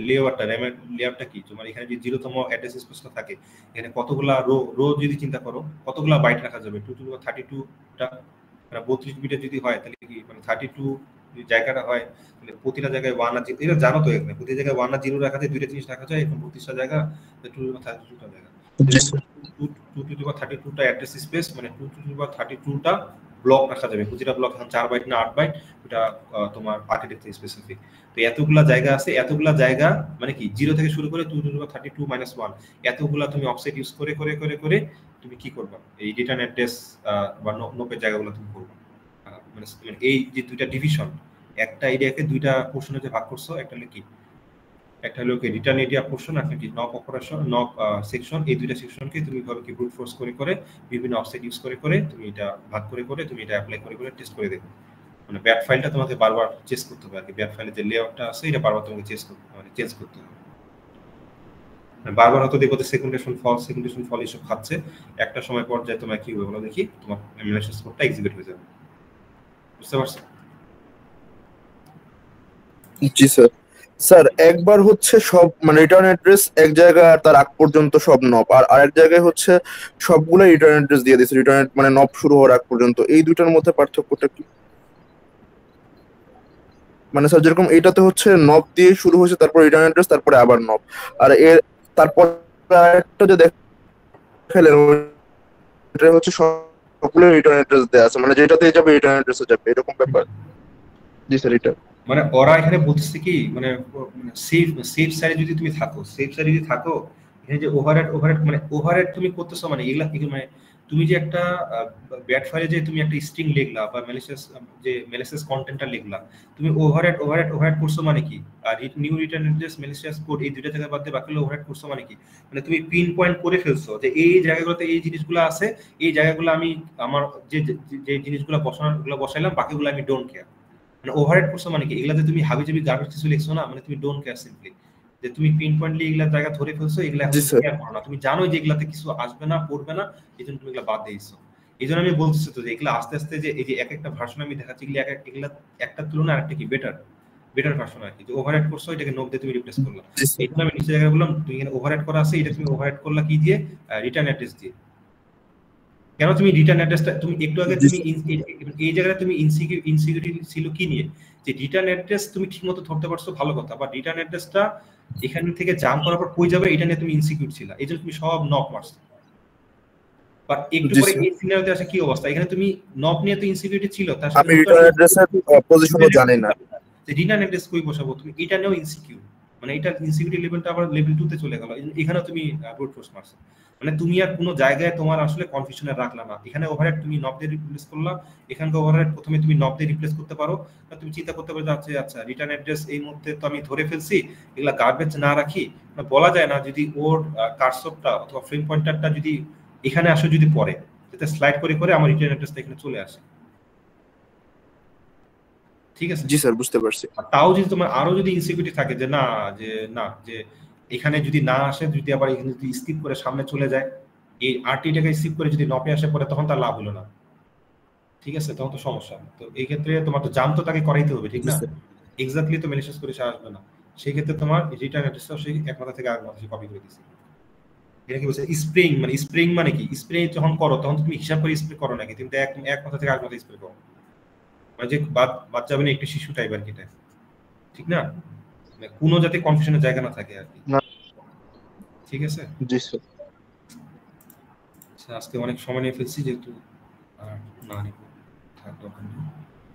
র্যামের লেআউটটা কি, তোমার এখানে যে 0তম অ্যাড্রেস স্পেসটা থাকে, এখানে কতগুলা রো যদি চিন্তা করো কতগুলা বাইট রাখা যাবে? 2 টু দি পাওয়ার 32টা, 32 বিটের যদি হয় তাহলে কি মানে 32 জায়গাটা হয়, তাহলে প্রতিটা জায়গায় 1 আর 0, এটা জানো তো, এখানে প্রতি জায়গায় 1 আর 0 রাখা যায়, দুইটা জিনিস রাখা যায়, এখন 32টা জায়গা, 2 টু দি পাওয়ার 32টা জায়গা, 2 টু দি পাওয়ার 32টা অ্যাড্রেস স্পেস মানে 2 টু দি পাওয়ার 32টা ব্লক রাখা যাবে। প্রতিটা ব্লক এখন 4 বাইট না 8 বাইট, ওটা তোমার আর্কিটেকচার স্পেসিফিক। তো এতগুলা জায়গা আছে, এতগুলা জায়গা মানে কি 0 থেকে শুরু করে 2 টু দি পাওয়ার 32 - 1 এতগুলা তুমি অফসেট ইউজ করে করে করে করে তুমি কি করবা, এই রিটার্ন অ্যাড্রেস বা নোপের জায়গাগুলো তুমি করবা। মানে এই যে দুইটা ডিভিশন, একটা এরিয়াকে দুইটা পোর্শনে যে ভাগ করছো, একটা হলো কি, একটা হলো কি রিটার্ন এরিয়া পোর্শন, একটা কি নক অপারেশন নক সেকশন, এই দুইটা সেকশনকে তুমি ভাবে কি ব্রুট ফোর্স করে করে বিভিন্ন অফসেট ইউজ করে করে তুমি এটা ভাগ করে করে তুমি এটা অ্যাপ্লাই করে করে টেস্ট করে দেখো। মানে ব্যাট ফাইলটা তোমাকে বারবার চেঞ্জ করতে হবে আর কি, ব্যাট ফাইলের যে লেআউটটা আছে এটা বারবার তোমাকে চেঞ্জ করতে হবে। বারবার হয়তো দেখো যে সেকেন্ডেশন ফল এসব খাচ্ছে, একটা সময় পর্যায়ে তোমার কি হবে বলো দেখি, তোমার ম্যালিশিয়াস কোডটা এক্সিকিউট হয়ে যাবে। বুঝতে পারছো? জি স্যার। স্যার একবার হচ্ছে সব মানে রিটার্ন অ্যাড্রেস এক জায়গায় আর তার আগ পর্যন্ত সব নব, আর আরেক জায়গায় হচ্ছে সবগুলো রিটার্ন অ্যাড্রেস দিয়ে দিয়েছে, রিটার্ন মানে নব শুরু হওয়ার আগ পর্যন্ত, এই দুইটার মধ্যে পার্থক্যটা কি? মানে স্যার যেরকম এটাতে হচ্ছে নব দিয়ে শুরু হয়েছে, তারপর রিটার্ন অ্যাড্রেস, তারপরে আবার নব, আর এর তারপর একটা যে দেখালেন এটা হচ্ছে সবগুলো রিটার্ন অ্যাড্রেস দেয়া আছে, মানে যেটাতে যাবে রিটার্ন অ্যাড্রেসে যাবে, এরকম ব্যাপার। জি স্যার এটা মানে ওরা এখানে বলতেছে কি, মানে সেফ সাইডে যদি তুমি থাকো, এখানে যে ওভারহেড মানে ওভারহেড তুমি করতেছো, মানে এগুলা মানে তুমি যে একটা ব্যাট ফাইলে যে তুমি একটা স্ট্রিং লিখলা বা ম্যালিশিয়াস কন্টেন্টটা লিখলা, তুমি ওভারহেড করছো মানে কি? আর new return address malicious code এই দুইটা জায়গা বাদ দিয়ে বাকিগুলো ওভারহেড করছো মানে কি? মানে তুমি পিন পয়েন্ট করে ফেলছো যে এই জায়গাগুলোতে এই জিনিসগুলো আছে, এই জায়গাগুলো আমি আমার যে যে জিনিসগুলো বসাইলাম, বাকিগুলো আমি ডোন্ট কেয়ার। মানে ওভারহেড করছো মানে কি? এগুলাতে তুমি হাবিজাবি গার্বেজ কিছু লিখছো না, মানে তুমি ডোন্ট কেয়ার সিম্পলি, যে তুমি পিন পয়েন্টলি এগুলা জায়গা ধরে ফেলছো, এগুলা এখন কেয়ার করো না, তুমি জানো যে এগুলাতে কিছু আসবে না, পড়বে না, এই জন্য তুমি এগুলা বাদ দিয়েছো। এই জন্য আমি বলতেছি তো যে এগুলা আস্তে আস্তে যে এই যে এক একটা ভার্সন আমি দেখাচ্ছি, এগুলা একটা তুলনায় আরেকটা কি বেটার ভার্সন আর কি। যে ওভারহেড করছো, এটাকে নোট দিয়ে তুমি রিপ্লেস করলা। এই জন্য আমি নিচে জায়গায় বললাম তুমি এখানে ওভারহেড করা আছে, এটা তুমি ওভারহেড করলা কি দিয়ে? রিটার্ন অ্যাড্রেস দিয়ে। কেন তুমি রিটার্ন অ্যাড্রেসটা তুমি একটু আগে তুমি এই জায়গায় তুমি ইনসিকিউরিটি ছিল কি নিয়ে? যে রিটার্ন অ্যাড্রেস তুমি ঠিকমতো ধরতে পারছো, ভালো কথা, বা রিটার্ন অ্যাড্রেসটা এখান থেকে জাম্প করার পর কই যাবে এটা নিয়ে তুমি ইনসিকিউর ছিল, এই জন্য তুমি সব নক মারছো। বাট একটু পরে এই সিনারিওতে আসে কি অবস্থা? এখানে তুমি নক নিয়ে তো ইনসিকিউরিটি ছিল, তার সাথে আমি রিটার্ন অ্যাড্রেসের পজিশনও জানি না, যে রিটার্ন অ্যাড্রেস কই বসাবো, তুমি এটা নিয়েও ইনসিকিউর, মানে এটা ইনসিকিউরিটি লেভেলটা আবার লেভেল 2 তে চলে গেল। এখানে তুমি ব্রুট ফোর্স মারছো, মানে তুমি আর কোনো জায়গায় তোমার আসলে কনফিউশনে রাখলা না। এখানে ওভারহেড তুমি নব দিয়ে রিপ্লেস করলা, এখানকার ওভারহেড প্রথমে তুমি নব দিয়ে রিপ্লেস করতে পারো, তা তুমি চিন্তা করতে পারো যে আচ্ছা রিটার্ন অ্যাড্রেস এই মুহূর্তে তো আমি ধরে ফেলছি, এগুলা গার্বেজ না রাখি, বলা যায় না যদি ওর কার্সরটা অথবা ফ্রেম পয়েন্টারটা যদি এখানে আসে, যদি পড়ে, যাতে স্লাইড করে করে আমার রিটার্ন অ্যাড্রেসটা এখানে চলে আসে। ঠিক আছে? জি স্যার বুঝতে পারছি। তাও যদি তোমার আরো যদি ইনসিকিউরিটি থাকে যে না যে এখানে যদি না আসে, যদি আবার এখানে যদি স্কিপ করে সামনে চলে যায়, এই আরটিটাকে স্কিপ করে যদি নপে আসে পরে, তখন তার লাভ হলো না। ঠিক আছে? তখন তো সমস্যা। তো এই ক্ষেত্রে তোমার তো জাম্প তো তাকে করাইতে হবে, ঠিক না? এক্স্যাক্টলি তো ম্যালিশিয়াস করে সে আসবে না। সেই ক্ষেত্রে তোমার রিটার্ন অ্যাড্রেসটা সেই এক মাথা থেকে আরেক মাথা কপি করে দিছে। এটা কি বলছে? স্প্রিং মানে কি? স্প্রে যখন করো তখন তুমি হিসাব করে স্প্রে করো নাকি? তুমি তো এক মাথা থেকে আরেক মাথা স্প্রে করো, মানে যে বাদ যাবে না, একটু শিশু টাইপ আর কি, ঠিক না? কোনো যাতে কনফিউশনের জায়গা না থাকে আর কি। ঠিক আছে? জি স্যার। আজকে অনেক সময় নিয়ে ফেলছি, যেহেতু আর না নিব থাক দরকার নেই।